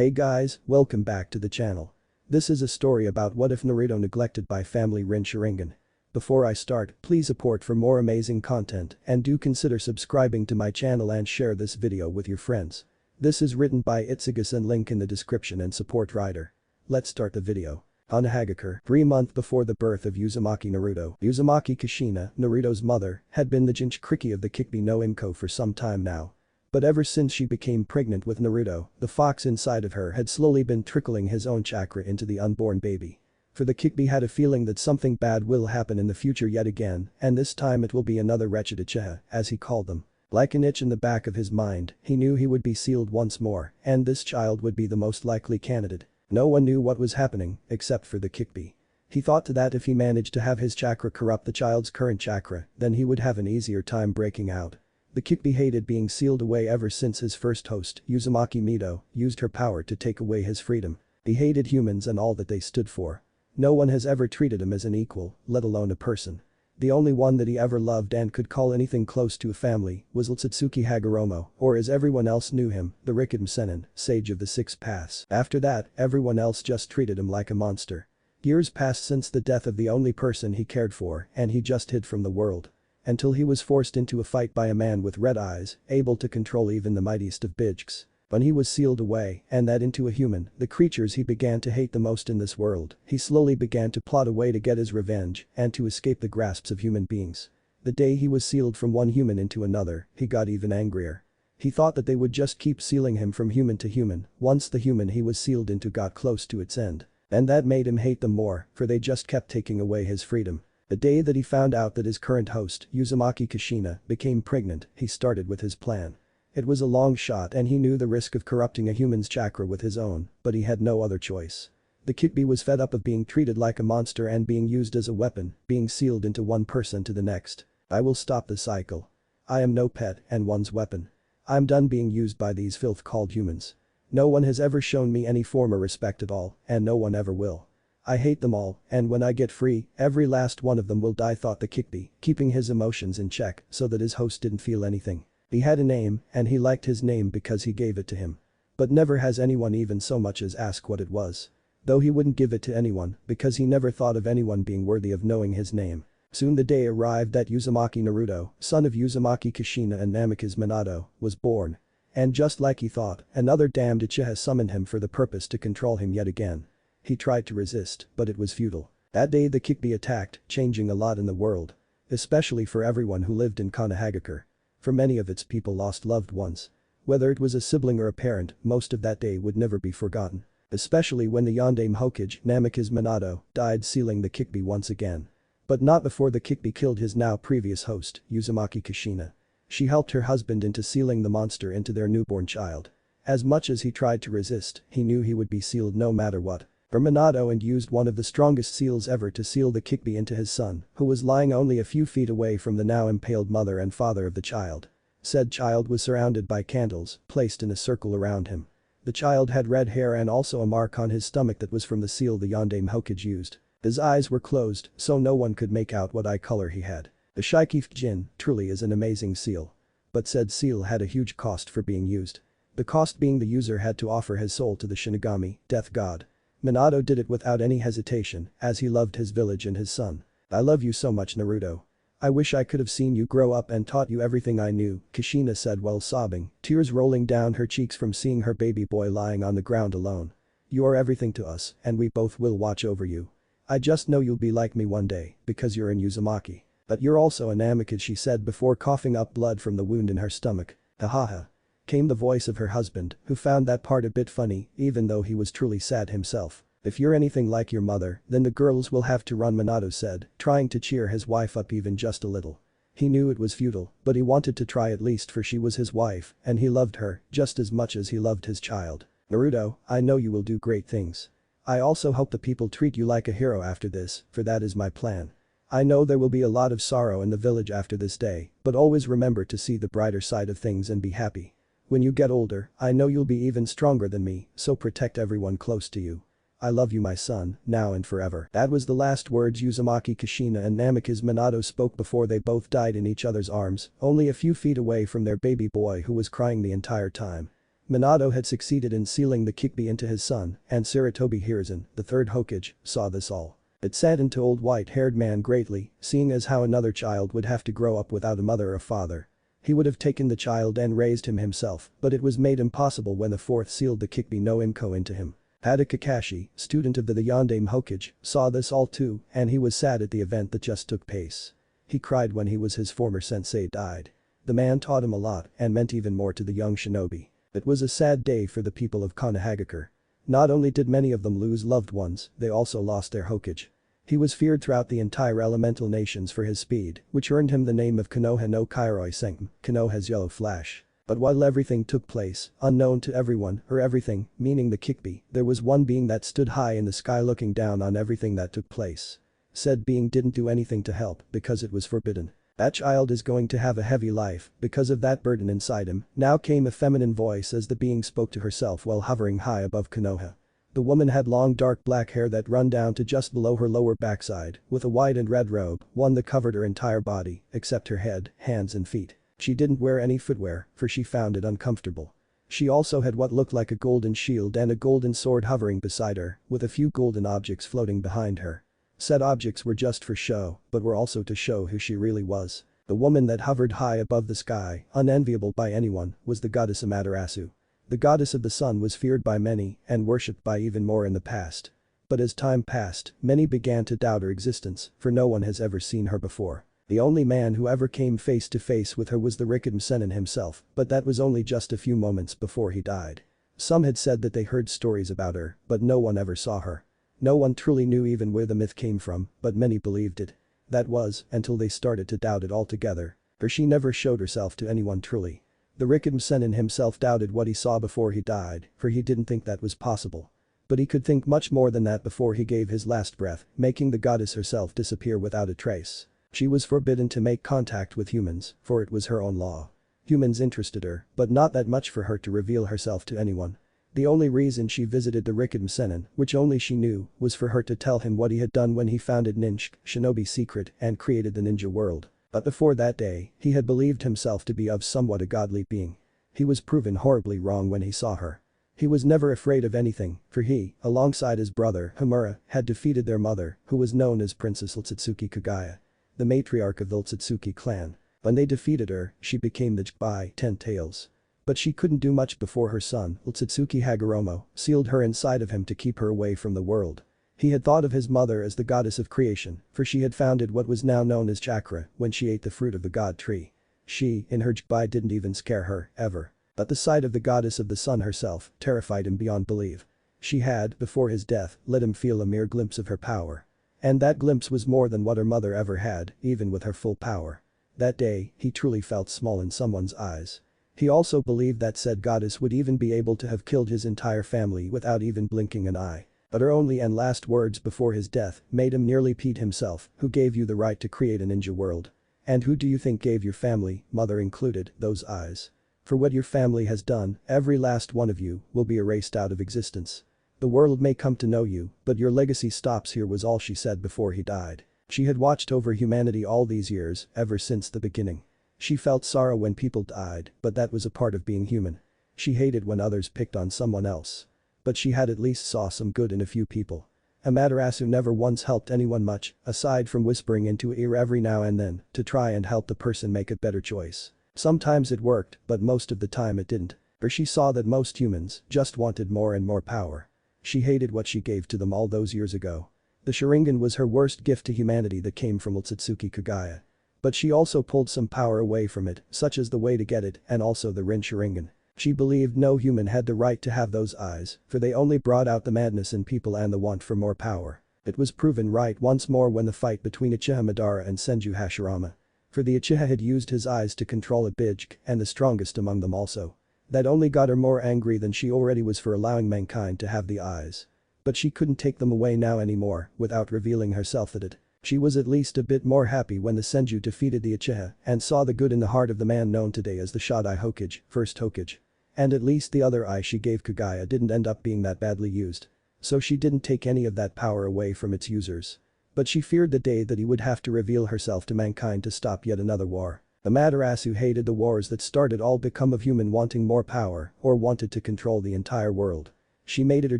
Hey guys, welcome back to the channel. This is a story about what if Naruto neglected by family Rinne Sharingan. Before I start, please support for more amazing content and do consider subscribing to my channel and share this video with your friends. This is written by ItsOGAce and link in the description and support writer. Let's start the video. Onahagakure, 3 months before the birth of Uzumaki Naruto, Uzumaki Kushina, Naruto's mother, had been the Jinchuriki of the Kikbi no Imko for some time now. But ever since she became pregnant with Naruto, the fox inside of her had slowly been trickling his own chakra into the unborn baby. For the Kikbi had a feeling that something bad will happen in the future yet again, and this time it will be another wretched Uchiha, as he called them. Like an itch in the back of his mind, he knew he would be sealed once more, and this child would be the most likely candidate. No one knew what was happening, except for the Kikbi. He thought that if he managed to have his chakra corrupt the child's current chakra, then he would have an easier time breaking out. The Kikbi hated being sealed away ever since his first host, Uzumaki Mido, used her power to take away his freedom. He hated humans and all that they stood for. No one has ever treated him as an equal, let alone a person. The only one that he ever loved and could call anything close to a family was Satsuki Hagoromo, or as everyone else knew him, the Rikiden Sennin, Sage of the Six Paths. After that, everyone else just treated him like a monster. Years passed since the death of the only person he cared for, and he just hid from the world. Until he was forced into a fight by a man with red eyes, able to control even the mightiest of Bijks. When he was sealed away, and that into a human, the creatures he began to hate the most in this world, he slowly began to plot a way to get his revenge and to escape the grasps of human beings. The day he was sealed from one human into another, he got even angrier. He thought that they would just keep sealing him from human to human once the human he was sealed into got close to its end. And that made him hate them more, for they just kept taking away his freedom. The day that he found out that his current host, Uzumaki Kushina, became pregnant, he started with his plan. It was a long shot and he knew the risk of corrupting a human's chakra with his own, but he had no other choice. The Kikbi was fed up of being treated like a monster and being used as a weapon, being sealed into one person to the next. I will stop the cycle. I am no pet and one's weapon. I'm done being used by these filth called humans. No one has ever shown me any form of respect at all, and no one ever will. I hate them all, and when I get free, every last one of them will die, thought the Kikbi, keeping his emotions in check so that his host didn't feel anything. He had a name, and he liked his name because he gave it to him. But never has anyone even so much as asked what it was. Though he wouldn't give it to anyone because he never thought of anyone being worthy of knowing his name. Soon the day arrived that Uzumaki Naruto, son of Uzumaki Kushina and Namikaze Minato, was born. And just like he thought, another damned Uchiha summoned him for the purpose to control him yet again. He tried to resist, but it was futile. That day the Kikbi attacked, changing a lot in the world. Especially for everyone who lived in Onahagakure. For many of its people lost loved ones. Whether it was a sibling or a parent, most of that day would never be forgotten. Especially when the Yondaime Hokage, Namikaze Minato, died sealing the Kikbi once again. But not before the Kikbi killed his now previous host, Uzumaki Kushina. She helped her husband into sealing the monster into their newborn child. As much as he tried to resist, he knew he would be sealed no matter what. Minato and used one of the strongest seals ever to seal the Kikbi into his son, who was lying only a few feet away from the now impaled mother and father of the child. Said child was surrounded by candles, placed in a circle around him. The child had red hair and also a mark on his stomach that was from the seal the Yondaime Hokage used. His eyes were closed, so no one could make out what eye color he had. The Shikif Jin truly is an amazing seal. But said seal had a huge cost for being used. The cost being the user had to offer his soul to the Shinigami, death god. Minato did it without any hesitation, as he loved his village and his son. I love you so much, Naruto. I wish I could have seen you grow up and taught you everything I knew, Kushina said while sobbing, tears rolling down her cheeks from seeing her baby boy lying on the ground alone. You are everything to us, and we both will watch over you. I just know you'll be like me one day, because you're in Uzumaki. But you're also an Namikaze, she said before coughing up blood from the wound in her stomach. Ha. Came the voice of her husband, who found that part a bit funny, even though he was truly sad himself. If you're anything like your mother, then the girls will have to run, Minato said, trying to cheer his wife up even just a little. He knew it was futile, but he wanted to try at least, for she was his wife, and he loved her just as much as he loved his child. Naruto, I know you will do great things. I also hope the people treat you like a hero after this, for that is my plan. I know there will be a lot of sorrow in the village after this day, but always remember to see the brighter side of things and be happy. When you get older, I know you'll be even stronger than me, so protect everyone close to you. I love you, my son, now and forever. That was the last words Uzumaki Kushina and Namikaze Minato spoke before they both died in each other's arms, only a few feet away from their baby boy who was crying the entire time. Minato had succeeded in sealing the Kyuubi into his son, and Sarutobi Hiruzen, the third Hokage, saw this all. It saddened to old white-haired man greatly, seeing as how another child would have to grow up without a mother or father. He would have taken the child and raised him himself, but it was made impossible when the fourth sealed the Kyuubi no Inko into him. Pada Kakashi, student of the Yondaime Hokage, saw this all too, and he was sad at the event that just took place. He cried when his former sensei died. The man taught him a lot and meant even more to the young shinobi. It was a sad day for the people of Konohagakure. Not only did many of them lose loved ones, they also lost their Hokage. He was feared throughout the entire elemental nations for his speed, which earned him the name of Konoha no Kairoi Senku, Konoha's Yellow Flash. But while everything took place, unknown to everyone, or everything, meaning the Kyuubi, there was one being that stood high in the sky looking down on everything that took place. Said being didn't do anything to help because it was forbidden. That child is going to have a heavy life because of that burden inside him. Now came a feminine voice as the being spoke to herself while hovering high above Konoha. The woman had long dark black hair that run down to just below her lower backside, with a white and red robe, one that covered her entire body, except her head, hands and feet. She didn't wear any footwear, for she found it uncomfortable. She also had what looked like a golden shield and a golden sword hovering beside her, with a few golden objects floating behind her. Said objects were just for show, but were also to show who she really was. The woman that hovered high above the sky, unenviable by anyone, was the goddess Amaterasu. The goddess of the sun was feared by many and worshipped by even more in the past. But as time passed, many began to doubt her existence, for no one has ever seen her before. The only man who ever came face to face with her was the Rikiden Sennin himself, but that was only just a few moments before he died. Some had said that they heard stories about her, but no one ever saw her. No one truly knew even where the myth came from, but many believed it. That was, until they started to doubt it altogether. For she never showed herself to anyone truly. The Rikiden Sennin himself doubted what he saw before he died, for he didn't think that was possible. But he could think much more than that before he gave his last breath, making the goddess herself disappear without a trace. She was forbidden to make contact with humans, for it was her own law. Humans interested her, but not that much for her to reveal herself to anyone. The only reason she visited the Rikiden Sennin, which only she knew, was for her to tell him what he had done when he founded Ninja, Shinobi Secret, and created the ninja world. But before that day, he had believed himself to be of somewhat a godly being. He was proven horribly wrong when he saw her. He was never afraid of anything, for he, alongside his brother, Homura, had defeated their mother, who was known as Princess Otsutsuki Kagaya, the matriarch of the Otsutsuki clan. When they defeated her, she became the Jibai 10 Tails. But she couldn't do much before her son, Otsutsuki Hagoromo, sealed her inside of him to keep her away from the world. He had thought of his mother as the goddess of creation, for she had founded what was now known as chakra when she ate the fruit of the god tree. She, in her Jibai, didn't even scare her, ever. But the sight of the goddess of the sun herself terrified him beyond belief. She had, before his death, let him feel a mere glimpse of her power. And that glimpse was more than what her mother ever had, even with her full power. That day, he truly felt small in someone's eyes. He also believed that said goddess would even be able to have killed his entire family without even blinking an eye. But her only and last words before his death made him nearly pee himself. Who gave you the right to create a ninja world? And who do you think gave your family, mother included, those eyes? For what your family has done, every last one of you will be erased out of existence. The world may come to know you, but your legacy stops here, was all she said before he died. She had watched over humanity all these years, ever since the beginning. She felt sorrow when people died, but that was a part of being human. She hated when others picked on someone else. But she had at least saw some good in a few people. Amaterasu never once helped anyone much, aside from whispering into ear every now and then to try and help the person make a better choice. Sometimes it worked, but most of the time it didn't. For she saw that most humans just wanted more and more power. She hated what she gave to them all those years ago. The Sharingan was her worst gift to humanity that came from Otsutsuki Kagaya. But she also pulled some power away from it, such as the way to get it and also the Rinne Sharingan. She believed no human had the right to have those eyes, for they only brought out the madness in people and the want for more power. It was proven right once more when the fight between Uchiha Madara and Senju Hashirama. For the Uchiha had used his eyes to control a Bijik, and the strongest among them also. That only got her more angry than she already was for allowing mankind to have the eyes. But she couldn't take them away now anymore without revealing herself at it. She was at least a bit more happy when the Senju defeated the Uchiha and saw the good in the heart of the man known today as the Shodai Hokage, first Hokage. And at least the other eye she gave Kagaya didn't end up being that badly used. So she didn't take any of that power away from its users. But she feared the day that he would have to reveal herself to mankind to stop yet another war. Amaterasu hated the wars that started all become of human wanting more power or wanted to control the entire world. She made it her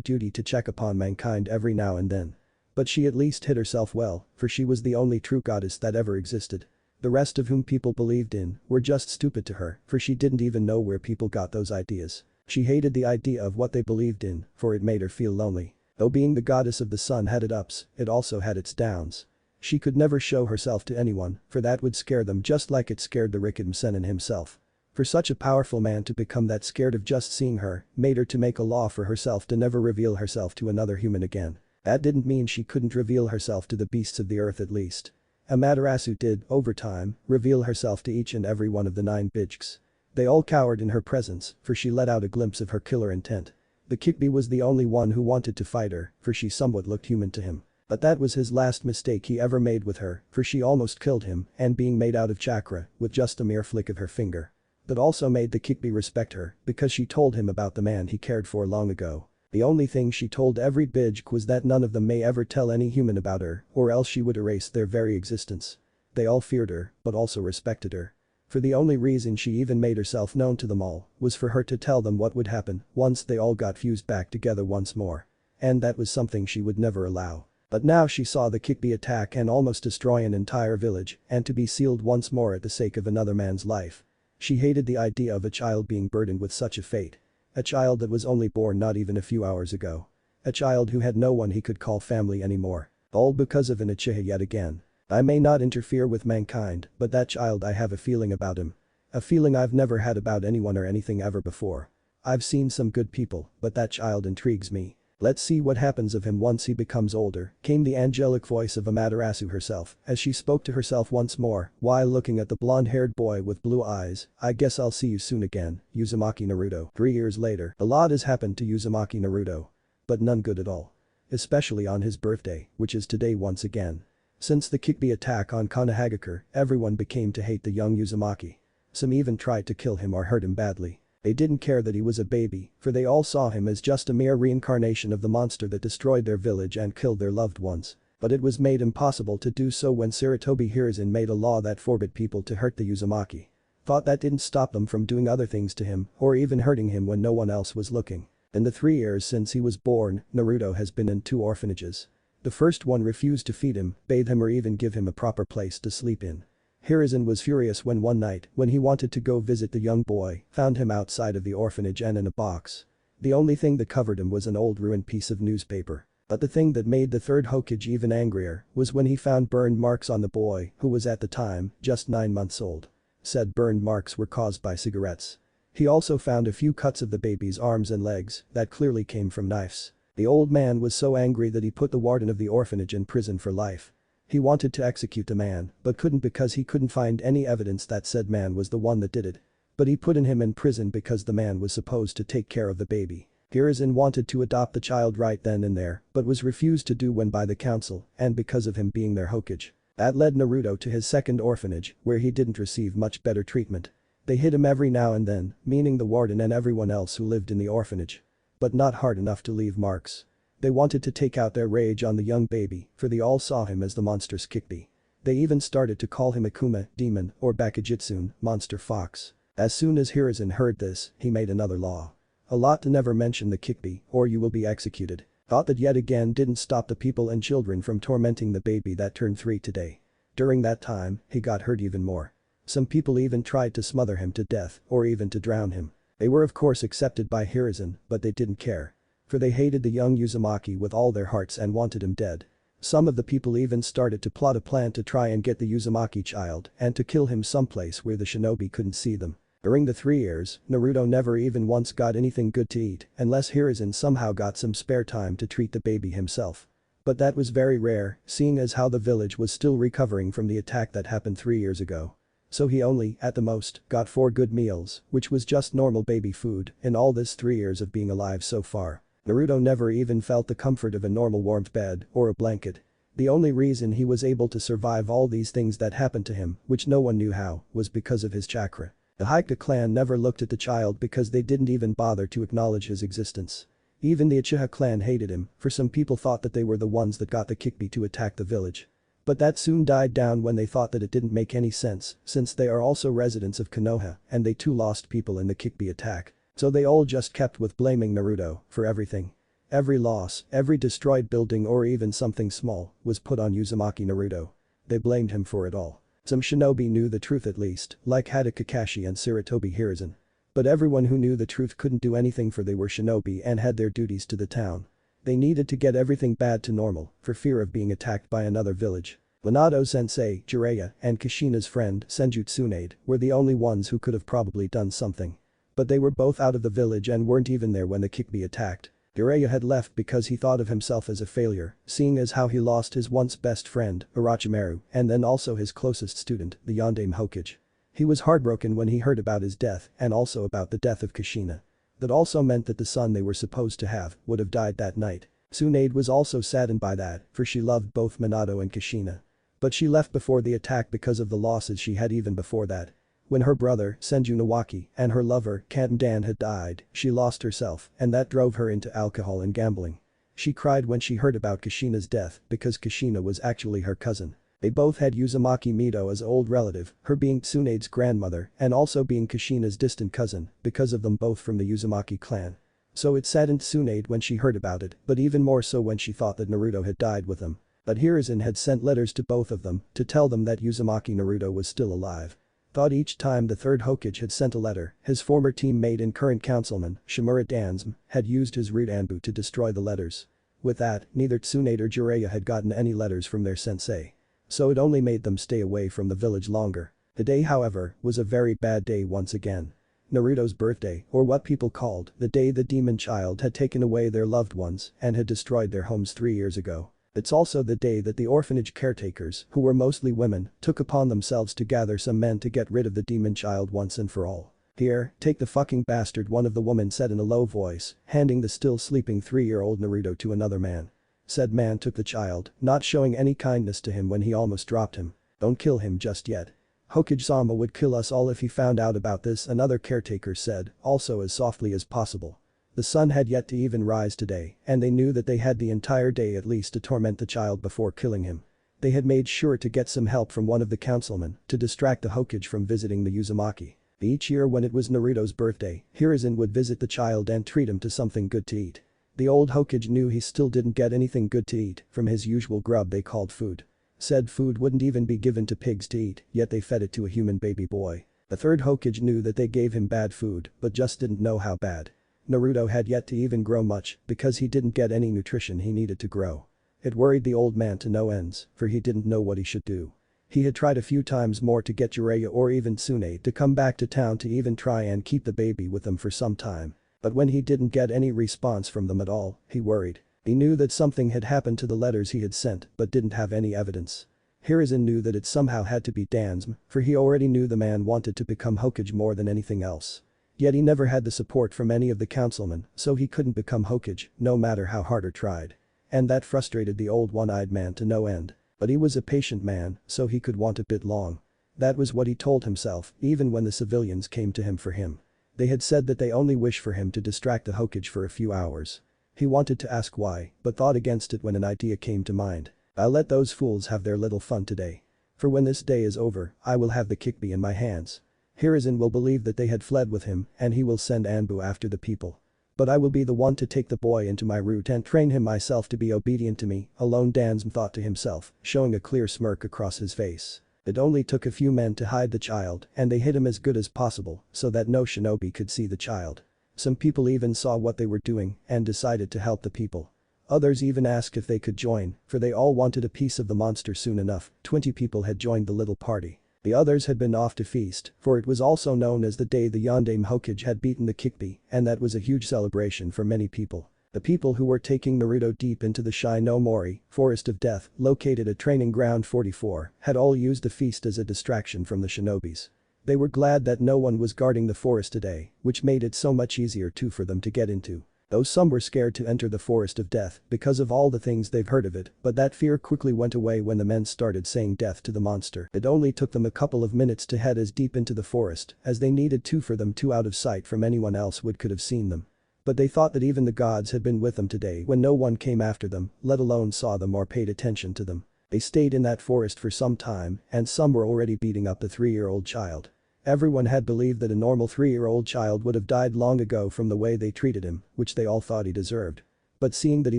duty to check upon mankind every now and then. But she at least hid herself well, for she was the only true goddess that ever existed. The rest of whom people believed in were just stupid to her, for she didn't even know where people got those ideas. She hated the idea of what they believed in, for it made her feel lonely. Though being the goddess of the sun had its ups, it also had its downs. She could never show herself to anyone, for that would scare them just like it scared the Rikidem Sennin himself. For such a powerful man to become that scared of just seeing her made her to make a law for herself to never reveal herself to another human again. That didn't mean she couldn't reveal herself to the beasts of the earth at least. Amaterasu did, over time, reveal herself to each and every one of the 9 Bijks. They all cowered in her presence, for she let out a glimpse of her killer intent. The Kikbi was the only one who wanted to fight her, for she somewhat looked human to him. But that was his last mistake he ever made with her, for she almost killed him and being made out of chakra with just a mere flick of her finger. That also made the Kikbi respect her because she told him about the man he cared for long ago. The only thing she told every Bijk was that none of them may ever tell any human about her or else she would erase their very existence. They all feared her but also respected her. For the only reason she even made herself known to them all was for her to tell them what would happen once they all got fused back together once more. And that was something she would never allow. But now she saw the Kikbi attack and almost destroy an entire village and to be sealed once more at the sake of another man's life. She hated the idea of a child being burdened with such a fate. A child that was only born not even a few hours ago. A child who had no one he could call family anymore. All because of an Uchiha yet again. I may not interfere with mankind, but that child I have a feeling about him. A feeling I've never had about anyone or anything ever before. I've seen some good people, but that child intrigues me. Let's see what happens of him once he becomes older, came the angelic voice of Amaterasu herself as she spoke to herself once more while looking at the blonde-haired boy with blue eyes. I guess I'll see you soon again, Uzumaki Naruto. 3 years later, a lot has happened to Uzumaki Naruto. But none good at all. Especially on his birthday, which is today once again. Since the Kikbi attack on Konohagakure, everyone became to hate the young Uzumaki. Some even tried to kill him or hurt him badly. They didn't care that he was a baby, for they all saw him as just a mere reincarnation of the monster that destroyed their village and killed their loved ones. But it was made impossible to do so when Sarutobi Hiruzen made a law that forbid people to hurt the Uzumaki. Thought that didn't stop them from doing other things to him or even hurting him when no one else was looking. In the 3 years since he was born, Naruto has been in 2 orphanages. The first one refused to feed him, bathe him or even give him a proper place to sleep in. Hiruzen was furious when one night, when he wanted to go visit the young boy, found him outside of the orphanage and in a box. The only thing that covered him was an old ruined piece of newspaper. But the thing that made the 3rd Hokage even angrier was when he found burned marks on the boy, who was at the time just 9 months old. Said burned marks were caused by cigarettes. He also found a few cuts of the baby's arms and legs that clearly came from knives. The old man was so angry that he put the warden of the orphanage in prison for life. He wanted to execute the man, but couldn't because he couldn't find any evidence that said man was the one that did it. But he put him in prison because the man was supposed to take care of the baby. Hiruzen wanted to adopt the child right then and there, but was refused to do when by the council, and because of him being their Hokage. That led Naruto to his 2nd orphanage, where he didn't receive much better treatment. They hit him every now and then, meaning the warden and everyone else who lived in the orphanage. But not hard enough to leave marks. They wanted to take out their rage on the young baby, for they all saw him as the monster's Kikbi. They even started to call him Akuma, demon, or Bakujitsun, monster fox. As soon as Hiruzen heard this, he made another law. A law to never mention the Kikbi, or you will be executed. Thought that yet again didn't stop the people and children from tormenting the baby that turned 3 today. During that time, he got hurt even more. Some people even tried to smother him to death, or even to drown him. They were of course accepted by Hiruzen, but they didn't care. For they hated the young Uzumaki with all their hearts and wanted him dead. Some of the people even started to plot a plan to try and get the Uzumaki child and to kill him someplace where the shinobi couldn't see them. During the 3 years, Naruto never even once got anything good to eat unless Hiruzen somehow got some spare time to treat the baby himself. But that was very rare, seeing as how the village was still recovering from the attack that happened 3 years ago. So he only, at the most, got 4 good meals, which was just normal baby food in all this 3 years of being alive so far. Naruto never even felt the comfort of a normal warmed bed or a blanket. The only reason he was able to survive all these things that happened to him, which no one knew how, was because of his chakra. The Hyuga clan never looked at the child because they didn't even bother to acknowledge his existence. Even the Uchiha clan hated him, for some people thought that they were the ones that got the Kikbi to attack the village. But that soon died down when they thought that it didn't make any sense since they are also residents of Konoha and they too lost people in the Kikbi attack. So they all just kept with blaming Naruto for everything. Every loss, every destroyed building or even something small was put on Uzumaki Naruto. They blamed him for it all. Some shinobi knew the truth at least, like Hada Kakashi and Sarutobi Hiruzen. But everyone who knew the truth couldn't do anything for they were shinobi and had their duties to the town. They needed to get everything bad to normal for fear of being attacked by another village. Minato-sensei, Jiraiya, and Kushina's friend Senju Tsunade were the only ones who could have probably done something. But they were both out of the village and weren't even there when the Kikbi attacked. Jiraiya had left because he thought of himself as a failure, seeing as how he lost his once best friend, Orochimaru, and then also his closest student, the Yondaime Hokage. He was heartbroken when he heard about his death and also about the death of Kushina. That also meant that the son they were supposed to have would have died that night. Tsunade was also saddened by that, for she loved both Minato and Kushina. But she left before the attack because of the losses she had even before that. When her brother, Senju Nawaki, and her lover, Kandan had died, she lost herself and that drove her into alcohol and gambling. She cried when she heard about Kushina's death because Kushina was actually her cousin. They both had Uzumaki Mido as an old relative, her being Tsunade's grandmother and also being Kushina's distant cousin because of them both from the Uzumaki clan. So it saddened Tsunade when she heard about it, but even more so when she thought that Naruto had died with them. But Hiruzen had sent letters to both of them to tell them that Uzumaki Naruto was still alive. Thought each time the third Hokage had sent a letter, his former teammate and current councilman, Shimura Dansum, had used his root Anbu to destroy the letters. With that, neither Tsunade or Jiraiya had gotten any letters from their sensei. So it only made them stay away from the village longer. The day, however, was a very bad day once again. Naruto's birthday, or what people called the day the demon child had taken away their loved ones and had destroyed their homes 3 years ago. It's also the day that the orphanage caretakers, who were mostly women, took upon themselves to gather some men to get rid of the demon child once and for all. "Here, take the fucking bastard," one of the women said in a low voice, handing the still sleeping 3-year-old Naruto to another man. Said man took the child, not showing any kindness to him when he almost dropped him. "Don't kill him just yet. Hokage-sama would kill us all if he found out about this," another caretaker said, also as softly as possible. The sun had yet to even rise today, and they knew that they had the entire day at least to torment the child before killing him. They had made sure to get some help from one of the councilmen to distract the Hokage from visiting the Uzumaki. Each year when it was Naruto's birthday, Hiruzen would visit the child and treat him to something good to eat. The old Hokage knew he still didn't get anything good to eat from his usual grub they called food. Said food wouldn't even be given to pigs to eat, yet they fed it to a human baby boy. The third Hokage knew that they gave him bad food, but just didn't know how bad. Naruto had yet to even grow much because he didn't get any nutrition he needed to grow. It worried the old man to no ends, for he didn't know what he should do. He had tried a few times more to get Jiraiya or even Tsunade to come back to town to even try and keep the baby with them for some time. But when he didn't get any response from them at all, he worried. He knew that something had happened to the letters he had sent but didn't have any evidence. Hiruzen knew that it somehow had to be Dansum, for he already knew the man wanted to become Hokage more than anything else. Yet he never had the support from any of the councilmen, so he couldn't become Hokage, no matter how hard or tried. And that frustrated the old one-eyed man to no end. But he was a patient man, so he could want a bit long. That was what he told himself, even when the civilians came to him for him. They had said that they only wish for him to distract the Hokage for a few hours. He wanted to ask why, but thought against it when an idea came to mind. "I'll let those fools have their little fun today. For when this day is over, I will have the Kikbi in my hands. Hiruzen will believe that they had fled with him and he will send Anbu after the people. But I will be the one to take the boy into my root and train him myself to be obedient to me," alone Dansum thought to himself, showing a clear smirk across his face. It only took a few men to hide the child and they hid him as good as possible so that no shinobi could see the child. Some people even saw what they were doing and decided to help the people. Others even asked if they could join, for they all wanted a piece of the monster soon enough. 20 people had joined the little party. The others had been off to feast, for it was also known as the day the Yondaime Hokage had beaten the Kikbi, and that was a huge celebration for many people. The people who were taking Naruto deep into the Shinomori, Forest of Death, located at Training Ground 44, had all used the feast as a distraction from the shinobis. They were glad that no one was guarding the forest today, which made it so much easier too for them to get into. Though some were scared to enter the Forest of Death because of all the things they've heard of it, but that fear quickly went away when the men started saying death to the monster. It only took them a couple of minutes to head as deep into the forest as they needed to for them too out of sight from anyone else who could have seen them. But they thought that even the gods had been with them today when no one came after them, let alone saw them or paid attention to them. They stayed in that forest for some time and some were already beating up the 3-year-old child. Everyone had believed that a normal 3-year-old child would have died long ago from the way they treated him, which they all thought he deserved. But seeing that he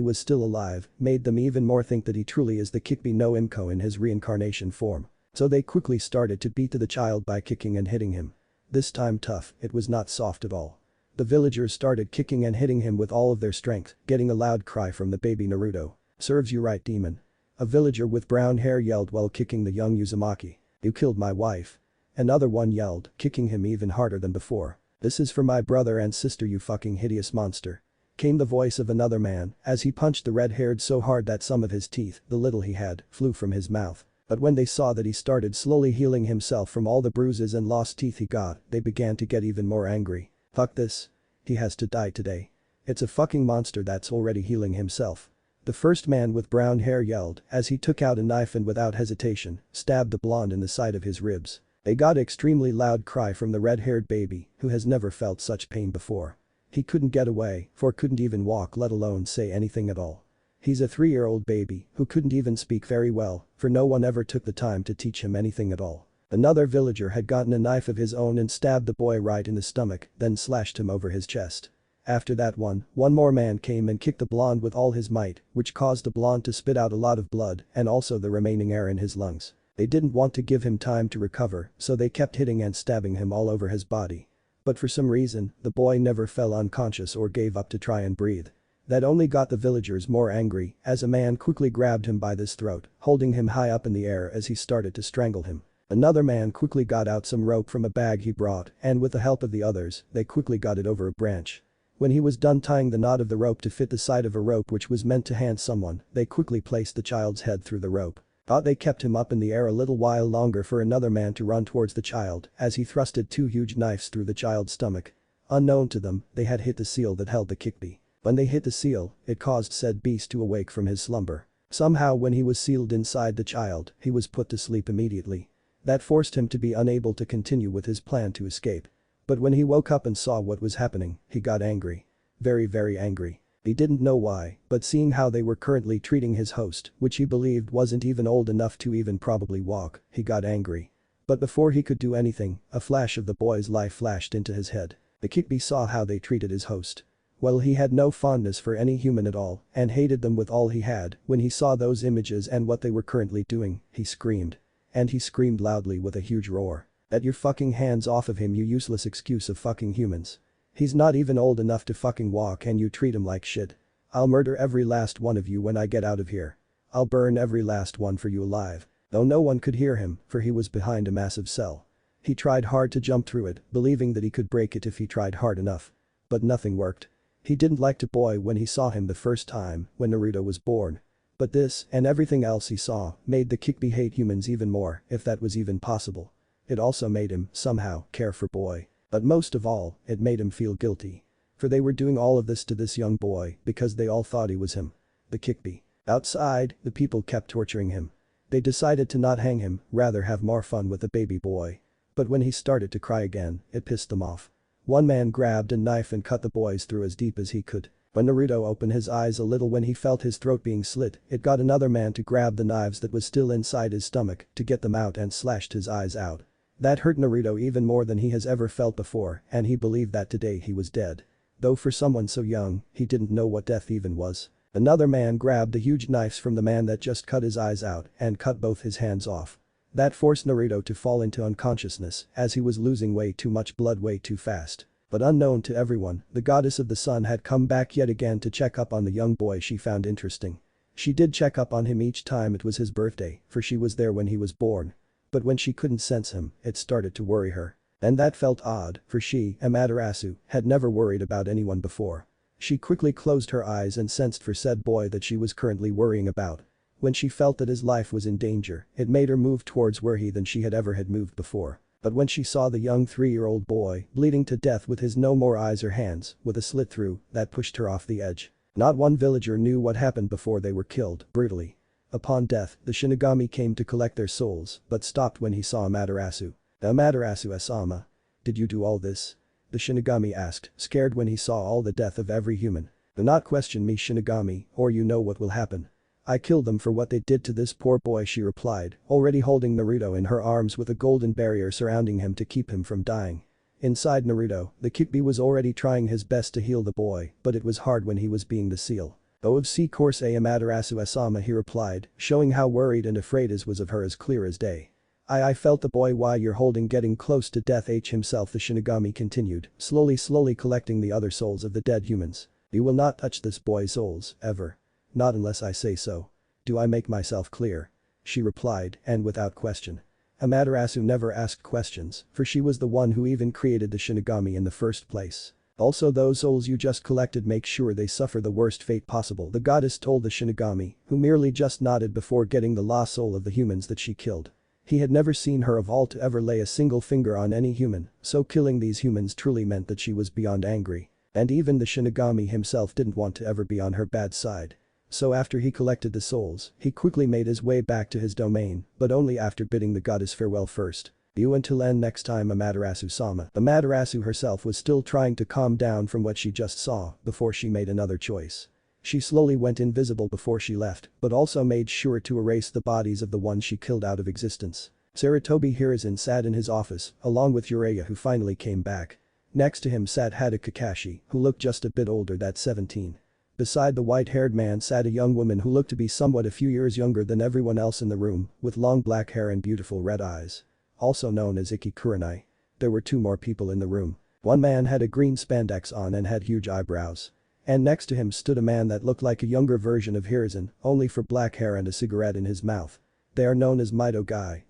was still alive made them even more think that he truly is the Kikbi no Imko in his reincarnation form. So they quickly started to beat the child by kicking and hitting him. This time tough, it was not soft at all. The villagers started kicking and hitting him with all of their strength, getting a loud cry from the baby Naruto. "Serves you right, demon." A villager with brown hair yelled while kicking the young Uzumaki. "You killed my wife." Another one yelled, kicking him even harder than before. "This is for my brother and sister, you fucking hideous monster." Came the voice of another man as he punched the red-haired so hard that some of his teeth, the little he had, flew from his mouth. But when they saw that he started slowly healing himself from all the bruises and lost teeth he got, they began to get even more angry. "Fuck this. He has to die today. It's a fucking monster that's already healing himself." The first man with brown hair yelled as he took out a knife and without hesitation, stabbed the blonde in the side of his ribs. They got an extremely loud cry from the red-haired baby, who has never felt such pain before. He couldn't get away, for couldn't even walk let alone say anything at all. He's a 3-year-old baby who couldn't even speak very well, for no one ever took the time to teach him anything at all. Another villager had gotten a knife of his own and stabbed the boy right in the stomach, then slashed him over his chest. After that one more man came and kicked the blonde with all his might, which caused the blonde to spit out a lot of blood and also the remaining air in his lungs. They didn't want to give him time to recover, so they kept hitting and stabbing him all over his body. But for some reason, the boy never fell unconscious or gave up to try and breathe. That only got the villagers more angry as a man quickly grabbed him by his throat, holding him high up in the air as he started to strangle him. Another man quickly got out some rope from a bag he brought and with the help of the others, they quickly got it over a branch. When he was done tying the knot of the rope to fit the side of a rope which was meant to hand someone, they quickly placed the child's head through the rope. Thought they kept him up in the air a little while longer for another man to run towards the child as he thrusted 2 huge knives through the child's stomach. Unknown to them, they had hit the seal that held the Kikbi. When they hit the seal, it caused said beast to awake from his slumber. Somehow when he was sealed inside the child, he was put to sleep immediately. That forced him to be unable to continue with his plan to escape. But when he woke up and saw what was happening, he got angry. Very, very angry. He didn't know why, but seeing how they were currently treating his host, which he believed wasn't even old enough to even probably walk, he got angry. But before he could do anything, a flash of the boy's life flashed into his head. The Kikbi saw how they treated his host. Well, he had no fondness for any human at all and hated them with all he had. When he saw those images and what they were currently doing, he screamed. And he screamed loudly with a huge roar. "Get your fucking hands off of him, you useless excuse of fucking humans. He's not even old enough to fucking walk and you treat him like shit. I'll murder every last one of you when I get out of here. I'll burn every last one for you alive." Though no one could hear him, for he was behind a massive cell. He tried hard to jump through it, believing that he could break it if he tried hard enough. But nothing worked. He didn't like the boy when he saw him the first time, when Naruto was born. But this, and everything else he saw, made the Kikbi hate humans even more, if that was even possible. It also made him, somehow, care for boy. But most of all, it made him feel guilty. For they were doing all of this to this young boy because they all thought he was him. The Kikbi. Outside, the people kept torturing him. They decided to not hang him, rather have more fun with the baby boy. But when he started to cry again, it pissed them off. One man grabbed a knife and cut the boys through as deep as he could. When Naruto opened his eyes a little when he felt his throat being slit, it got another man to grab the knives that was still inside his stomach to get them out and slashed his eyes out. That hurt Naruto even more than he has ever felt before and he believed that today he was dead. Though for someone so young, he didn't know what death even was. Another man grabbed the huge knives from the man that just cut his eyes out and cut both his hands off. That forced Naruto to fall into unconsciousness as he was losing way too much blood way too fast. But unknown to everyone, the goddess of the sun had come back yet again to check up on the young boy she found interesting. She did check up on him each time it was his birthday, for she was there when he was born. But when she couldn't sense him, it started to worry her. And that felt odd, for she, Amaterasu, had never worried about anyone before. She quickly closed her eyes and sensed for said boy that she was currently worrying about. When she felt that his life was in danger, it made her move towards where he than she had ever had moved before. But when she saw the young 3-year-old boy bleeding to death with his no more eyes or hands, with a slit through, that pushed her off the edge. Not one villager knew what happened before they were killed, brutally. Upon death, the Shinigami came to collect their souls, but stopped when he saw Amaterasu. Amaterasu-sama. Did you do all this? The Shinigami asked, scared when he saw all the death of every human. Do not question me, Shinigami, or you know what will happen. I killed them for what they did to this poor boy, she replied, already holding Naruto in her arms with a golden barrier surrounding him to keep him from dying. Inside Naruto, the Kyuubi was already trying his best to heal the boy, but it was hard when he was being the seal. Of course Amaterasu Asama, he replied, showing how worried and afraid his was of her as clear as day. I felt the boy while you're holding getting close to death himself, the Shinigami continued, slowly collecting the other souls of the dead humans. You will not touch this boy's souls, ever. Not unless I say so. Do I make myself clear? She replied, and without question. Amaterasu never asked questions, for she was the one who even created the Shinigami in the first place. Also, those souls you just collected, make sure they suffer the worst fate possible, the goddess told the Shinigami, who merely just nodded before getting the lost soul of the humans that she killed. He had never seen her evolve to ever lay a single finger on any human, so killing these humans truly meant that she was beyond angry. And even the Shinigami himself didn't want to ever be on her bad side. So after he collected the souls, he quickly made his way back to his domain, but only after bidding the goddess farewell first. You until end next time, Amaterasu-sama. Amaterasu herself was still trying to calm down from what she just saw before she made another choice. She slowly went invisible before she left, but also made sure to erase the bodies of the ones she killed out of existence. Sarutobi Hiruzen sat in his office, along with Uraya, who finally came back. Next to him sat Hada Kakashi, who looked just a bit older, that 17. Beside the white-haired man sat a young woman who looked to be somewhat a few years younger than everyone else in the room, with long black hair and beautiful red eyes. Also known as Iki Kurenai. There were two more people in the room. One man had a green spandex on and had huge eyebrows. And next to him stood a man that looked like a younger version of Hiruzen, only for black hair and a cigarette in his mouth. They are known as Might Guy,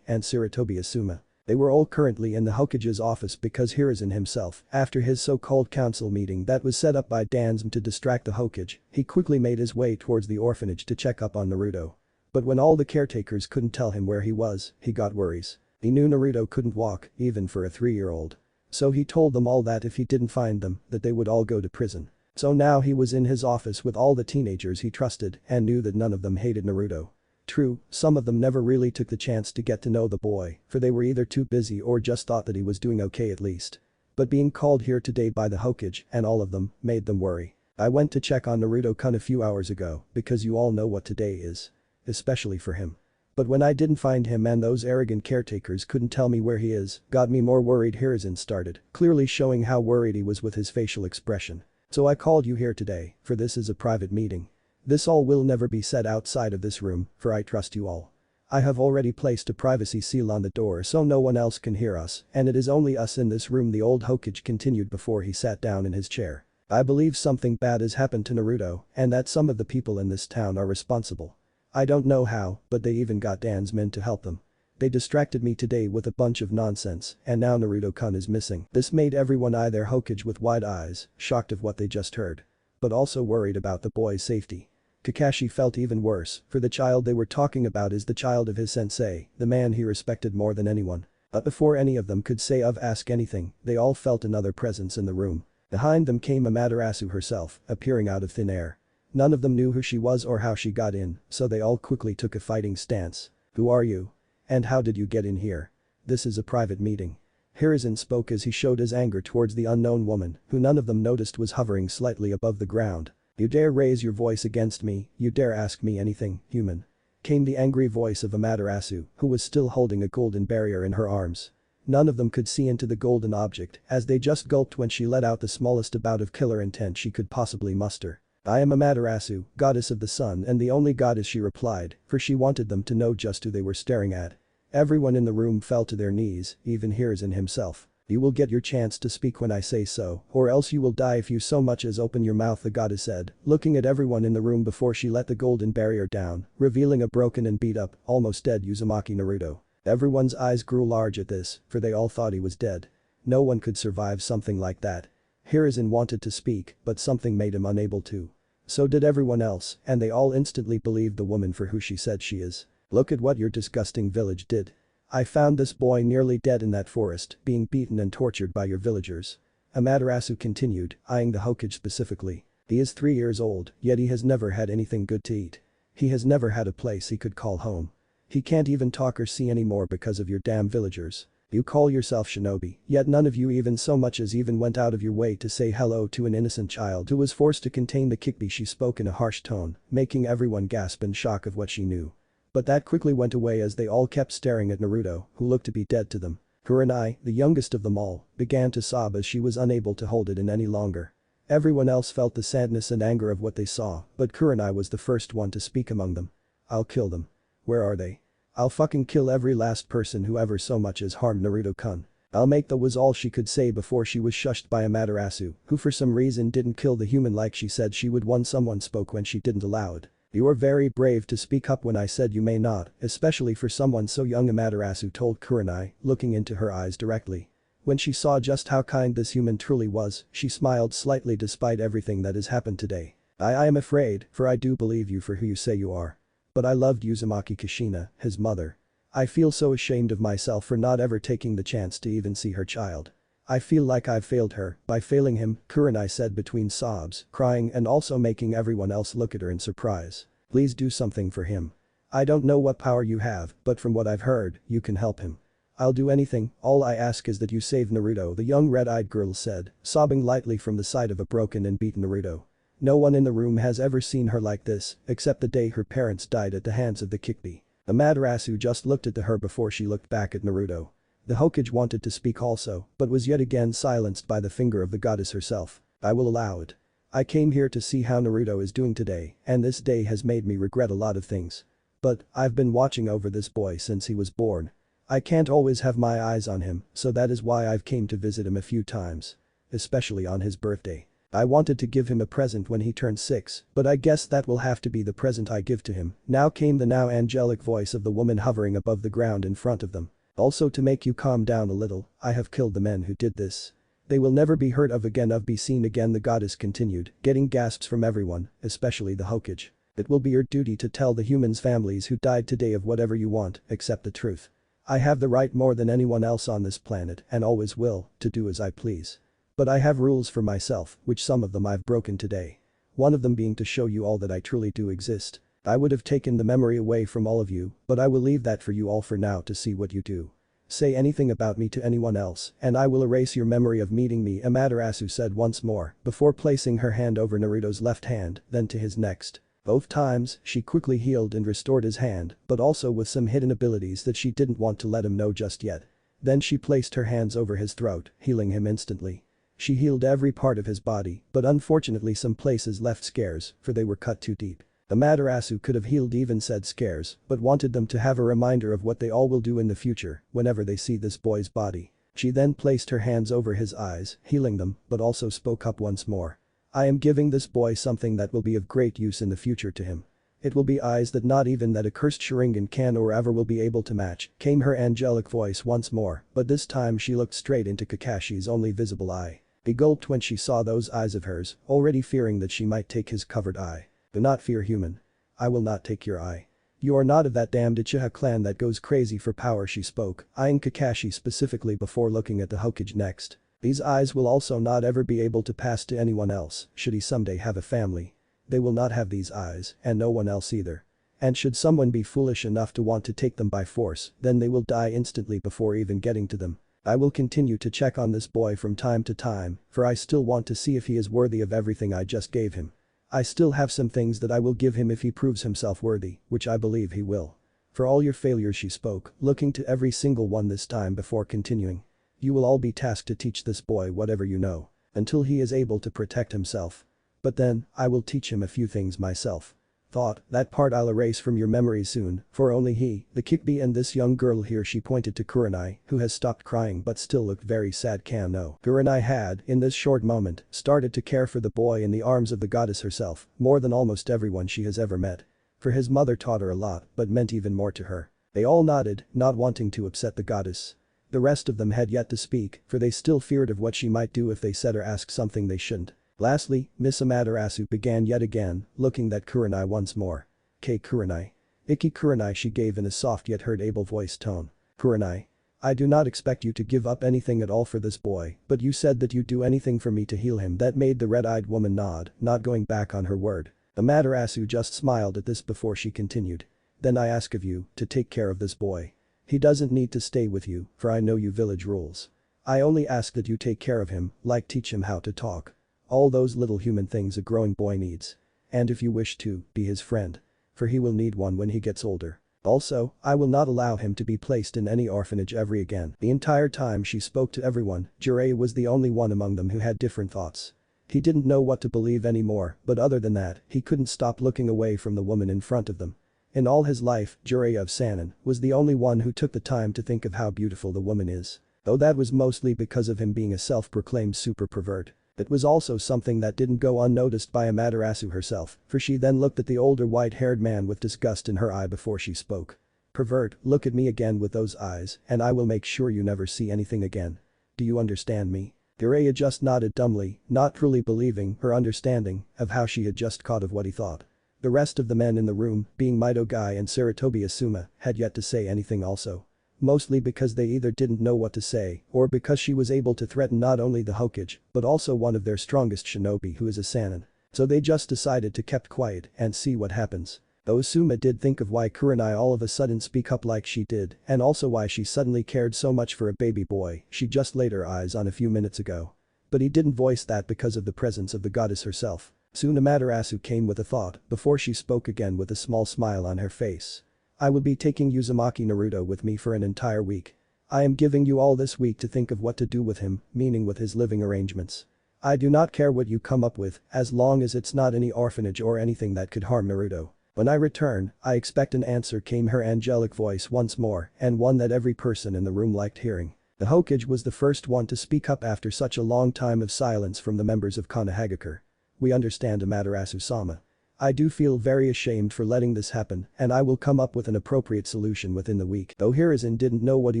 and Sarutobi Asuma. They were all currently in the Hokage's office because Hiruzen himself, after his so-called council meeting that was set up by Danzum to distract the Hokage, he quickly made his way towards the orphanage to check up on Naruto. But when all the caretakers couldn't tell him where he was, he got worries. He knew Naruto couldn't walk, even for a 3-year-old. So he told them all that if he didn't find them, that they would all go to prison. So now he was in his office with all the teenagers he trusted and knew that none of them hated Naruto. True, some of them never really took the chance to get to know the boy, for they were either too busy or just thought that he was doing okay at least. But being called here today by the Hokage, and all of them, made them worry. I went to check on Naruto-kun a few hours ago, because you all know what today is. Especially for him. But when I didn't find him and those arrogant caretakers couldn't tell me where he is, got me more worried, Hiruzen started, clearly showing how worried he was with his facial expression. So I called you here today, for this is a private meeting. This all will never be said outside of this room, for I trust you all. I have already placed a privacy seal on the door so no one else can hear us, and it is only us in this room, the old Hokage continued before he sat down in his chair. I believe something bad has happened to Naruto, and that some of the people in this town are responsible. I don't know how, but they even got Dan's men to help them. They distracted me today with a bunch of nonsense, and now Naruto-kun is missing. This made everyone eye their Hokage with wide eyes, shocked of what they just heard. But also worried about the boy's safety. Kakashi felt even worse, for the child they were talking about is the child of his sensei, the man he respected more than anyone. But before any of them could ask anything, they all felt another presence in the room. Behind them came Amaterasu herself, appearing out of thin air. None of them knew who she was or how she got in, so they all quickly took a fighting stance. Who are you? And how did you get in here? This is a private meeting. Hiruzen spoke as he showed his anger towards the unknown woman, who none of them noticed was hovering slightly above the ground. You dare raise your voice against me, you dare ask me anything, human. Came the angry voice of Amaterasu, who was still holding a golden barrier in her arms. None of them could see into the golden object, as they just gulped when she let out the smallest bout of killer intent she could possibly muster. I am Amaterasu, goddess of the sun, and the only goddess, she replied, for she wanted them to know just who they were staring at. Everyone in the room fell to their knees, even Hiruzen himself. You will get your chance to speak when I say so, or else you will die if you so much as open your mouth, the goddess said, looking at everyone in the room before she let the golden barrier down, revealing a broken and beat up, almost dead Uzumaki Naruto. Everyone's eyes grew large at this, for they all thought he was dead. No one could survive something like that. Hiruzen wanted to speak, but something made him unable to. So did everyone else, and they all instantly believed the woman for who she said she is. Look at what your disgusting village did. I found this boy nearly dead in that forest, being beaten and tortured by your villagers. Amaterasu continued, eyeing the Hokage specifically. He is 3 years old, yet he has never had anything good to eat. He has never had a place he could call home. He can't even talk or see anymore because of your damn villagers. You call yourself shinobi, yet none of you even so much as even went out of your way to say hello to an innocent child who was forced to contain the kickbee. She spoke in a harsh tone, making everyone gasp in shock of what she knew. But that quickly went away as they all kept staring at Naruto, who looked to be dead to them. Kurenai, the youngest of them all, began to sob as she was unable to hold it in any longer. Everyone else felt the sadness and anger of what they saw, but Kurenai was the first one to speak among them. I'll kill them. Where are they? I'll fucking kill every last person who ever so much as harmed Naruto-kun. I'll make that was all she could say before she was shushed by Amaterasu, who for some reason didn't kill the human like she said she would. When someone spoke when she didn't allow it. You are very brave to speak up when I said you may not, especially for someone so young, Amaterasu told Kurenai, looking into her eyes directly. When she saw just how kind this human truly was, she smiled slightly despite everything that has happened today. I am afraid, for I do believe you for who you say you are. But I loved Uzumaki Kushina, his mother. I feel so ashamed of myself for not ever taking the chance to even see her child. I feel like I've failed her by failing him, Kurenai said between sobs, crying and also making everyone else look at her in surprise. Please do something for him. I don't know what power you have, but from what I've heard, you can help him. I'll do anything, all I ask is that you save Naruto, the young red-eyed girl said, sobbing lightly from the sight of a broken and beaten Naruto. No one in the room has ever seen her like this, except the day her parents died at the hands of the kickbee. Amaterasu just looked at her before she looked back at Naruto. The Hokage wanted to speak also, but was yet again silenced by the finger of the goddess herself. I will allow it. I came here to see how Naruto is doing today, and this day has made me regret a lot of things. But, I've been watching over this boy since he was born. I can't always have my eyes on him, so that is why I've came to visit him a few times. Especially on his birthday. I wanted to give him a present when he turned 6, but I guess that will have to be the present I give to him. Now came the now angelic voice of the woman hovering above the ground in front of them. Also to make you calm down a little, I have killed the men who did this. They will never be heard of again or be seen again, the goddess continued, getting gasps from everyone, especially the Hokage. It will be your duty to tell the humans' families who died today of whatever you want, except the truth. I have the right more than anyone else on this planet and always will, to do as I please. But I have rules for myself, which some of them I've broken today. One of them being to show you all that I truly do exist. I would have taken the memory away from all of you, but I will leave that for you all for now to see what you do. Say anything about me to anyone else, and I will erase your memory of meeting me, Amaterasu said once more, before placing her hand over Naruto's left hand, then to his next. Both times, she quickly healed and restored his hand, but also with some hidden abilities that she didn't want to let him know just yet. Then she placed her hands over his throat, healing him instantly. She healed every part of his body, but unfortunately some places left scars, for they were cut too deep. Amaterasu could have healed even said scars, but wanted them to have a reminder of what they all will do in the future, whenever they see this boy's body. She then placed her hands over his eyes, healing them, but also spoke up once more. I am giving this boy something that will be of great use in the future to him. It will be eyes that not even that accursed Sharingan can or ever will be able to match, came her angelic voice once more, but this time she looked straight into Kakashi's only visible eye. He gulped when she saw those eyes of hers, already fearing that she might take his covered eye. Do not fear, human. I will not take your eye. You are not of that damned Uchiha clan that goes crazy for power, she spoke, eyeing Kakashi specifically before looking at the Hokage next. These eyes will also not ever be able to pass to anyone else, should he someday have a family. They will not have these eyes, and no one else either. And should someone be foolish enough to want to take them by force, then they will die instantly before even getting to them. I will continue to check on this boy from time to time, for I still want to see if he is worthy of everything I just gave him. I still have some things that I will give him if he proves himself worthy, which I believe he will. For all your failures, she spoke, looking to every single one this time before continuing. You will all be tasked to teach this boy whatever you know, until he is able to protect himself. But then, I will teach him a few things myself. Thought, that part I'll erase from your memory soon, for only he, the kickbee and this young girl here, she pointed to Kurenai, who has stopped crying but still looked very sad, can know. Kurenai had, in this short moment, started to care for the boy in the arms of the goddess herself, more than almost everyone she has ever met. For his mother taught her a lot, but meant even more to her. They all nodded, not wanting to upset the goddess. The rest of them had yet to speak, for they still feared of what she might do if they said or asked something they shouldn't. Lastly, Miss Amaterasu began yet again, looking at Kurenai once more. Kurenai. Iki Kurenai, she gave in a soft yet hurt-able voice tone. Kurenai. I do not expect you to give up anything at all for this boy, but you said that you'd do anything for me to heal him. That made the red-eyed woman nod, not going back on her word. Amaterasu just smiled at this before she continued. Then I ask of you to take care of this boy. He doesn't need to stay with you, for I know you village rules. I only ask that you take care of him, like teach him how to talk. All those little human things a growing boy needs. And if you wish to, be his friend. For he will need one when he gets older. Also, I will not allow him to be placed in any orphanage ever again." The entire time she spoke to everyone, Jiraiya was the only one among them who had different thoughts. He didn't know what to believe anymore, but other than that, he couldn't stop looking away from the woman in front of them. In all his life, Jiraiya of Sannin was the only one who took the time to think of how beautiful the woman is. Though that was mostly because of him being a self-proclaimed super pervert. It was also something that didn't go unnoticed by Amaterasu herself, for she then looked at the older white-haired man with disgust in her eye before she spoke. "Pervert, look at me again with those eyes, and I will make sure you never see anything again. Do you understand me?" Jiraiya just nodded dumbly, not truly believing her understanding of how she had just caught of what he thought. The rest of the men in the room, being Mido Guy and Saratobi Asuma, had yet to say anything also. Mostly because they either didn't know what to say or because she was able to threaten not only the Hokage but also one of their strongest shinobi who is a Sannin. So they just decided to kept quiet and see what happens. Though Asuma did think of why Kurenai all of a sudden speak up like she did and also why she suddenly cared so much for a baby boy she just laid her eyes on a few minutes ago. But he didn't voice that because of the presence of the goddess herself. Soon Amaterasu came with a thought before she spoke again with a small smile on her face. "I will be taking Uzumaki Naruto with me for an entire week. I am giving you all this week to think of what to do with him, meaning with his living arrangements. I do not care what you come up with as long as it's not any orphanage or anything that could harm Naruto. When I return, I expect an answer," came her angelic voice once more and one that every person in the room liked hearing. The Hokage was the first one to speak up after such a long time of silence from the members of Konohagakure. "We understand, Amaterasu-sama. I do feel very ashamed for letting this happen and I will come up with an appropriate solution within the week." Though Hiruzen didn't know what he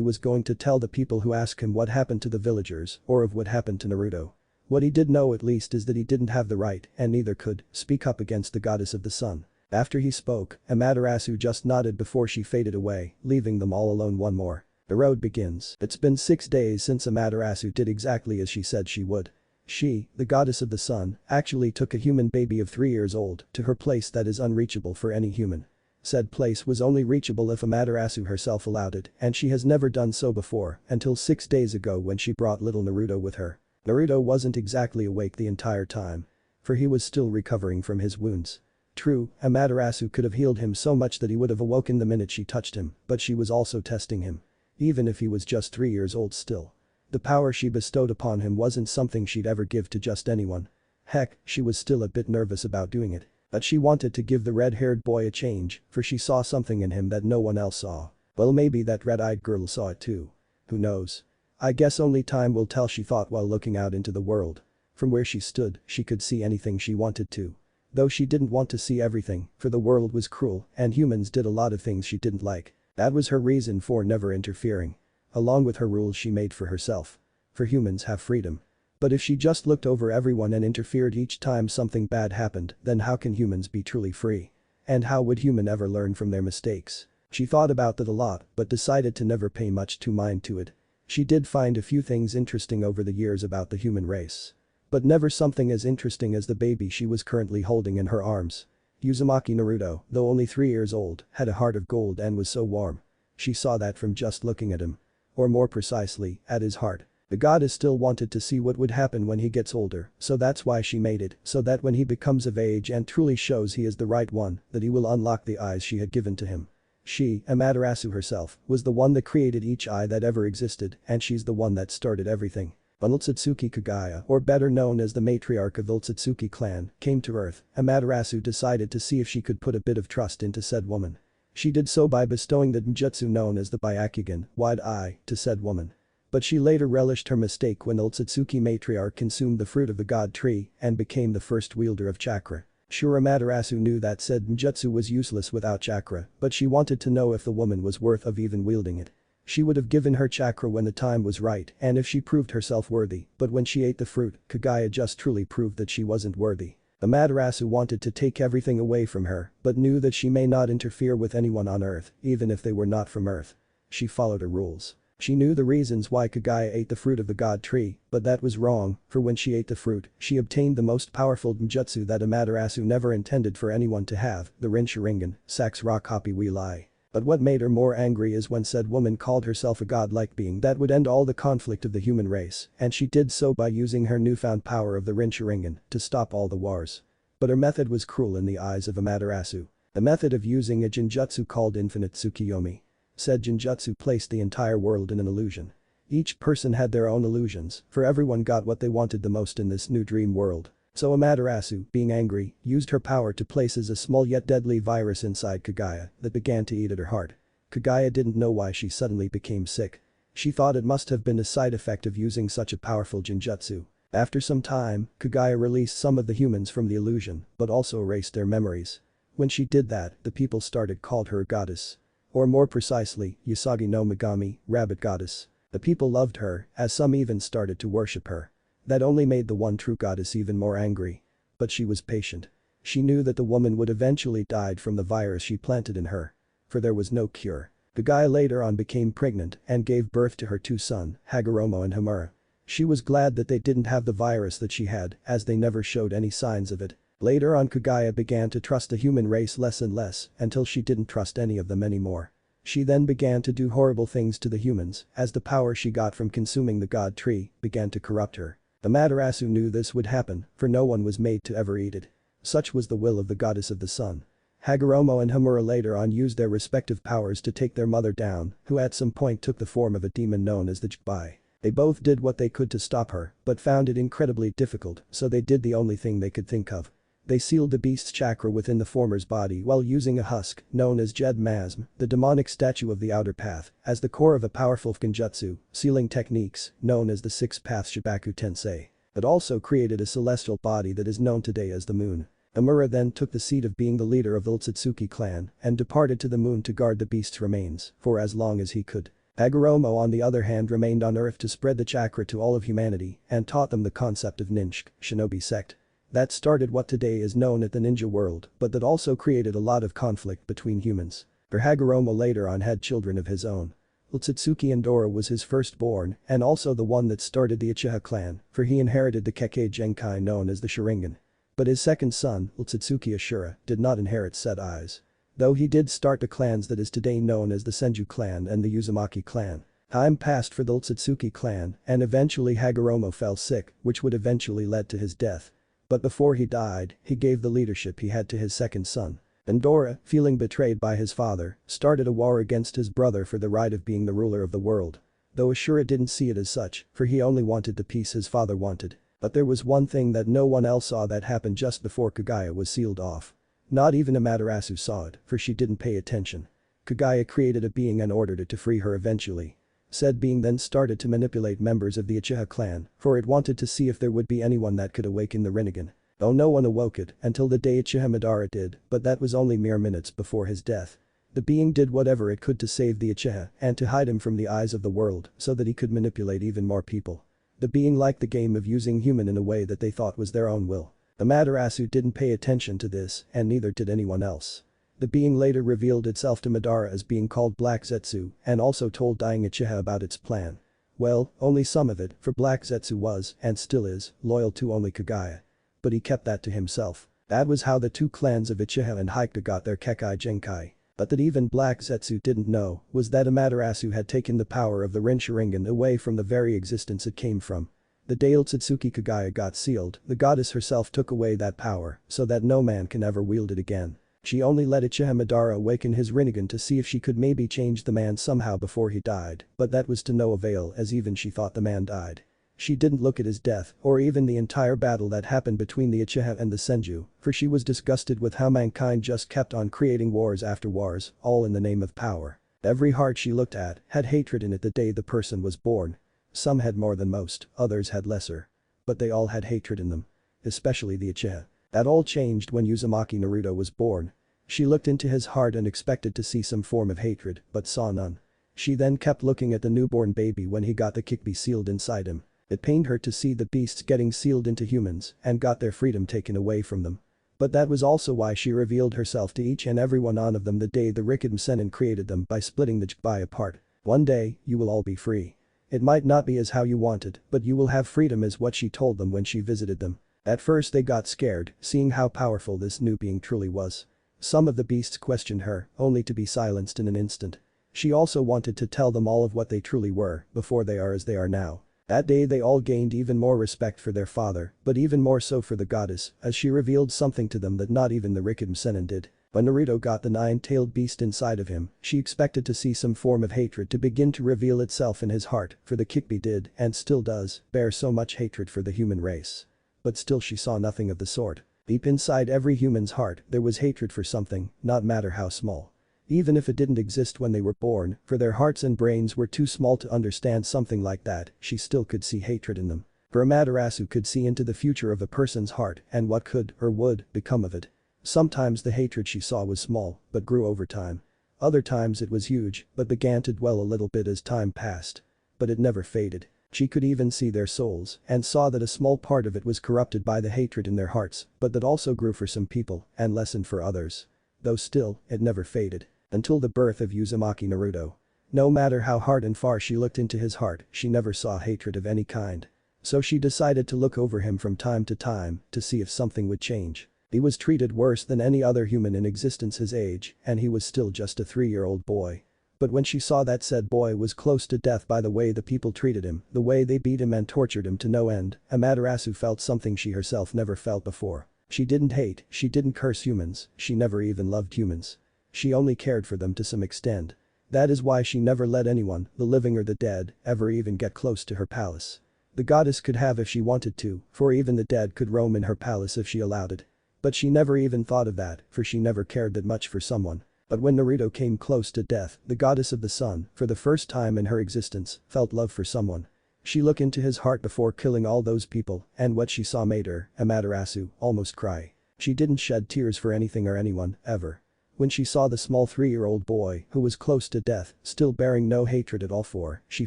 was going to tell the people who asked him what happened to the villagers or of what happened to Naruto. What he did know at least is that he didn't have the right and neither could speak up against the goddess of the sun. After he spoke, Amaterasu just nodded before she faded away, leaving them all alone one more. The road begins. It's been 6 days since Amaterasu did exactly as she said she would. She, the goddess of the sun, actually took a human baby of 3 years old to her place that is unreachable for any human. Said place was only reachable if Amaterasu herself allowed it and she has never done so before until 6 days ago when she brought little Naruto with her. Naruto wasn't exactly awake the entire time. For he was still recovering from his wounds. True, Amaterasu could have healed him so much that he would have awoken the minute she touched him, but she was also testing him. Even if he was just 3 years old still. The power she bestowed upon him wasn't something she'd ever give to just anyone. Heck, she was still a bit nervous about doing it. But she wanted to give the red-haired boy a change, for she saw something in him that no one else saw. Well, maybe that red-eyed girl saw it too. Who knows? I guess only time will tell, she thought while looking out into the world. From where she stood, she could see anything she wanted to. Though she didn't want to see everything, for the world was cruel and humans did a lot of things she didn't like. That was her reason for never interfering. Along with her rules she made for herself. For humans have freedom. But if she just looked over everyone and interfered each time something bad happened, then how can humans be truly free? And how would human ever learn from their mistakes? She thought about that a lot, but decided to never pay much mind to it. She did find a few things interesting over the years about the human race. But never something as interesting as the baby she was currently holding in her arms. Uzumaki Naruto, though only 3 years old, had a heart of gold and was so warm. She saw that from just looking at him. Or more precisely, at his heart. The goddess still wanted to see what would happen when he gets older, so that's why she made it, so that when he becomes of age and truly shows he is the right one, that he will unlock the eyes she had given to him. She, Amaterasu herself, was the one that created each eye that ever existed and she's the one that started everything. When Utsutsuki Kagaya, or better known as the matriarch of the Utsutsuki clan, came to Earth, Amaterasu decided to see if she could put a bit of trust into said woman. She did so by bestowing the ninjutsu known as the Byakugan, wide eye, to said woman. But she later relished her mistake when the Utsutsuki matriarch consumed the fruit of the god tree and became the first wielder of chakra. Sure, Amaterasu knew that said ninjutsu was useless without chakra, but she wanted to know if the woman was worth of even wielding it. She would have given her chakra when the time was right and if she proved herself worthy, but when she ate the fruit, Kagaya just truly proved that she wasn't worthy. Amaterasu wanted to take everything away from her, but knew that she may not interfere with anyone on Earth, even if they were not from Earth. She followed her rules. She knew the reasons why Kagaya ate the fruit of the god tree, but that was wrong, for when she ate the fruit, she obtained the most powerful ninjutsu that Amaterasu never intended for anyone to have, the Rinne Sharingan, Sax Rock Hoppy Wheel Eye. But what made her more angry is when said woman called herself a godlike being that would end all the conflict of the human race, and she did so by using her newfound power of the Rinne Sharingan to stop all the wars. But her method was cruel in the eyes of Amaterasu. The method of using a genjutsu called Infinite Tsukiyomi. Said genjutsu placed the entire world in an illusion. Each person had their own illusions, for everyone got what they wanted the most in this new dream world. So Amaterasu, being angry, used her power to place a small yet deadly virus inside Kaguya that began to eat at her heart. Kaguya didn't know why she suddenly became sick. She thought it must have been a side effect of using such a powerful genjutsu. After some time, Kaguya released some of the humans from the illusion, but also erased their memories. When she did that, the people started called her a goddess. Or more precisely, Usagi no Megami, rabbit goddess. The people loved her, as some even started to worship her. That only made the one true goddess even more angry. But she was patient. She knew that the woman would eventually die from the virus she planted in her. For there was no cure. Kaguya later on became pregnant and gave birth to her two sons, Hagoromo and Homura. She was glad that they didn't have the virus that she had, as they never showed any signs of it. Later on Kaguya began to trust the human race less and less until she didn't trust any of them anymore. She then began to do horrible things to the humans as the power she got from consuming the god tree began to corrupt her. Amaterasu knew this would happen, for no one was made to ever eat it. Such was the will of the goddess of the sun. Hagoromo and Homura later on used their respective powers to take their mother down, who at some point took the form of a demon known as the Jibai. They both did what they could to stop her, but found it incredibly difficult, so they did the only thing they could think of. They sealed the beast's chakra within the former's body while using a husk, known as Jed Masm, the demonic statue of the outer path, as the core of a powerful genjutsu, sealing techniques, known as the Six Paths Shibaku Tensei. It also created a celestial body that is known today as the moon. Homura then took the seat of being the leader of the Utsutsuki clan and departed to the moon to guard the beast's remains for as long as he could. Hagoromo on the other hand remained on Earth to spread the chakra to all of humanity and taught them the concept of ninja, shinobi sect. That started what today is known as the ninja world, but that also created a lot of conflict between humans. For Hagoromo later on had children of his own. Utsutsuki Endora was his firstborn and also the one that started the Uchiha clan, for he inherited the Kekkei Genkai known as the Sharingan. But his second son, Utsutsuki Ashura, did not inherit said eyes. Though he did start the clans that is today known as the Senju clan and the Uzumaki clan. Time passed for the Utsutsuki clan and eventually Hagoromo fell sick, which would eventually lead to his death. But before he died, he gave the leadership he had to his second son. Endora, feeling betrayed by his father, started a war against his brother for the right of being the ruler of the world. Though Ashura didn't see it as such, for he only wanted the peace his father wanted. But there was one thing that no one else saw that happened just before Kaguya was sealed off. Not even Amaterasu saw it, for she didn't pay attention. Kaguya created a being and ordered it to free her eventually. Said being then started to manipulate members of the Uchiha clan, for it wanted to see if there would be anyone that could awaken the Rinnegan. Though no one awoke it until the day Uchiha Madara did, but that was only mere minutes before his death. The being did whatever it could to save the Uchiha and to hide him from the eyes of the world so that he could manipulate even more people. The being liked the game of using human in a way that they thought was their own will. Amaterasu didn't pay attention to this and neither did anyone else. The being later revealed itself to Madara as being called Black Zetsu and also told dying Uchiha about its plan. Well, only some of it, for Black Zetsu was, and still is, loyal to only Kaguya. But he kept that to himself. That was how the two clans of Uchiha and Hyuga got their Kekkei Genkai. But that even Black Zetsu didn't know was that Amaterasu had taken the power of the Rinne Sharingan away from the very existence it came from. The day Utsutsuki Kaguya got sealed, the goddess herself took away that power so that no man can ever wield it again. She only let Uchiha Madara awaken his Rinnegan to see if she could maybe change the man somehow before he died, but that was to no avail as even she thought the man died. She didn't look at his death or even the entire battle that happened between the Uchiha and the Senju, for she was disgusted with how mankind just kept on creating wars after wars, all in the name of power. Every heart she looked at had hatred in it the day the person was born. Some had more than most, others had lesser. But they all had hatred in them. Especially the Uchiha. That all changed when Uzumaki Naruto was born. She looked into his heart and expected to see some form of hatred, but saw none. She then kept looking at the newborn baby when he got the Kikbi sealed inside him. It pained her to see the beasts getting sealed into humans and got their freedom taken away from them. But that was also why she revealed herself to each and every one of them the day the Rikidon Sennin created them by splitting the Jibai apart. One day, you will all be free. It might not be as how you wanted, but you will have freedom is what she told them when she visited them. At first they got scared, seeing how powerful this new being truly was. Some of the beasts questioned her, only to be silenced in an instant. She also wanted to tell them all of what they truly were, before they are as they are now. That day they all gained even more respect for their father, but even more so for the goddess, as she revealed something to them that not even the Rikidem Sennin did. When Naruto got the nine-tailed beast inside of him, she expected to see some form of hatred to begin to reveal itself in his heart, for the Kyuubi did, and still does, bear so much hatred for the human race. But still she saw nothing of the sort. Deep inside every human's heart, there was hatred for something, not matter how small. Even if it didn't exist when they were born, for their hearts and brains were too small to understand something like that, she still could see hatred in them. For Amaterasu could see into the future of a person's heart and what could, or would, become of it. Sometimes the hatred she saw was small, but grew over time. Other times it was huge, but began to dwell a little bit as time passed. But it never faded. She could even see their souls, and saw that a small part of it was corrupted by the hatred in their hearts, but that also grew for some people, and lessened for others. Though still, it never faded. Until the birth of Uzumaki Naruto. No matter how hard and far she looked into his heart, she never saw hatred of any kind. So she decided to look over him from time to time, to see if something would change. He was treated worse than any other human in existence his age, and he was still just a 3-year-old boy. But when she saw that said boy was close to death by the way the people treated him, the way they beat him and tortured him to no end, Amaterasu felt something she herself never felt before. She didn't hate, she didn't curse humans, she never even loved humans. She only cared for them to some extent. That is why she never let anyone, the living or the dead, ever even get close to her palace. The goddess could have if she wanted to, for even the dead could roam in her palace if she allowed it. But she never even thought of that, for she never cared that much for someone. But when Naruto came close to death, the goddess of the sun, for the first time in her existence, felt love for someone. She looked into his heart before killing all those people, and what she saw made her, Amaterasu, almost cry. She didn't shed tears for anything or anyone, ever. When she saw the small 3-year-old boy, who was close to death, still bearing no hatred at all for, she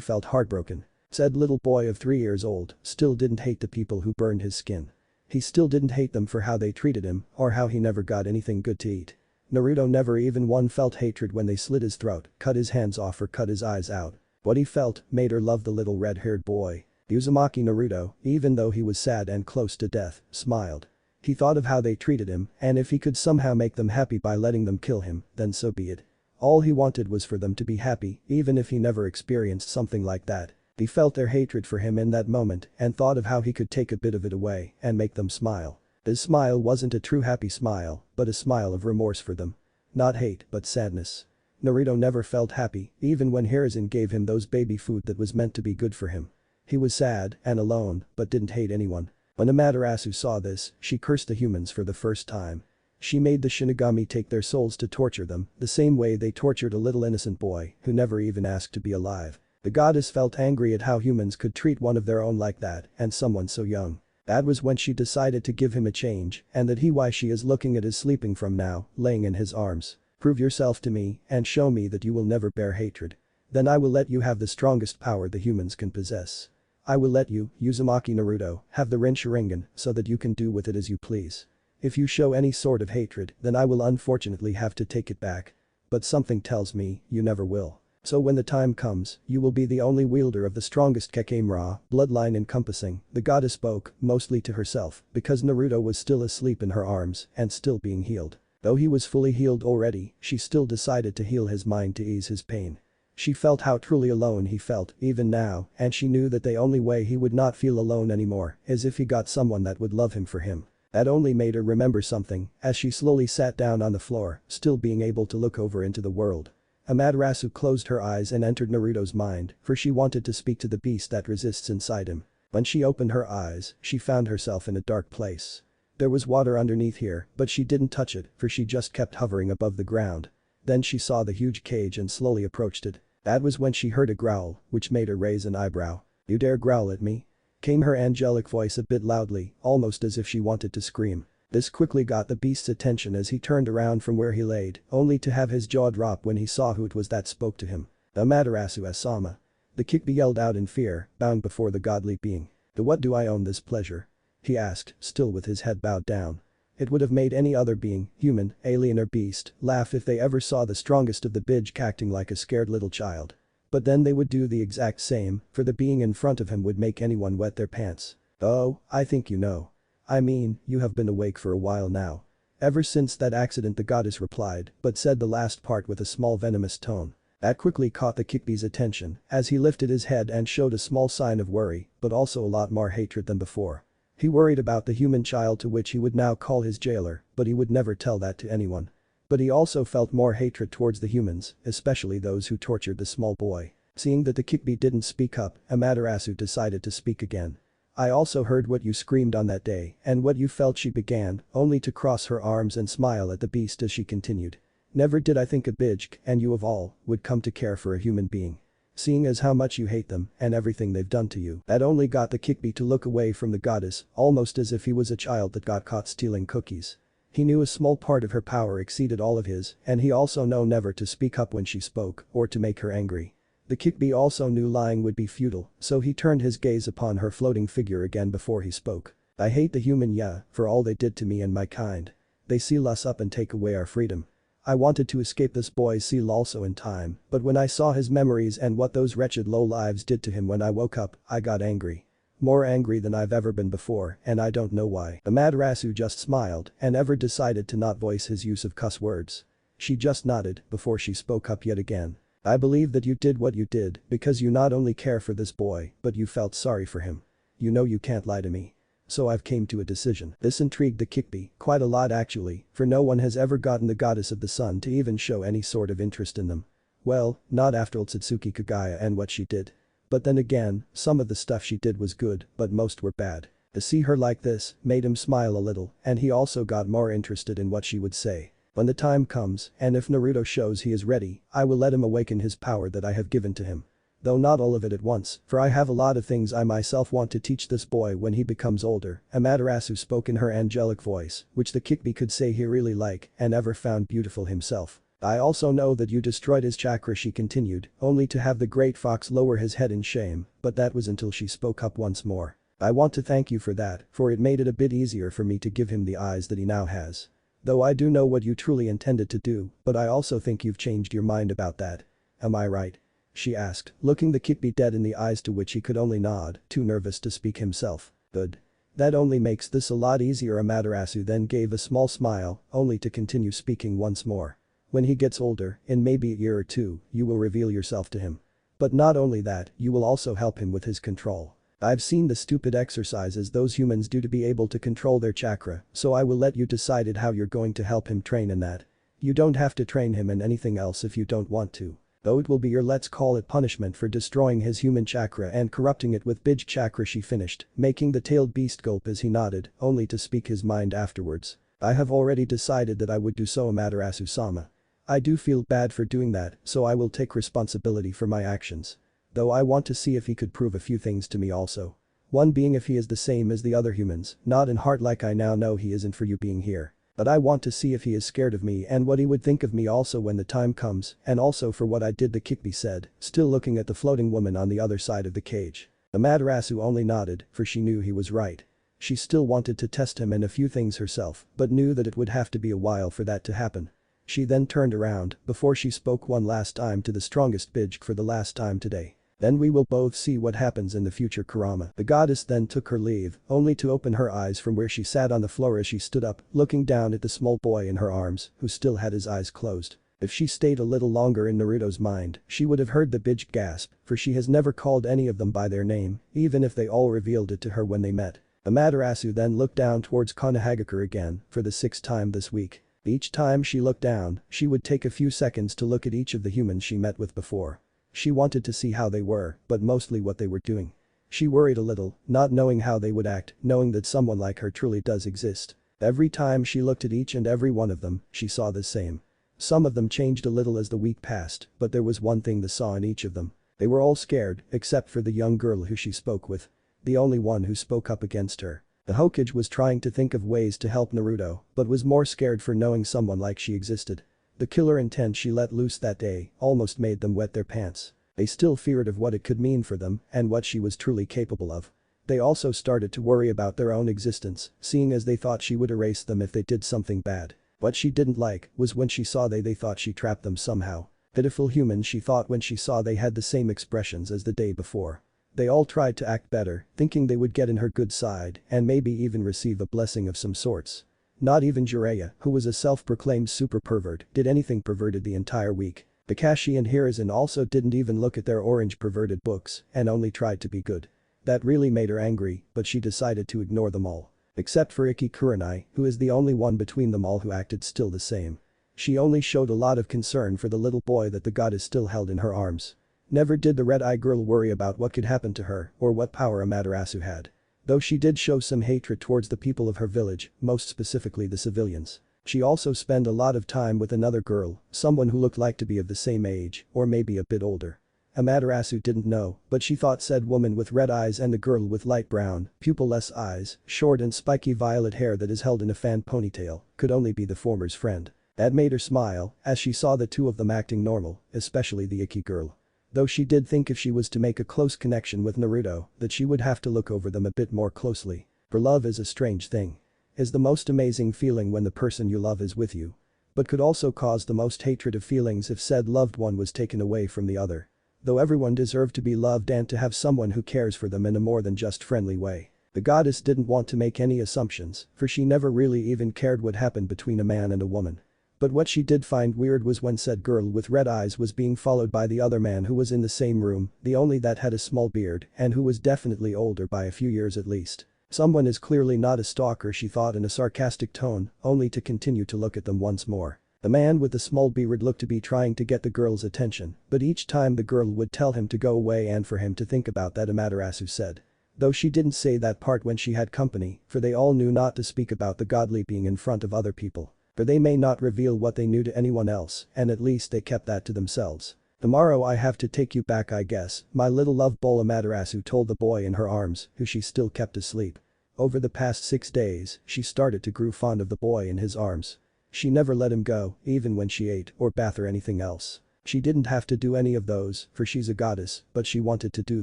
felt heartbroken. Said little boy of 3 years old still didn't hate the people who burned his skin. He still didn't hate them for how they treated him, or how he never got anything good to eat. Naruto never even one felt hatred when they slit his throat, cut his hands off or cut his eyes out. What he felt made her love the little red-haired boy. Uzumaki Naruto, even though he was sad and close to death, smiled. He thought of how they treated him, and if he could somehow make them happy by letting them kill him, then so be it. All he wanted was for them to be happy, even if he never experienced something like that. He felt their hatred for him in that moment and thought of how he could take a bit of it away and make them smile. His smile wasn't a true happy smile, but a smile of remorse for them. Not hate, but sadness. Naruto never felt happy, even when Hiruzen gave him those baby food that was meant to be good for him. He was sad and alone, but didn't hate anyone. When Amaterasu saw this, she cursed the humans for the first time. She made the Shinigami take their souls to torture them, the same way they tortured a little innocent boy who never even asked to be alive. The goddess felt angry at how humans could treat one of their own like that, and someone so young. That was when she decided to give him a change, and that why she is looking at is sleeping from now, laying in his arms. Prove yourself to me, and show me that you will never bear hatred. Then I will let you have the strongest power the humans can possess. I will let you, Uzumaki Naruto, have the Rinne Sharingan so that you can do with it as you please. If you show any sort of hatred, then I will unfortunately have to take it back. But something tells me, you never will. So when the time comes, you will be the only wielder of the strongest Kakemura bloodline encompassing, the goddess spoke, mostly to herself, because Naruto was still asleep in her arms and still being healed. Though he was fully healed already, she still decided to heal his mind to ease his pain. She felt how truly alone he felt, even now, and she knew that the only way he would not feel alone anymore is if he got someone that would love him for him. That only made her remember something, as she slowly sat down on the floor, still being able to look over into the world. Amaterasu closed her eyes and entered Naruto's mind, for she wanted to speak to the beast that resists inside him. When she opened her eyes, she found herself in a dark place. There was water underneath here, but she didn't touch it, for she just kept hovering above the ground. Then she saw the huge cage and slowly approached it. That was when she heard a growl, which made her raise an eyebrow. You dare growl at me? Came her angelic voice a bit loudly, almost as if she wanted to scream. This quickly got the beast's attention as he turned around from where he laid, only to have his jaw drop when he saw who it was that spoke to him. Amaterasu-sama. The Kyuubi yelled out in fear, bound before the godly being. To what do I own this pleasure? He asked, still with his head bowed down. It would have made any other being, human, alien or beast, laugh if they ever saw the strongest of the Bijk acting like a scared little child. But then they would do the exact same, for the being in front of him would make anyone wet their pants. Oh, I think you know. I mean, you have been awake for a while now. Ever since that accident, the goddess replied, but said the last part with a small venomous tone. That quickly caught the Kikbi's attention, as he lifted his head and showed a small sign of worry, but also a lot more hatred than before. He worried about the human child to which he would now call his jailer, but he would never tell that to anyone. But he also felt more hatred towards the humans, especially those who tortured the small boy. Seeing that the Kikbi didn't speak up, Amaterasu decided to speak again. I also heard what you screamed on that day and what you felt, she began, only to cross her arms and smile at the beast as she continued. Never did I think a Bijk, and you of all, would come to care for a human being. Seeing as how much you hate them and everything they've done to you. That only got the Kikbi to look away from the goddess, almost as if he was a child that got caught stealing cookies. He knew a small part of her power exceeded all of his, and he also knew never to speak up when she spoke or to make her angry. The Kikbi also knew lying would be futile, so he turned his gaze upon her floating figure again before he spoke. I hate the human, yeah, for all they did to me and my kind. They seal us up and take away our freedom. I wanted to escape this boy's seal also in time, but when I saw his memories and what those wretched lowlives did to him when I woke up, I got angry. More angry than I've ever been before, and I don't know why. Amaterasu just smiled and ever decided to not voice his use of cuss words. She just nodded before she spoke up yet again. I believe that you did what you did because you not only care for this boy, but you felt sorry for him. You know you can't lie to me. So I've came to a decision. This intrigued the Kikbi, quite a lot actually, for no one has ever gotten the goddess of the sun to even show any sort of interest in them. Well, not after Otsutsuki Kagaya and what she did. But then again, some of the stuff she did was good, but most were bad. To see her like this made him smile a little, and he also got more interested in what she would say. When the time comes, and if Naruto shows he is ready, I will let him awaken his power that I have given to him. Though not all of it at once, for I have a lot of things I myself want to teach this boy when he becomes older. Amaterasu spoke in her angelic voice, which the Kikbi could say he really liked and ever found beautiful himself. I also know that you destroyed his chakra, she continued, only to have the great fox lower his head in shame, but that was until she spoke up once more. I want to thank you for that, for it made it a bit easier for me to give him the eyes that he now has. Though I do know what you truly intended to do, but I also think you've changed your mind about that. Am I right? She asked, looking the Kikbi dead in the eyes, to which he could only nod, too nervous to speak himself. Good. That only makes this a lot easier. Amaterasu then gave a small smile, only to continue speaking once more. When he gets older, in maybe a year or two, you will reveal yourself to him. But not only that, you will also help him with his control. I've seen the stupid exercises those humans do to be able to control their chakra, so I will let you decide how you're going to help him train in that. You don't have to train him in anything else if you don't want to. Though it will be your, let's call it, punishment for destroying his human chakra and corrupting it with Bij chakra, she finished, making the tailed beast gulp as he nodded, only to speak his mind afterwards. I have already decided that I would do so, Amaterasu-sama. I do feel bad for doing that, so I will take responsibility for my actions. Though I want to see if he could prove a few things to me also. One being if he is the same as the other humans, not in heart like I now know he isn't for you being here. But I want to see if he is scared of me and what he would think of me also when the time comes, and also for what I did, the Kikbi said, still looking at the floating woman on the other side of the cage. Amaterasu only nodded, for she knew he was right. She still wanted to test him in a few things herself, but knew that it would have to be a while for that to happen. She then turned around, before she spoke one last time to the strongest Bij for the last time today. Then we will both see what happens in the future, Kurama. The goddess then took her leave, only to open her eyes from where she sat on the floor as she stood up, looking down at the small boy in her arms, who still had his eyes closed. If she stayed a little longer in Naruto's mind, she would have heard the Bij gasp, for she has never called any of them by their name, even if they all revealed it to her when they met. Amaterasu then looked down towards Konohagakure again, for the 6th time this week. Each time she looked down, she would take a few seconds to look at each of the humans she met with before. She wanted to see how they were, but mostly what they were doing. She worried a little, not knowing how they would act, knowing that someone like her truly does exist. Every time she looked at each and every one of them, she saw the same. Some of them changed a little as the week passed, but there was one thing they saw in each of them. They were all scared, except for the young girl who she spoke with. The only one who spoke up against her. The Hokage was trying to think of ways to help Naruto, but was more scared for knowing someone like she existed. The killer intent she let loose that day almost made them wet their pants. They still feared of what it could mean for them and what she was truly capable of. They also started to worry about their own existence, seeing as they thought she would erase them if they did something bad. What she didn't like was when she saw they thought she trapped them somehow. Pitiful humans, she thought when she saw they had the same expressions as the day before. They all tried to act better, thinking they would get in her good side and maybe even receive a blessing of some sorts. Not even Jiraiya, who was a self-proclaimed super pervert, did anything perverted the entire week. Kakashi and Hiruzen also didn't even look at their orange perverted books and only tried to be good. That really made her angry, but she decided to ignore them all. Except for Ikki Kurenai, who is the only one between them all who acted still the same. She only showed a lot of concern for the little boy that the goddess still held in her arms. Never did the red-eye girl worry about what could happen to her or what power Amaterasu had. Though she did show some hatred towards the people of her village, most specifically the civilians. She also spent a lot of time with another girl, someone who looked like to be of the same age, or maybe a bit older. Amaterasu didn't know, but she thought said woman with red eyes and the girl with light brown, pupil-less eyes, short and spiky violet hair that is held in a fan ponytail, could only be the former's friend. That made her smile, as she saw the two of them acting normal, especially the Ikki girl. Though she did think if she was to make a close connection with Naruto, that she would have to look over them a bit more closely. For love is a strange thing. Is the most amazing feeling when the person you love is with you. But could also cause the most hatred of feelings if said loved one was taken away from the other. Though everyone deserved to be loved and to have someone who cares for them in a more than just friendly way. The goddess didn't want to make any assumptions, for she never really even cared what happened between a man and a woman. But what she did find weird was when said girl with red eyes was being followed by the other man who was in the same room, the only that had a small beard and who was definitely older by a few years at least. Someone is clearly not a stalker, she thought in a sarcastic tone, only to continue to look at them once more. The man with the small beard looked to be trying to get the girl's attention, but each time the girl would tell him to go away and for him to think about that, Amaterasu said. Though she didn't say that part when she had company, for they all knew not to speak about the godly being in front of other people. For they may not reveal what they knew to anyone else, and at least they kept that to themselves. Tomorrow I have to take you back, I guess, my little love ball, Amaterasu told the boy in her arms, who she still kept asleep. Over the past 6 days, she started to grow fond of the boy in his arms. She never let him go, even when she ate or bath or anything else. She didn't have to do any of those, for she's a goddess, but she wanted to do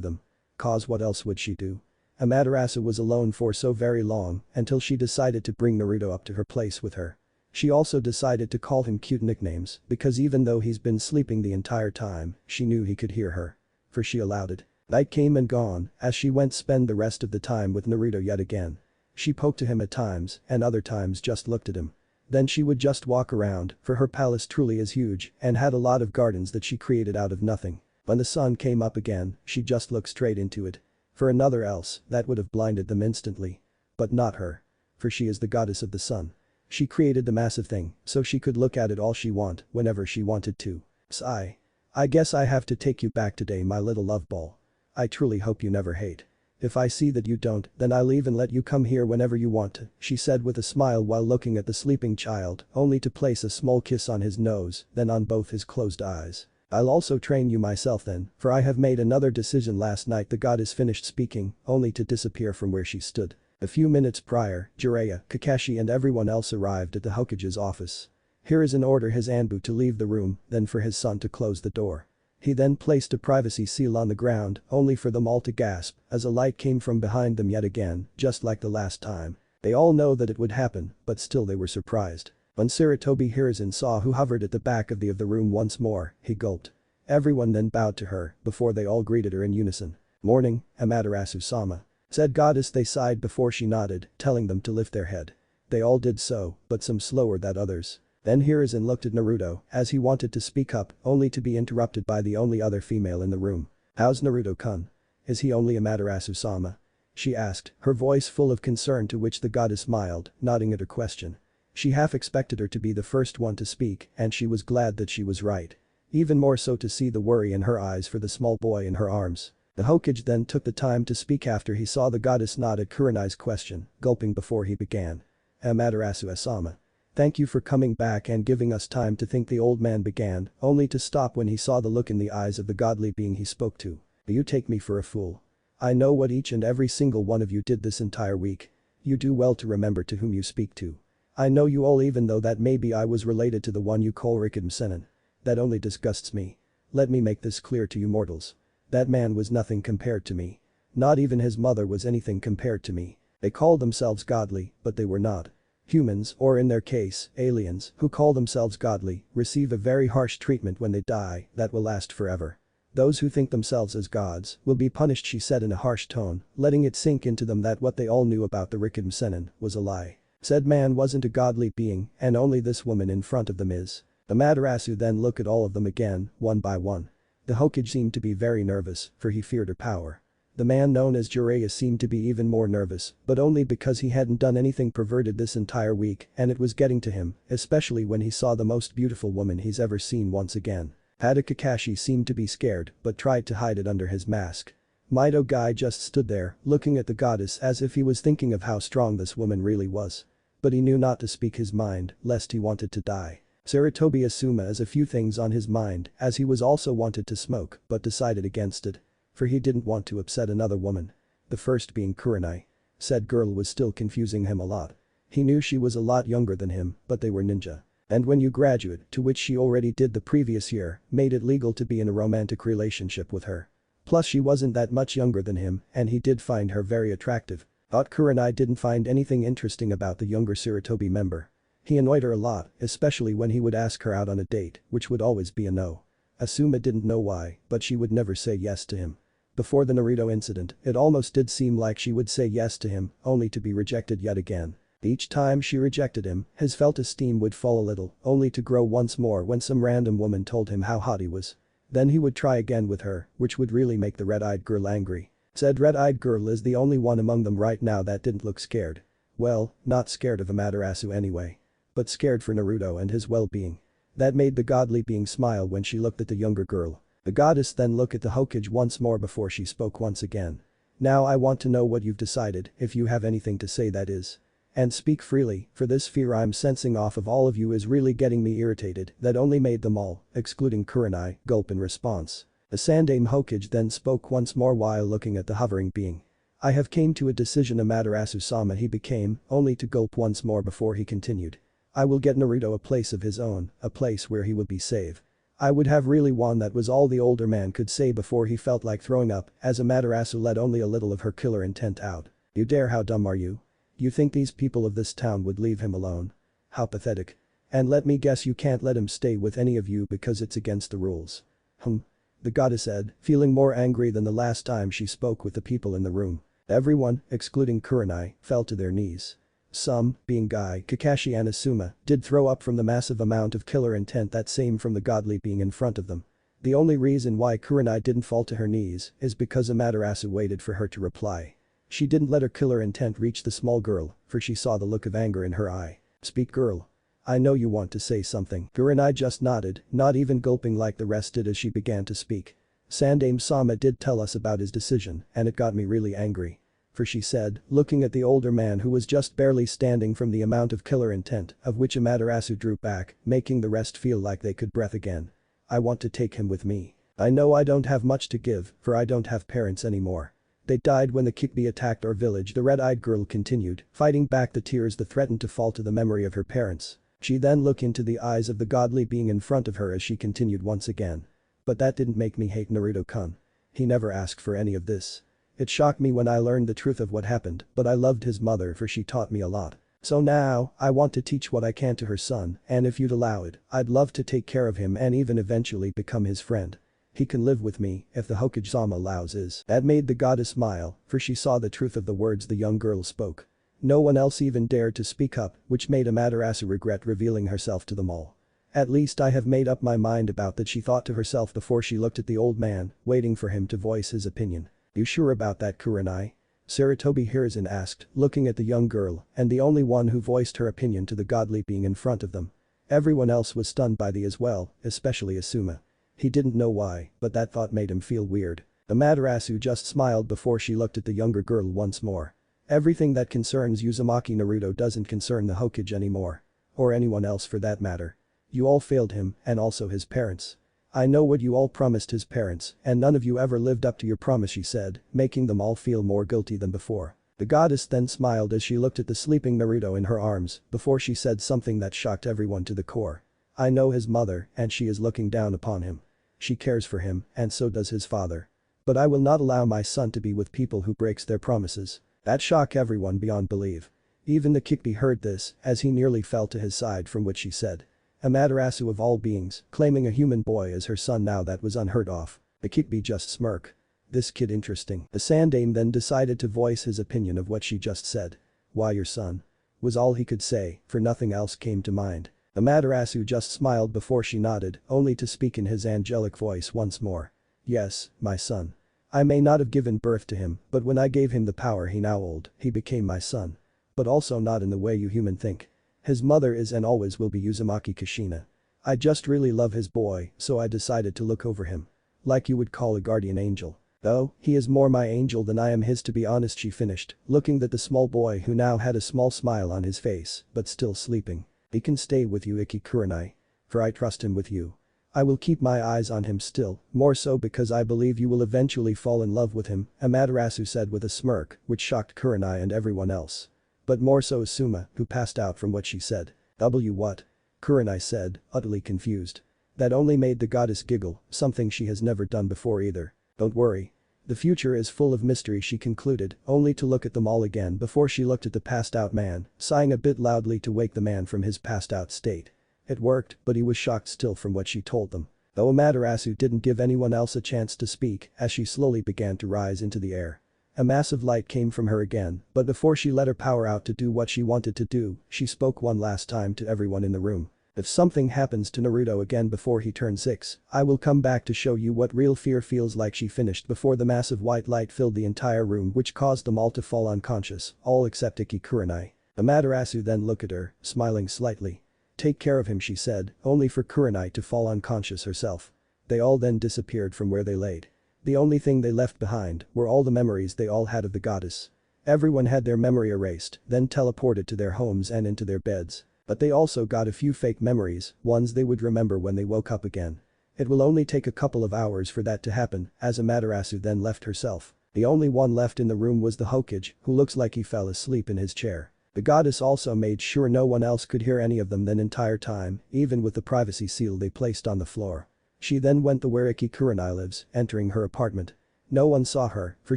them. Cause what else would she do? Amaterasu was alone for so very long, until she decided to bring Naruto up to her place with her. She also decided to call him cute nicknames, because even though he's been sleeping the entire time, she knew he could hear her. For she allowed it. Night came and gone, as she went spend the rest of the time with Naruto yet again. She poked to him at times, and other times just looked at him. Then she would just walk around, for her palace truly is huge and had a lot of gardens that she created out of nothing. When the sun came up again, she just looked straight into it. For another else, that would have blinded them instantly. But not her. For she is the goddess of the sun. She created the massive thing, so she could look at it all she want, whenever she wanted to. Sigh. I guess I have to take you back today, my little love ball. I truly hope you never hate. If I see that you don't, then I'll leave and let you come here whenever you want to, she said with a smile while looking at the sleeping child, only to place a small kiss on his nose, then on both his closed eyes. I'll also train you myself then, for I have made another decision last night. The goddess finished speaking, only to disappear from where she stood. A few minutes prior, Jiraiya, Kakashi and everyone else arrived at the Hokage's office. Hiruzen ordered his Anbu to leave the room, then for his son to close the door. He then placed a privacy seal on the ground, only for them all to gasp, as a light came from behind them yet again, just like the last time. They all know that it would happen, but still they were surprised. When Sarutobi Hiruzen saw who hovered at the back of the room once more, he gulped. Everyone then bowed to her, before they all greeted her in unison. Morning, Amaterasu-sama. Said goddess. They sighed before she nodded, telling them to lift their head. They all did so, but some slower than others. Then Hiruzen looked at Naruto, as he wanted to speak up, only to be interrupted by the only other female in the room. How's Naruto-kun? Is he only Amaterasu-sama? She asked, her voice full of concern, to which the goddess smiled, nodding at her question. She half expected her to be the first one to speak, and she was glad that she was right. Even more so to see the worry in her eyes for the small boy in her arms. The Hokage then took the time to speak after he saw the goddess nod at Kurenai's question, gulping before he began. Amaterasu-sama. Thank you for coming back and giving us time to think, the old man began, only to stop when he saw the look in the eyes of the godly being he spoke to. You take me for a fool. I know what each and every single one of you did this entire week. You do well to remember to whom you speak to. I know you all, even though that maybe I was related to the one you call Rikiden Sennin. That only disgusts me. Let me make this clear to you mortals. That man was nothing compared to me. Not even his mother was anything compared to me. They called themselves godly, but they were not. Humans, or in their case, aliens, who call themselves godly, receive a very harsh treatment when they die that will last forever. Those who think themselves as gods will be punished, she said in a harsh tone, letting it sink into them that what they all knew about the Rikiden Sennin was a lie. Said man wasn't a godly being and only this woman in front of them is. Amaterasu then looked at all of them again, one by one. The Hokage seemed to be very nervous, for he feared her power. The man known as Jiraiya seemed to be even more nervous, but only because he hadn't done anything perverted this entire week and it was getting to him, especially when he saw the most beautiful woman he's ever seen once again. Hada Kakashi seemed to be scared but tried to hide it under his mask. Mido Guy just stood there, looking at the goddess as if he was thinking of how strong this woman really was. But he knew not to speak his mind, lest he wanted to die. Sarutobi Asuma has a few things on his mind, as he was also wanted to smoke but decided against it. For he didn't want to upset another woman. The first being Kurenai. Said girl was still confusing him a lot. He knew she was a lot younger than him, but they were ninja. And when you graduate, to which she already did the previous year, made it legal to be in a romantic relationship with her. Plus she wasn't that much younger than him and he did find her very attractive. Thought Kurenai didn't find anything interesting about the younger Sarutobi member. He annoyed her a lot, especially when he would ask her out on a date, which would always be a no. Asuma didn't know why, but she would never say yes to him. Before the Naruto incident, it almost did seem like she would say yes to him, only to be rejected yet again. Each time she rejected him, his felt esteem would fall a little, only to grow once more when some random woman told him how hot he was. Then he would try again with her, which would really make the red-eyed girl angry. Said red-eyed girl is the only one among them right now that didn't look scared. Well, not scared of Amaterasu anyway. But scared for Naruto and his well-being. That made the godly being smile when she looked at the younger girl. The goddess then looked at the Hokage once more before she spoke once again. Now I want to know what you've decided, if you have anything to say that is. And speak freely, for this fear I'm sensing off of all of you is really getting me irritated, that only made them all, excluding Kurenai, gulp in response. The Sandaime Hokage then spoke once more while looking at the hovering being. I have came to a decision Amaterasu-sama he became, only to gulp once more before he continued. I will get Naruto a place of his own, a place where he would be safe. I would have really one that was all the older man could say before he felt like throwing up, as Amaterasu let only a little of her killer intent out. You dare, how dumb are you? You think these people of this town would leave him alone? How pathetic. And let me guess you can't let him stay with any of you because it's against the rules. The goddess said, feeling more angry than the last time she spoke with the people in the room. Everyone, excluding Kurenai, fell to their knees. Some, being Guy, Kakashi and Asuma, did throw up from the massive amount of killer intent that came from the godly being in front of them. The only reason why Kurenai didn't fall to her knees is because Amaterasu waited for her to reply. She didn't let her killer intent reach the small girl, for she saw the look of anger in her eye. Speak girl. I know you want to say something. Kurenai just nodded, not even gulping like the rest did as she began to speak. Sandaime-sama did tell us about his decision and it got me really angry. For she said, looking at the older man who was just barely standing from the amount of killer intent of which Amaterasu drew back, making the rest feel like they could breathe again. I want to take him with me. I know I don't have much to give, for I don't have parents anymore. They died when the Kikbi attacked our village, the red-eyed girl continued, fighting back the tears that threatened to fall to the memory of her parents. She then looked into the eyes of the godly being in front of her as she continued once again. But that didn't make me hate Naruto-kun. He never asked for any of this. It shocked me when I learned the truth of what happened, but I loved his mother for she taught me a lot. So now, I want to teach what I can to her son, and if you'd allow it, I'd love to take care of him and even eventually become his friend. He can live with me, if the Hokage-sama allows is. That made the goddess smile, for she saw the truth of the words the young girl spoke. No one else even dared to speak up, which made Amaterasu regret revealing herself to them all. At least I have made up my mind about that, she thought to herself before she looked at the old man, waiting for him to voice his opinion. You sure about that, Kurenai? Sarutobi Hiruzen asked, looking at the young girl, and the only one who voiced her opinion to the godly being in front of them. Everyone else was stunned by the as well, especially Asuma. He didn't know why, but that thought made him feel weird. Amaterasu just smiled before she looked at the younger girl once more. Everything that concerns Uzumaki Naruto doesn't concern the Hokage anymore. Or anyone else for that matter. You all failed him, and also his parents. I know what you all promised his parents, and none of you ever lived up to your promise, she said, making them all feel more guilty than before. The goddess then smiled as she looked at the sleeping Naruto in her arms, before she said something that shocked everyone to the core. I know his mother, and she is looking down upon him. She cares for him, and so does his father. But I will not allow my son to be with people who breaks their promises. That shocked everyone beyond belief. Even the Kikbi heard this, as he nearly fell to his side from what she said. Amaterasu of all beings, claiming a human boy as her son, now that was unheard of. The Kikbi just smirked. This kid interesting. The Sandaime then decided to voice his opinion of what she just said. Why your son? was all he could say, for nothing else came to mind. Amaterasu just smiled before she nodded, only to speak in his angelic voice once more. Yes, my son. I may not have given birth to him, but when I gave him the power he now holds, he became my son. But also not in the way you human think. His mother is and always will be Uzumaki Kushina. I just really love his boy, so I decided to look over him. Like you would call a guardian angel. Though, he is more my angel than I am his, to be honest, she finished, looking at the small boy who now had a small smile on his face, but still sleeping. He can stay with you, Kurenai. For I trust him with you. I will keep my eyes on him still, more so because I believe you will eventually fall in love with him, Amaterasu said with a smirk, which shocked Kurenai and everyone else. But more so Asuma, who passed out from what she said. What? Kurenai said, utterly confused. That only made the goddess giggle, something she has never done before either. Don't worry. The future is full of mystery, she concluded, only to look at them all again before she looked at the passed out man, sighing a bit loudly to wake the man from his passed out state. It worked, but he was shocked still from what she told them. Though Amaterasu didn't give anyone else a chance to speak as she slowly began to rise into the air. A massive light came from her again, but before she let her power out to do what she wanted to do, she spoke one last time to everyone in the room. If something happens to Naruto again before he turns 6, I will come back to show you what real fear feels like, she finished before the massive white light filled the entire room, which caused them all to fall unconscious, all except Kurenai. Amaterasu then looked at her, smiling slightly. Take care of him, she said, only for Kurenai to fall unconscious herself. They all then disappeared from where they laid. The only thing they left behind were all the memories they all had of the goddess. Everyone had their memory erased, then teleported to their homes and into their beds. But they also got a few fake memories, ones they would remember when they woke up again. It will only take a couple of hours for that to happen, as Amaterasu then left herself. The only one left in the room was the Hokage, who looks like he fell asleep in his chair. The goddess also made sure no one else could hear any of them the entire time, even with the privacy seal they placed on the floor. She then went to where Kurenai lives, entering her apartment. No one saw her, for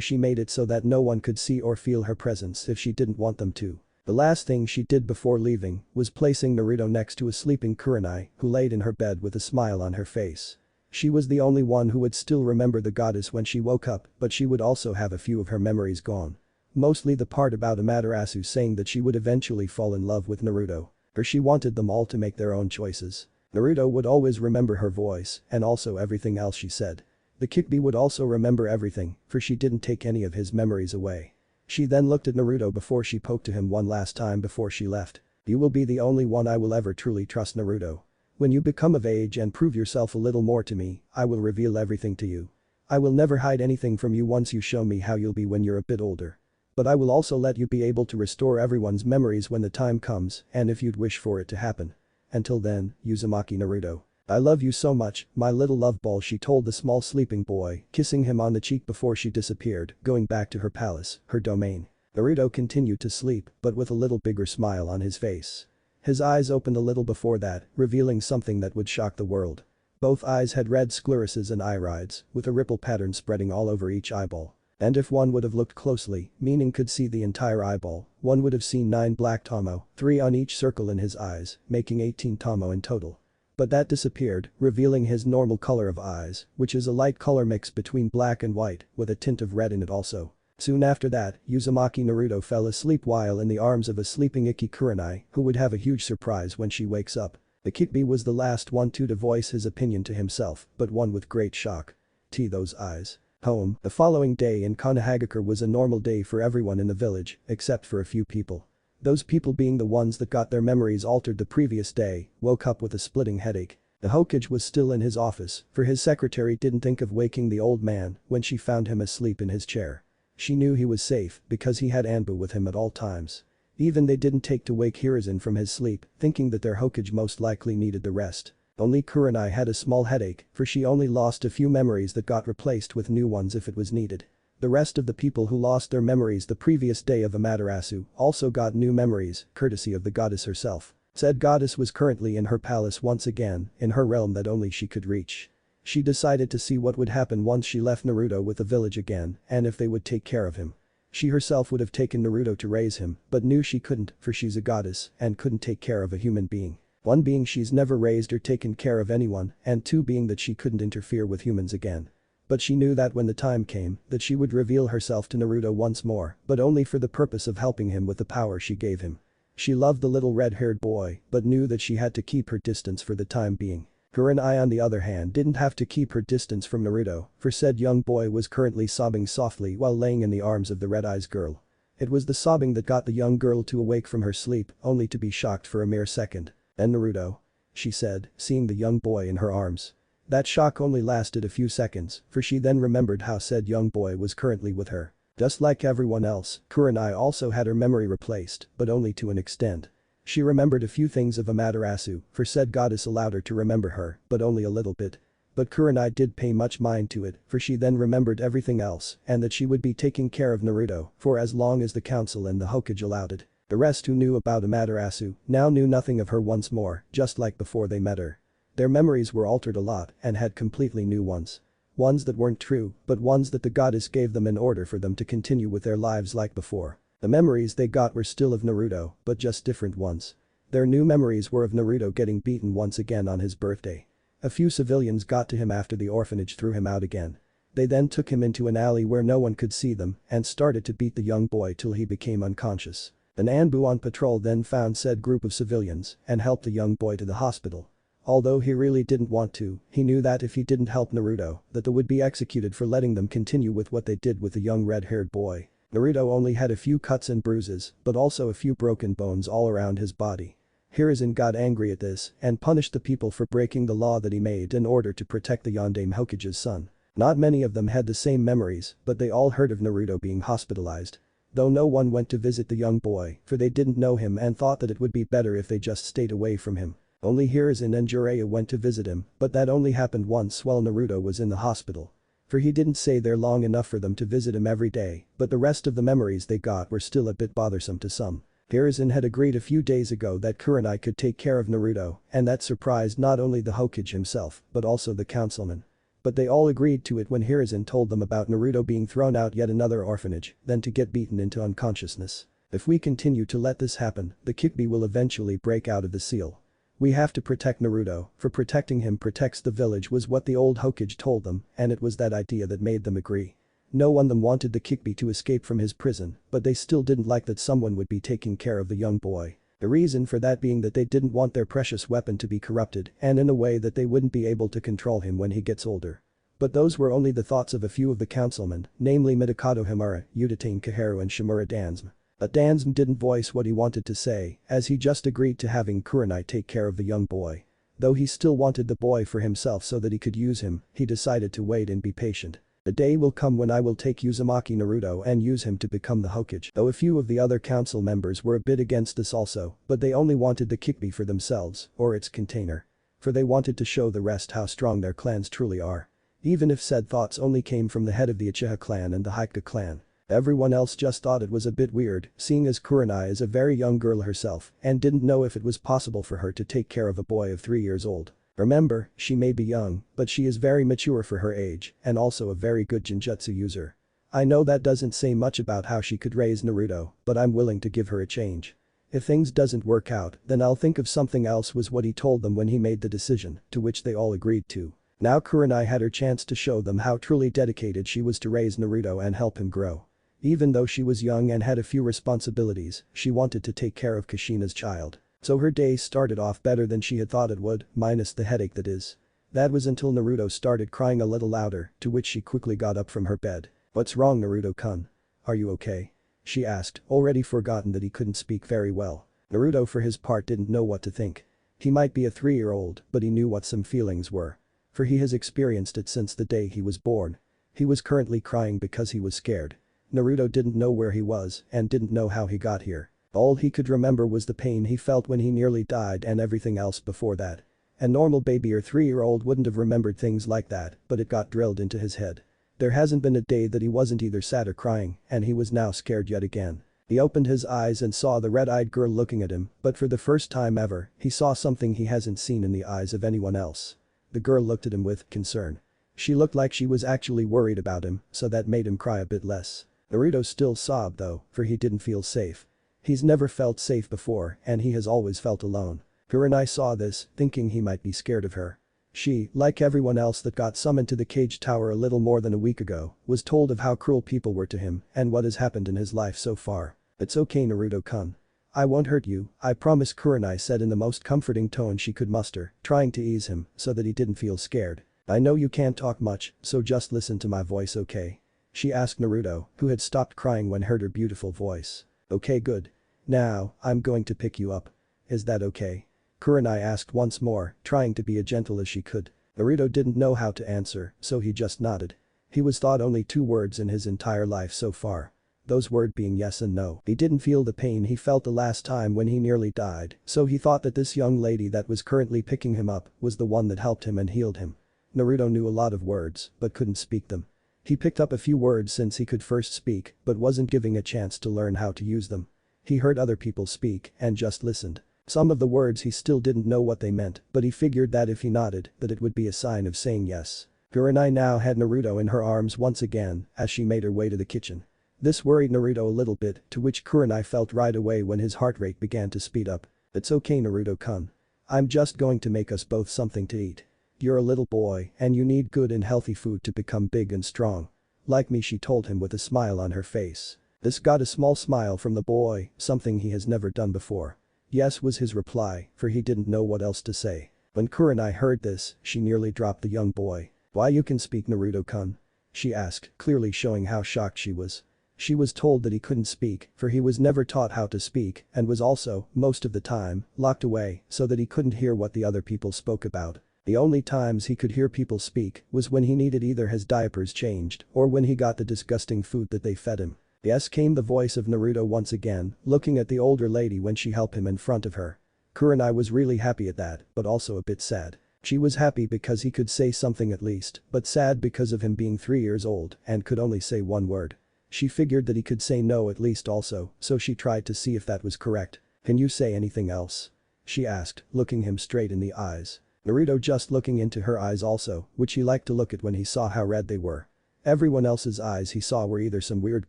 she made it so that no one could see or feel her presence if she didn't want them to. The last thing she did before leaving was placing Naruto next to a sleeping Kurenai, who laid in her bed with a smile on her face. She was the only one who would still remember the goddess when she woke up, but she would also have a few of her memories gone. Mostly the part about Amaterasu saying that she would eventually fall in love with Naruto. For she wanted them all to make their own choices. Naruto would always remember her voice, and also everything else she said. The Kyuubi would also remember everything, for she didn't take any of his memories away. She then looked at Naruto before she poked to him one last time before she left. You will be the only one I will ever truly trust, Naruto. When you become of age and prove yourself a little more to me, I will reveal everything to you. I will never hide anything from you once you show me how you'll be when you're a bit older. But I will also let you be able to restore everyone's memories when the time comes and if you'd wish for it to happen. Until then, Uzumaki Naruto. I love you so much, my little love ball, she told the small sleeping boy, kissing him on the cheek before she disappeared, going back to her palace, her domain. Naruto continued to sleep, but with a little bigger smile on his face. His eyes opened a little before that, revealing something that would shock the world. Both eyes had red scleruses and irides, with a ripple pattern spreading all over each eyeball. And if one would have looked closely, meaning could see the entire eyeball, one would have seen 9 black tomo, 3 on each circle in his eyes, making 18 tomo in total. But that disappeared, revealing his normal color of eyes, which is a light color mix between black and white, with a tint of red in it also. Soon after that, Uzumaki Naruto fell asleep while in the arms of a sleeping Kurenai, who would have a huge surprise when she wakes up. The Kyuubi was the last one to voice his opinion to himself, but one with great shock. Those eyes. Home. The following day in Konohagakure was a normal day for everyone in the village, except for a few people. Those people being the ones that got their memories altered the previous day, woke up with a splitting headache. The Hokage was still in his office, for his secretary didn't think of waking the old man when she found him asleep in his chair. She knew he was safe because he had Anbu with him at all times. Even they didn't take to wake Hiruzen from his sleep, thinking that their Hokage most likely needed the rest. Only Kurenai had a small headache, for she only lost a few memories that got replaced with new ones if it was needed. The rest of the people who lost their memories the previous day of Amaterasu also got new memories, courtesy of the goddess herself. Said goddess was currently in her palace once again, in her realm that only she could reach. She decided to see what would happen once she left Naruto with the village again and if they would take care of him. She herself would have taken Naruto to raise him, but knew she couldn't for she's a goddess and couldn't take care of a human being. One being she's never raised or taken care of anyone, and 2 being that she couldn't interfere with humans again. But she knew that when the time came, that she would reveal herself to Naruto once more, but only for the purpose of helping him with the power she gave him. She loved the little red-haired boy, but knew that she had to keep her distance for the time being. Kurenai on the other hand didn't have to keep her distance from Naruto, for said young boy was currently sobbing softly while laying in the arms of the Red Eyes girl. It was the sobbing that got the young girl to awake from her sleep, only to be shocked for a mere second. "And Naruto?" she said, seeing the young boy in her arms. That shock only lasted a few seconds, for she then remembered how said young boy was currently with her. Just like everyone else, Kurenai also had her memory replaced, but only to an extent. She remembered a few things of Amaterasu, for said goddess allowed her to remember her, but only a little bit. But Kurenai did pay much mind to it, for she then remembered everything else and that she would be taking care of Naruto for as long as the council and the Hokage allowed it. The rest who knew about Amaterasu now knew nothing of her once more, just like before they met her. Their memories were altered a lot and had completely new ones. Ones that weren't true, but ones that the goddess gave them in order for them to continue with their lives like before. The memories they got were still of Naruto, but just different ones. Their new memories were of Naruto getting beaten once again on his birthday. A few civilians got to him after the orphanage threw him out again. They then took him into an alley where no one could see them and started to beat the young boy till he became unconscious. An Anbu on patrol then found said group of civilians and helped the young boy to the hospital. Although he really didn't want to, he knew that if he didn't help Naruto, that they would be executed for letting them continue with what they did with the young red-haired boy. Naruto only had a few cuts and bruises, but also a few broken bones all around his body. Hiruzen got angry at this and punished the people for breaking the law that he made in order to protect the Yondaime Hokage's son. Not many of them had the same memories, but they all heard of Naruto being hospitalized. Though no one went to visit the young boy, for they didn't know him and thought that it would be better if they just stayed away from him. Only Hiruzen and Jiraiya went to visit him, but that only happened once while Naruto was in the hospital. For he didn't stay there long enough for them to visit him every day, but the rest of the memories they got were still a bit bothersome to some. Hiruzen had agreed a few days ago that Kurenai could take care of Naruto, and that surprised not only the Hokage himself, but also the councilman. But they all agreed to it when Hiruzen told them about Naruto being thrown out yet another orphanage, then to get beaten into unconsciousness. If we continue to let this happen, the Kyuubi will eventually break out of the seal. We have to protect Naruto, for protecting him protects the village was what the old Hokage told them, and it was that idea that made them agree. No one of them wanted the Kyuubi to escape from his prison, but they still didn't like that someone would be taking care of the young boy. The reason for that being that they didn't want their precious weapon to be corrupted and in a way that they wouldn't be able to control him when he gets older. But those were only the thoughts of a few of the councilmen, namely Midokado Himura, Udatain Kaharu and Shimura Dansme. But Dansme didn't voice what he wanted to say, as he just agreed to having Kurenai take care of the young boy. Though he still wanted the boy for himself so that he could use him, he decided to wait and be patient. The day will come when I will take Uzumaki Naruto and use him to become the Hokage. Though a few of the other council members were a bit against this also, but they only wanted the Kyuubi for themselves, or its container. For they wanted to show the rest how strong their clans truly are. Even if said thoughts only came from the head of the Uchiha clan and the Hyuga clan. Everyone else just thought it was a bit weird, seeing as Kurenai is a very young girl herself and didn't know if it was possible for her to take care of a boy of 3 years old. Remember, she may be young, but she is very mature for her age and also a very good genjutsu user. I know that doesn't say much about how she could raise Naruto, but I'm willing to give her a change. If things doesn't work out, then I'll think of something else was what he told them when he made the decision, to which they all agreed to. Now Kurenai had her chance to show them how truly dedicated she was to raise Naruto and help him grow. Even though she was young and had a few responsibilities, she wanted to take care of Kushina's child. So her day started off better than she had thought it would, minus the headache that is. That was until Naruto started crying a little louder, to which she quickly got up from her bed. "What's wrong, Naruto-kun? Are you okay?" she asked, already forgotten that he couldn't speak very well. Naruto for his part didn't know what to think. He might be a 3-year-old, but he knew what some feelings were. For he has experienced it since the day he was born. He was currently crying because he was scared. Naruto didn't know where he was and didn't know how he got here. All he could remember was the pain he felt when he nearly died and everything else before that. A normal baby or 3-year-old wouldn't have remembered things like that, but it got drilled into his head. There hasn't been a day that he wasn't either sad or crying, and he was now scared yet again. He opened his eyes and saw the red-eyed girl looking at him, but for the first time ever, he saw something he hasn't seen in the eyes of anyone else. The girl looked at him with concern. She looked like she was actually worried about him, so that made him cry a bit less. Naruto still sobbed though, for he didn't feel safe. He's never felt safe before and he has always felt alone. Kurenai saw this, thinking he might be scared of her. She, like everyone else that got summoned to the cage tower a little more than a week ago, was told of how cruel people were to him and what has happened in his life so far. "It's okay, Naruto-kun. "I won't hurt you, I promise," Kurenai said in the most comforting tone she could muster, trying to ease him so that he didn't feel scared. "I know you can't talk much, so just listen to my voice, okay?" She asked Naruto, who had stopped crying when heard her beautiful voice. "Okay, good. Now, I'm going to pick you up. Is that okay?" Kurenai asked once more, trying to be as gentle as she could. Naruto didn't know how to answer, so he just nodded. He was taught only 2 words in his entire life so far. Those words being yes and no. He didn't feel the pain he felt the last time when he nearly died, so he thought that this young lady that was currently picking him up was the one that helped him and healed him. Naruto knew a lot of words, but couldn't speak them. He picked up a few words since he could first speak, but wasn't given a chance to learn how to use them. He heard other people speak and just listened. Some of the words he still didn't know what they meant, but he figured that if he nodded, that it would be a sign of saying yes. Kurenai now had Naruto in her arms once again as she made her way to the kitchen. This worried Naruto a little bit, to which Kurenai felt right away when his heart rate began to speed up. "It's okay, Naruto-kun. I'm just going to make us both something to eat. You're a little boy and you need good and healthy food to become big and strong. Like me," she told him with a smile on her face. This got a small smile from the boy, something he has never done before. "Yes," was his reply, for he didn't know what else to say. When Kurenai heard this, she nearly dropped the young boy. "Why, you can speak, Naruto-kun?" she asked, clearly showing how shocked she was. She was told that he couldn't speak, for he was never taught how to speak and was also, most of the time, locked away so that he couldn't hear what the other people spoke about. The only times he could hear people speak was when he needed either his diapers changed or when he got the disgusting food that they fed him. Yes, came the voice of Naruto once again, looking at the older lady when she helped him in front of her. Kurenai was really happy at that, but also a bit sad. She was happy because he could say something at least, but sad because of him being 3 years old and could only say one word. She figured that he could say no at least also, so she tried to see if that was correct. "Can you say anything else?" she asked, looking him straight in the eyes. Naruto just looking into her eyes also, which he liked to look at when he saw how red they were. Everyone else's eyes he saw were either some weird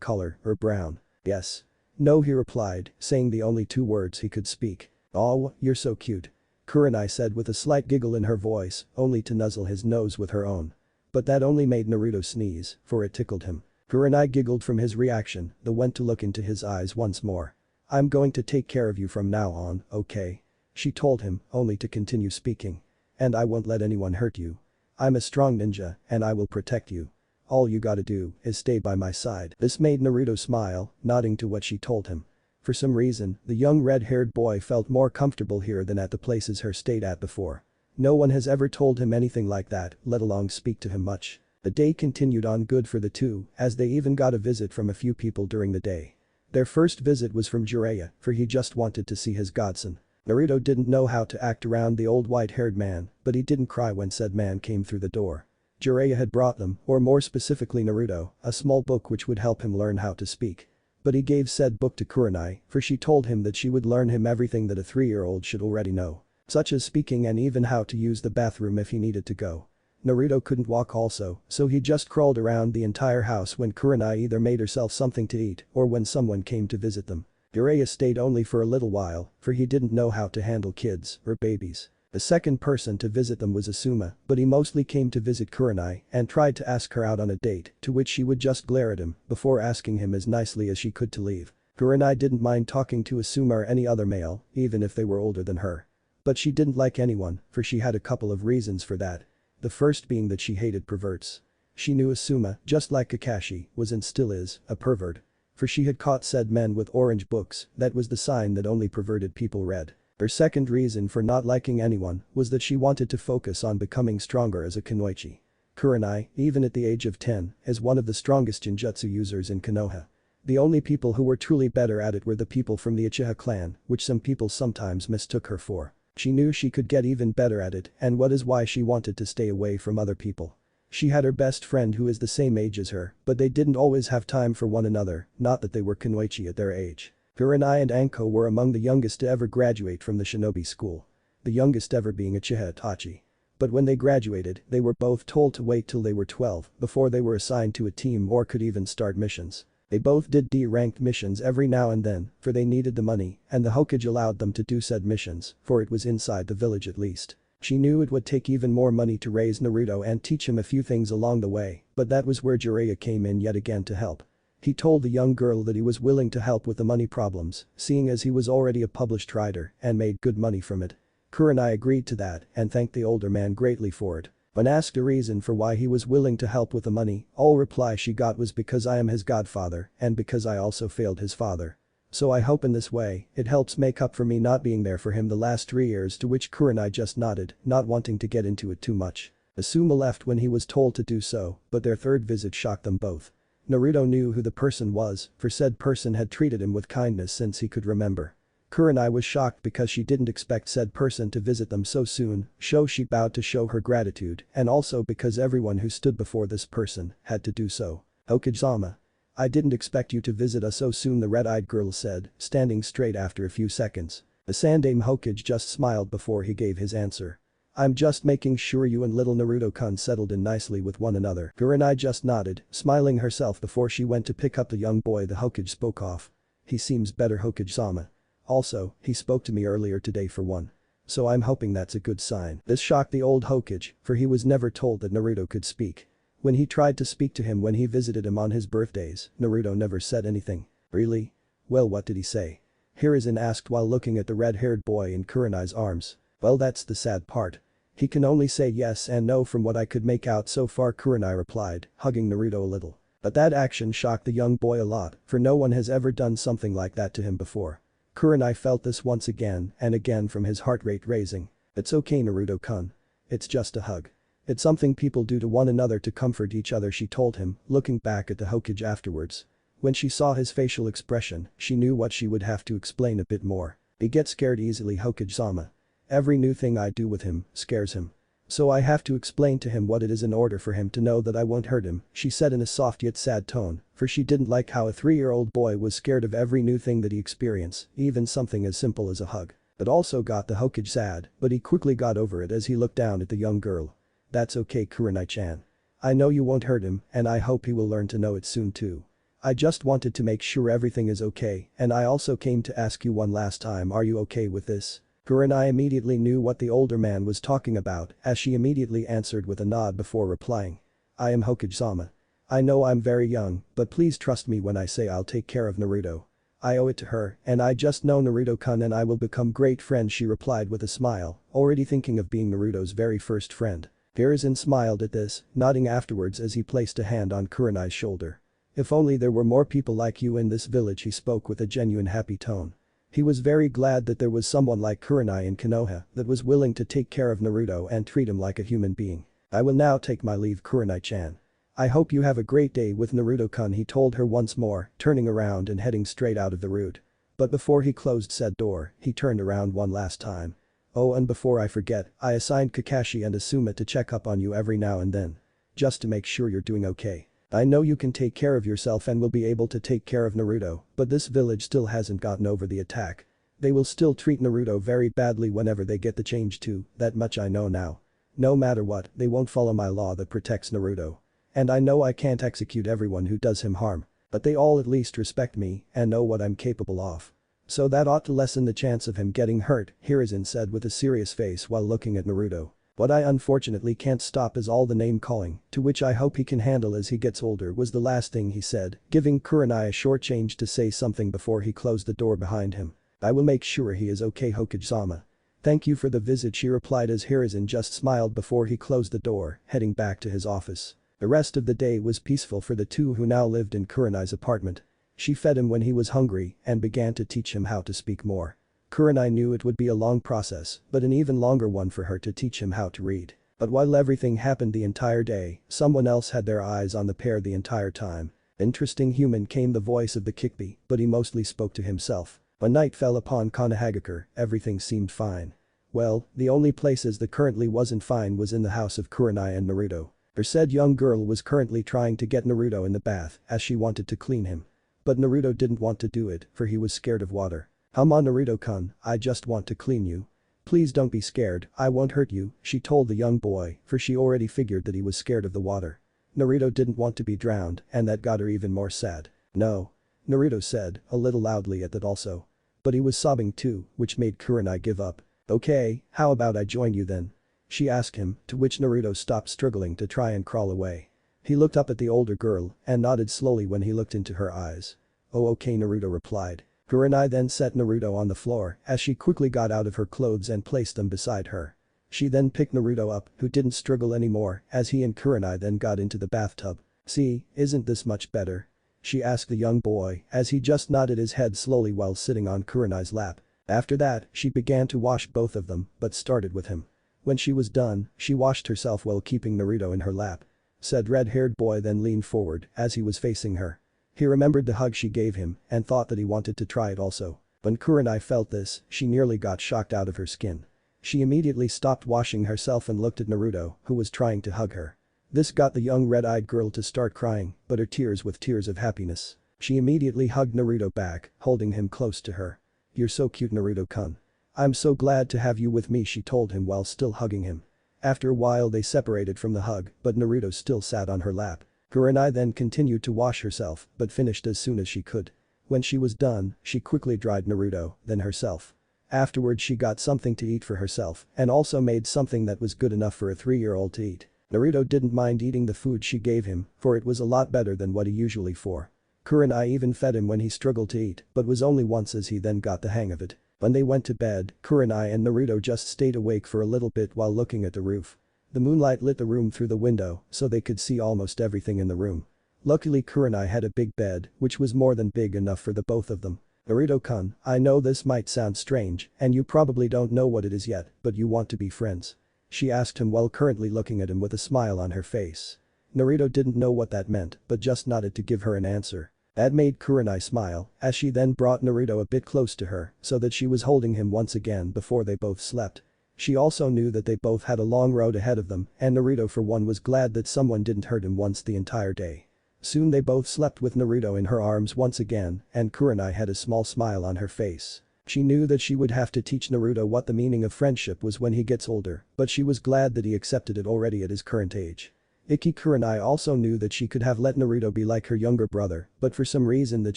color or brown. "Yes." "No," he replied, saying the only 2 words he could speak. "Oh, you're so cute," Kurenai said with a slight giggle in her voice, only to nuzzle his nose with her own. But that only made Naruto sneeze, for it tickled him. Kurenai giggled from his reaction, then went to look into his eyes once more. "I'm going to take care of you from now on, okay?" she told him, only to continue speaking. "And I won't let anyone hurt you. I'm a strong ninja, and I will protect you. All you gotta do is stay by my side." This made Naruto smile, nodding to what she told him. For some reason, the young red-haired boy felt more comfortable here than at the places he stayed at before. No one has ever told him anything like that, let alone speak to him much. The day continued on good for the two, as they even got a visit from a few people during the day. Their first visit was from Jiraiya, for he just wanted to see his godson. Naruto didn't know how to act around the old white-haired man, but he didn't cry when said man came through the door. Jiraiya had brought them, or more specifically Naruto, a small book which would help him learn how to speak. But he gave said book to Kurenai, for she told him that she would learn him everything that a 3-year-old should already know. Such as speaking and even how to use the bathroom if he needed to go. Naruto couldn't walk also, so he just crawled around the entire house when Kurenai either made herself something to eat or when someone came to visit them. Jiraiya stayed only for a little while, for he didn't know how to handle kids or babies. The second person to visit them was Asuma, but he mostly came to visit Kurenai and tried to ask her out on a date, to which she would just glare at him before asking him as nicely as she could to leave. Kurenai didn't mind talking to Asuma or any other male, even if they were older than her. But she didn't like anyone, for she had a couple of reasons for that. The first being that she hated perverts. She knew Asuma, just like Kakashi, was and still is, a pervert. For she had caught said men with orange books, that was the sign that only perverted people read. Her second reason for not liking anyone was that she wanted to focus on becoming stronger as a kunoichi. Kurenai, even at the age of 10, is one of the strongest ninjutsu users in Konoha. The only people who were truly better at it were the people from the Uchiha clan, which some people sometimes mistook her for. She knew she could get even better at it, and what is why she wanted to stay away from other people. She had her best friend who is the same age as her, but they didn't always have time for one another, not that they were kunoichi at their age. Kurenai and Anko were among the youngest to ever graduate from the shinobi school. The youngest ever being Uchiha Itachi. But when they graduated, they were both told to wait till they were 12 before they were assigned to a team or could even start missions. They both did D-ranked missions every now and then, for they needed the money, and the Hokage allowed them to do said missions, for it was inside the village at least. She knew it would take even more money to raise Naruto and teach him a few things along the way, but that was where Jiraiya came in yet again to help. He told the young girl that he was willing to help with the money problems, seeing as he was already a published writer and made good money from it. Kurenai agreed to that and thanked the older man greatly for it. When asked a reason for why he was willing to help with the money, all reply she got was because I am his godfather and because I also failed his father. So I hope in this way, it helps make up for me not being there for him the last 3 years, to which Kurenai just nodded, not wanting to get into it too much. Asuma left when he was told to do so, but their third visit shocked them both. Naruto knew who the person was, for said person had treated him with kindness since he could remember. Kurenai was shocked because she didn't expect said person to visit them so soon, so she bowed to show her gratitude, and also because everyone who stood before this person had to do so. Hokage-sama. I didn't expect you to visit us so soon, the red-eyed girl said, standing straight after a few seconds. The Sandaime Hokage just smiled before he gave his answer. I'm just making sure you and little Naruto-kun settled in nicely with one another. Kurenai just nodded, smiling herself before she went to pick up the young boy the Hokage spoke of. He seems better, Hokage-sama. Also, he spoke to me earlier today for one. So I'm hoping that's a good sign. This shocked the old Hokage, for he was never told that Naruto could speak. When he tried to speak to him when he visited him on his birthdays, Naruto never said anything. Really? Well, what did he say? Hiruzen asked while looking at the red-haired boy in Kurenai's arms. Well, that's the sad part. He can only say yes and no from what I could make out so far, Kurenai replied, hugging Naruto a little. But that action shocked the young boy a lot, for no one has ever done something like that to him before. Kurenai felt this once again and again from his heart rate raising. It's okay, Naruto-kun. It's just a hug. It's something people do to one another to comfort each other, she told him, looking back at the Hokage afterwards. When she saw his facial expression, she knew what she would have to explain a bit more. He gets scared easily, Hokage-sama. Every new thing I do with him scares him. So I have to explain to him what it is in order for him to know that I won't hurt him, she said in a soft yet sad tone, for she didn't like how a 3-year-old boy was scared of every new thing that he experienced, even something as simple as a hug. That also got the Hokage sad, but he quickly got over it as he looked down at the young girl. That's okay, Kurenai-chan. I know you won't hurt him, and I hope he will learn to know it soon too. I just wanted to make sure everything is okay, and I also came to ask you one last time, are you okay with this? Kurenai immediately knew what the older man was talking about, as she immediately answered with a nod before replying. I am Hokage-sama. I know I'm very young, but please trust me when I say I'll take care of Naruto. I owe it to her, and I just know Naruto-kun and I will become great friends, she replied with a smile, already thinking of being Naruto's very first friend. Hiruzen smiled at this, nodding afterwards as he placed a hand on Kurenai's shoulder. If only there were more people like you in this village, he spoke with a genuine happy tone. He was very glad that there was someone like Kurenai in Konoha that was willing to take care of Naruto and treat him like a human being. I will now take my leave, Kurenai-chan. I hope you have a great day with Naruto-kun, he told her once more, turning around and heading straight out of the route. But before he closed said door, he turned around one last time. Oh, and before I forget, I assigned Kakashi and Asuma to check up on you every now and then. Just to make sure you're doing okay. I know you can take care of yourself and will be able to take care of Naruto, but this village still hasn't gotten over the attack. They will still treat Naruto very badly whenever they get the change too, that much I know now. No matter what, they won't follow my law that protects Naruto. And I know I can't execute everyone who does him harm, but they all at least respect me and know what I'm capable of. So that ought to lessen the chance of him getting hurt, Hiruzen said with a serious face while looking at Naruto. What I unfortunately can't stop is all the name calling, to which I hope he can handle as he gets older, was the last thing he said, giving Kurenai a short change to say something before he closed the door behind him. I will make sure he is okay, Hokage-sama. Thank you for the visit, she replied as Hiruzen just smiled before he closed the door, heading back to his office. The rest of the day was peaceful for the two who now lived in Kurenai's apartment. She fed him when he was hungry and began to teach him how to speak more. Kurenai knew it would be a long process, but an even longer one for her to teach him how to read. But while everything happened the entire day, someone else had their eyes on the pair the entire time. Interesting human came the voice of the Kikbi, but he mostly spoke to himself. When night fell upon Konohagakure, everything seemed fine. Well, the only places that currently wasn't fine was in the house of Kurenai and Naruto. Her said young girl was currently trying to get Naruto in the bath as she wanted to clean him. But Naruto didn't want to do it, for he was scared of water. Come on, Naruto-kun, I just want to clean you. Please don't be scared, I won't hurt you, she told the young boy, for she already figured that he was scared of the water. Naruto didn't want to be drowned, and that got her even more sad. No. Naruto said, a little loudly at that also. But he was sobbing too, which made Kurenai give up. Okay, how about I join you then? She asked him, to which Naruto stopped struggling to try and crawl away. He looked up at the older girl and nodded slowly when he looked into her eyes. "Oh okay," Naruto replied. Kurenai then set Naruto on the floor as she quickly got out of her clothes and placed them beside her. She then picked Naruto up, who didn't struggle anymore, as he and Kurenai then got into the bathtub. "See, isn't this much better?" she asked the young boy as he just nodded his head slowly while sitting on Kurenai's lap. After that, she began to wash both of them, but started with him. When she was done, she washed herself while keeping Naruto in her lap. Said red-haired boy then leaned forward as he was facing her. He remembered the hug she gave him and thought that he wanted to try it also. When Kurenai felt this, she nearly got shocked out of her skin. She immediately stopped washing herself and looked at Naruto, who was trying to hug her. This got the young red-eyed girl to start crying, but her tears with tears of happiness. She immediately hugged Naruto back, holding him close to her. "You're so cute, Naruto-kun. I'm so glad to have you with me," she told him while still hugging him. After a while they separated from the hug, but Naruto still sat on her lap. Kurenai then continued to wash herself, but finished as soon as she could. When she was done, she quickly dried Naruto, then herself. Afterwards she got something to eat for herself and also made something that was good enough for a 3-year-old to eat. Naruto didn't mind eating the food she gave him, for it was a lot better than what he usually for. Kurenai even fed him when he struggled to eat, but was only once as he then got the hang of it. When they went to bed, Kurenai and Naruto just stayed awake for a little bit while looking at the roof. The moonlight lit the room through the window, so they could see almost everything in the room. Luckily Kurenai had a big bed, which was more than big enough for the both of them. "Naruto-kun, I know this might sound strange, and you probably don't know what it is yet, but you want to be friends?" she asked him while currently looking at him with a smile on her face. Naruto didn't know what that meant, but just nodded to give her an answer. That made Kurenai smile, as she then brought Naruto a bit close to her, so that she was holding him once again before they both slept. She also knew that they both had a long road ahead of them, and Naruto for one was glad that someone didn't hurt him once the entire day. Soon they both slept with Naruto in her arms once again, and Kurenai had a small smile on her face. She knew that she would have to teach Naruto what the meaning of friendship was when he gets older, but she was glad that he accepted it already at his current age. Kurenai also knew that she could have let Naruto be like her younger brother, but for some reason that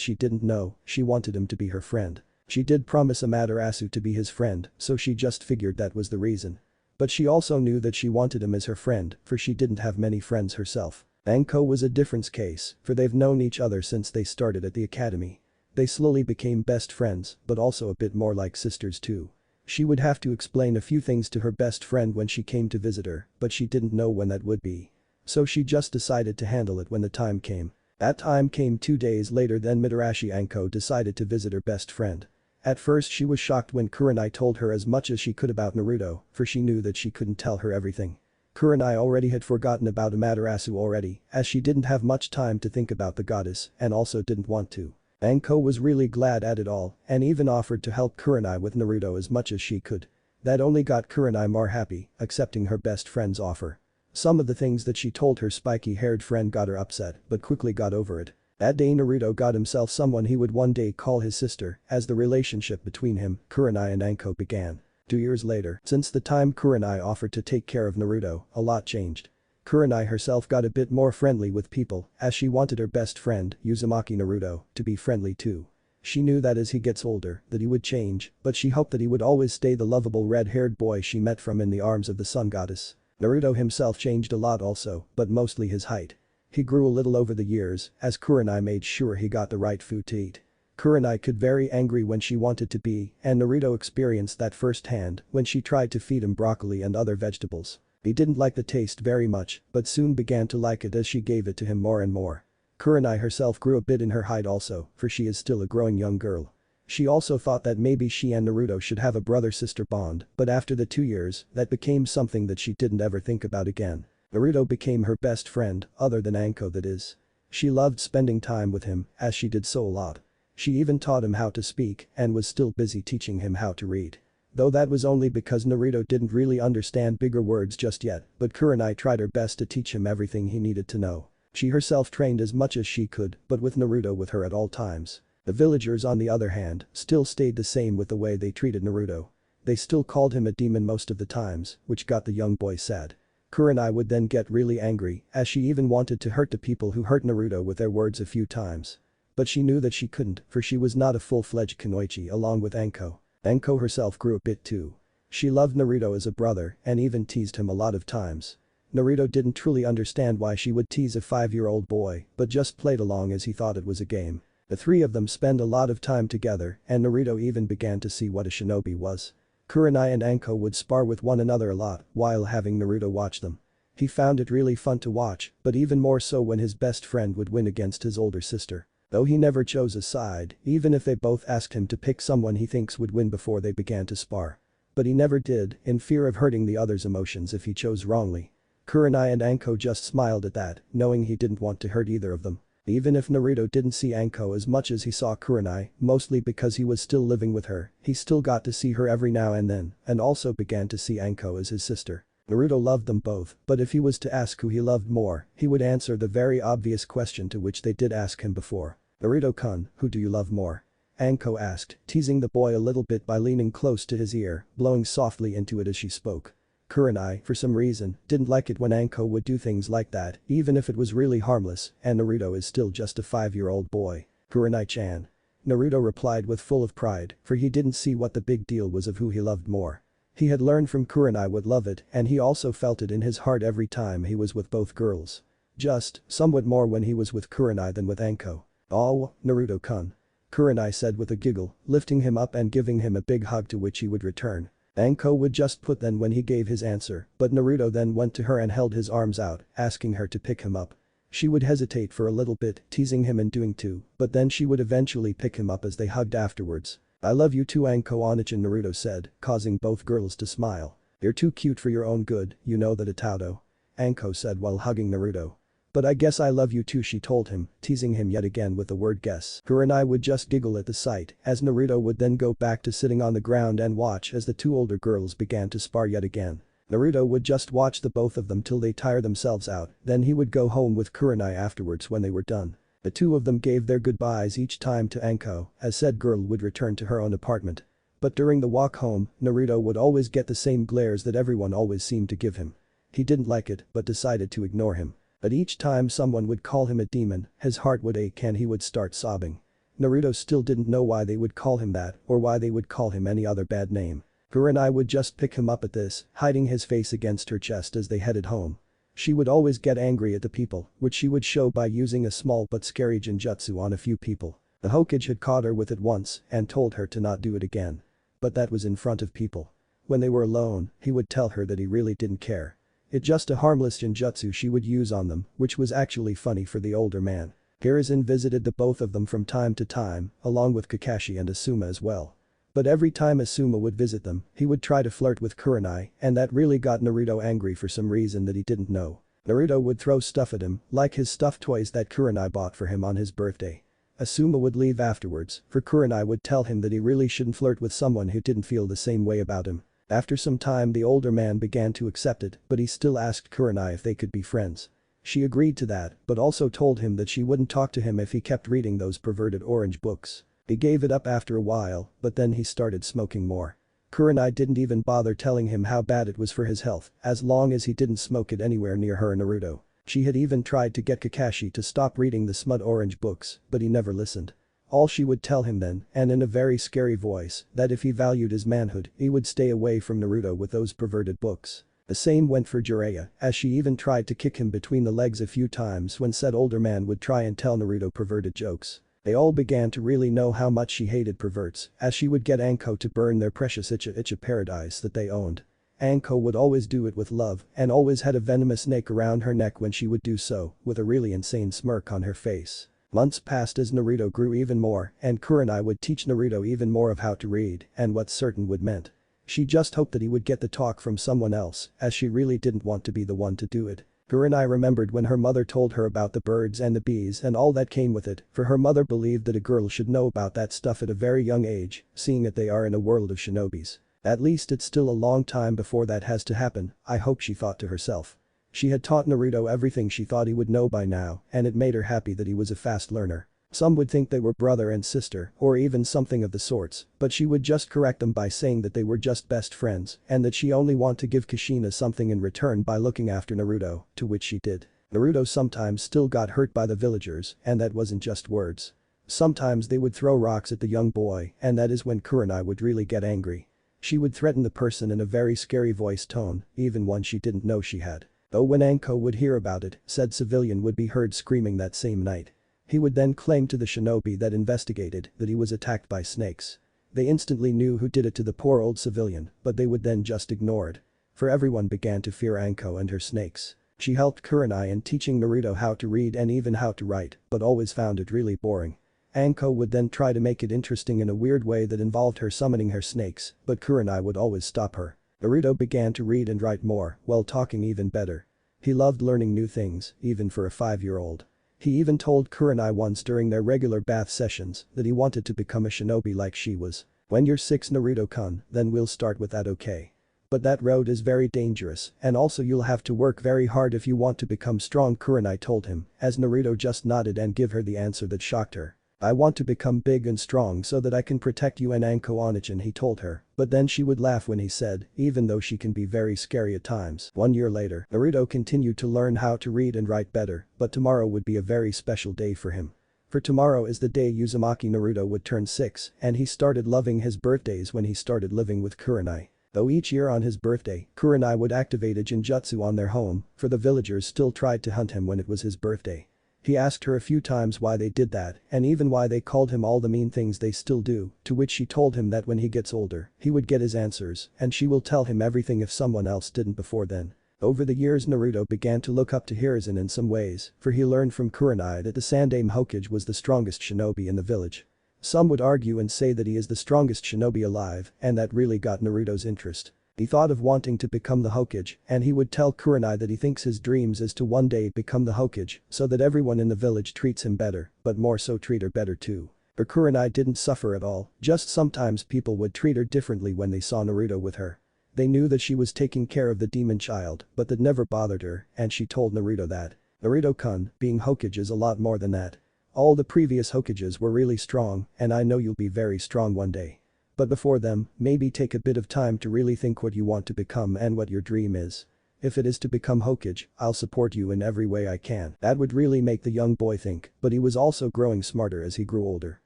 she didn't know, she wanted him to be her friend. She did promise Amaterasu to be his friend, so she just figured that was the reason. But she also knew that she wanted him as her friend, for she didn't have many friends herself. Anko was a different case, for they've known each other since they started at the academy. They slowly became best friends, but also a bit more like sisters too. She would have to explain a few things to her best friend when she came to visit her, but she didn't know when that would be. So she just decided to handle it when the time came. That time came 2 days later. Then Mitarashi Anko decided to visit her best friend. At first she was shocked when Kurenai told her as much as she could about Naruto, for she knew that she couldn't tell her everything. Kurenai already had forgotten about Amaterasu already, as she didn't have much time to think about the goddess and also didn't want to. Anko was really glad at it all and even offered to help Kurenai with Naruto as much as she could. That only got Kurenai more happy, accepting her best friend's offer. Some of the things that she told her spiky-haired friend got her upset, but quickly got over it. That day Naruto got himself someone he would one day call his sister, as the relationship between him, Kurenai and Anko began. 2 years later, since the time Kurenai offered to take care of Naruto, a lot changed. Kurenai herself got a bit more friendly with people, as she wanted her best friend, Uzumaki Naruto, to be friendly too. She knew that as he gets older, that he would change, but she hoped that he would always stay the lovable red-haired boy she met from in the arms of the sun goddess. Naruto himself changed a lot also, but mostly his height. He grew a little over the years, as Kurenai made sure he got the right food to eat. Kurenai could very angry when she wanted to be, and Naruto experienced that firsthand when she tried to feed him broccoli and other vegetables. He didn't like the taste very much, but soon began to like it as she gave it to him more and more. Kurenai herself grew a bit in her height also, for she is still a growing young girl. She also thought that maybe she and Naruto should have a brother-sister bond, but after the 2 years, that became something that she didn't ever think about again. Naruto became her best friend, other than Anko that is. She loved spending time with him, as she did so a lot. She even taught him how to speak and was still busy teaching him how to read. Though that was only because Naruto didn't really understand bigger words just yet, but Kurenai tried her best to teach him everything he needed to know. She herself trained as much as she could, but with Naruto with her at all times. The villagers on the other hand, still stayed the same with the way they treated Naruto. They still called him a demon most of the times, which got the young boy sad. Kurenai would then get really angry, as she even wanted to hurt the people who hurt Naruto with their words a few times. But she knew that she couldn't, for she was not a full-fledged kunoichi along with Anko. Anko herself grew a bit too. She loved Naruto as a brother and even teased him a lot of times. Naruto didn't truly understand why she would tease a 5-year-old boy, but just played along as he thought it was a game. The three of them spend a lot of time together, and Naruto even began to see what a shinobi was. Kurenai and Anko would spar with one another a lot while having Naruto watch them. He found it really fun to watch, but even more so when his best friend would win against his older sister. Though he never chose a side, even if they both asked him to pick someone he thinks would win before they began to spar. But he never did, in fear of hurting the other's emotions if he chose wrongly. Kurenai and Anko just smiled at that, knowing he didn't want to hurt either of them. Even if Naruto didn't see Anko as much as he saw Kurenai, mostly because he was still living with her, he still got to see her every now and then, and also began to see Anko as his sister. Naruto loved them both, but if he was to ask who he loved more, he would answer the very obvious question to which they did ask him before. Naruto-kun, who do you love more? Anko asked, teasing the boy a little bit by leaning close to his ear, blowing softly into it as she spoke. Kurenai, for some reason, didn't like it when Anko would do things like that, even if it was really harmless, and Naruto is still just a 5-year-old boy. Kurenai-chan. Naruto replied with full of pride, for he didn't see what the big deal was of who he loved more. He had learned from Kurenai would love it, and he also felt it in his heart every time he was with both girls. Just, somewhat more when he was with Kurenai than with Anko. Oh, Naruto-kun. Kurenai said with a giggle, lifting him up and giving him a big hug to which he would return. Anko would just put then when he gave his answer, but Naruto then went to her and held his arms out, asking her to pick him up. She would hesitate for a little bit, teasing him and doing too, but then she would eventually pick him up as they hugged afterwards. I love you too, Anko Onichan, Naruto said, causing both girls to smile. You're too cute for your own good, you know that, Itaudo. Anko said while hugging Naruto. But I guess I love you too, she told him, teasing him yet again with the word guess. Kurenai would just giggle at the sight, as Naruto would then go back to sitting on the ground and watch as the two older girls began to spar yet again. Naruto would just watch the both of them till they tire themselves out, then he would go home with Kurenai afterwards when they were done. The two of them gave their goodbyes each time to Anko, as said girl would return to her own apartment. But during the walk home, Naruto would always get the same glares that everyone always seemed to give him. He didn't like it, but decided to ignore him. But each time someone would call him a demon, his heart would ache and he would start sobbing. Naruto still didn't know why they would call him that, or why they would call him any other bad name. Kurenai would just pick him up at this, hiding his face against her chest as they headed home. She would always get angry at the people, which she would show by using a small but scary genjutsu on a few people. The Hokage had caught her with it once and told her to not do it again. But that was in front of people. When they were alone, he would tell her that he really didn't care. It's just a harmless genjutsu she would use on them, which was actually funny for the older man. Hiruzen visited the both of them from time to time, along with Kakashi and Asuma as well. But every time Asuma would visit them, he would try to flirt with Kurenai, and that really got Naruto angry for some reason that he didn't know. Naruto would throw stuff at him, like his stuffed toys that Kurenai bought for him on his birthday. Asuma would leave afterwards, for Kurenai would tell him that he really shouldn't flirt with someone who didn't feel the same way about him. After some time the older man began to accept it, but he still asked Kurenai if they could be friends. She agreed to that, but also told him that she wouldn't talk to him if he kept reading those perverted orange books. He gave it up after a while, but then he started smoking more. Kurenai didn't even bother telling him how bad it was for his health, as long as he didn't smoke it anywhere near her and Naruto. She had even tried to get Kakashi to stop reading the smut orange books, but he never listened. All she would tell him then, and in a very scary voice, that if he valued his manhood, he would stay away from Naruto with those perverted books. The same went for Jiraiya, as she even tried to kick him between the legs a few times when said older man would try and tell Naruto perverted jokes. They all began to really know how much she hated perverts, as she would get Anko to burn their precious Icha paradise that they owned. Anko would always do it with love, and always had a venomous snake around her neck when she would do so, with a really insane smirk on her face. Months passed as Naruto grew even more, and Kurenai would teach Naruto even more of how to read and what certain would meant. She just hoped that he would get the talk from someone else, as she really didn't want to be the one to do it. Kurenai remembered when her mother told her about the birds and the bees and all that came with it, for her mother believed that a girl should know about that stuff at a very young age, seeing that they are in a world of shinobis. At least it's still a long time before that has to happen, I hope, she thought to herself. She had taught Naruto everything she thought he would know by now, and it made her happy that he was a fast learner. Some would think they were brother and sister, or even something of the sorts, but she would just correct them by saying that they were just best friends, and that she only wanted to give Kushina something in return by looking after Naruto, to which she did. Naruto sometimes still got hurt by the villagers, and that wasn't just words. Sometimes they would throw rocks at the young boy, and that is when Kurenai would really get angry. She would threaten the person in a very scary voice tone, even one she didn't know she had. Though when Anko would hear about it, said civilian would be heard screaming that same night. He would then claim to the shinobi that investigated that he was attacked by snakes. They instantly knew who did it to the poor old civilian, but they would then just ignore it. For everyone began to fear Anko and her snakes. She helped Kurenai in teaching Naruto how to read and even how to write, but always found it really boring. Anko would then try to make it interesting in a weird way that involved her summoning her snakes, but Kurenai would always stop her. Naruto began to read and write more, while talking even better. He loved learning new things, even for a 5-year-old. He even told Kurenai once during their regular bath sessions that he wanted to become a shinobi like she was. When you're 6 Naruto-kun, then we'll start with that, okay? But that road is very dangerous, and also you'll have to work very hard if you want to become strong, Kurenai told him, as Naruto just nodded and gave her the answer that shocked her. I want to become big and strong so that I can protect you and Anko Onichan, he told her, but then she would laugh when he said, even though she can be very scary at times. 1 year later, Naruto continued to learn how to read and write better, but tomorrow would be a very special day for him. For tomorrow is the day Uzumaki Naruto would turn 6, and he started loving his birthdays when he started living with Kurenai. Though each year on his birthday, Kurenai would activate a genjutsu on their home, for the villagers still tried to hunt him when it was his birthday. He asked her a few times why they did that, and even why they called him all the mean things they still do, to which she told him that when he gets older, he would get his answers, and she will tell him everything if someone else didn't before then. Over the years Naruto began to look up to Hiruzen in some ways, for he learned from Kurenai that the Sandaime Hokage was the strongest shinobi in the village. Some would argue and say that he is the strongest shinobi alive, and that really got Naruto's interest. He thought of wanting to become the Hokage, and he would tell Kurenai that he thinks his dreams is to one day become the Hokage, so that everyone in the village treats him better, but more so treat her better too. But Kurenai didn't suffer at all, just sometimes people would treat her differently when they saw Naruto with her. They knew that she was taking care of the demon child, but that never bothered her, and she told Naruto that. Naruto-kun, being Hokage is a lot more than that. All the previous Hokages were really strong, and I know you'll be very strong one day. But before them, maybe take a bit of time to really think what you want to become and what your dream is. If it is to become Hokage, I'll support you in every way I can. That would really make the young boy think, but he was also growing smarter as he grew older.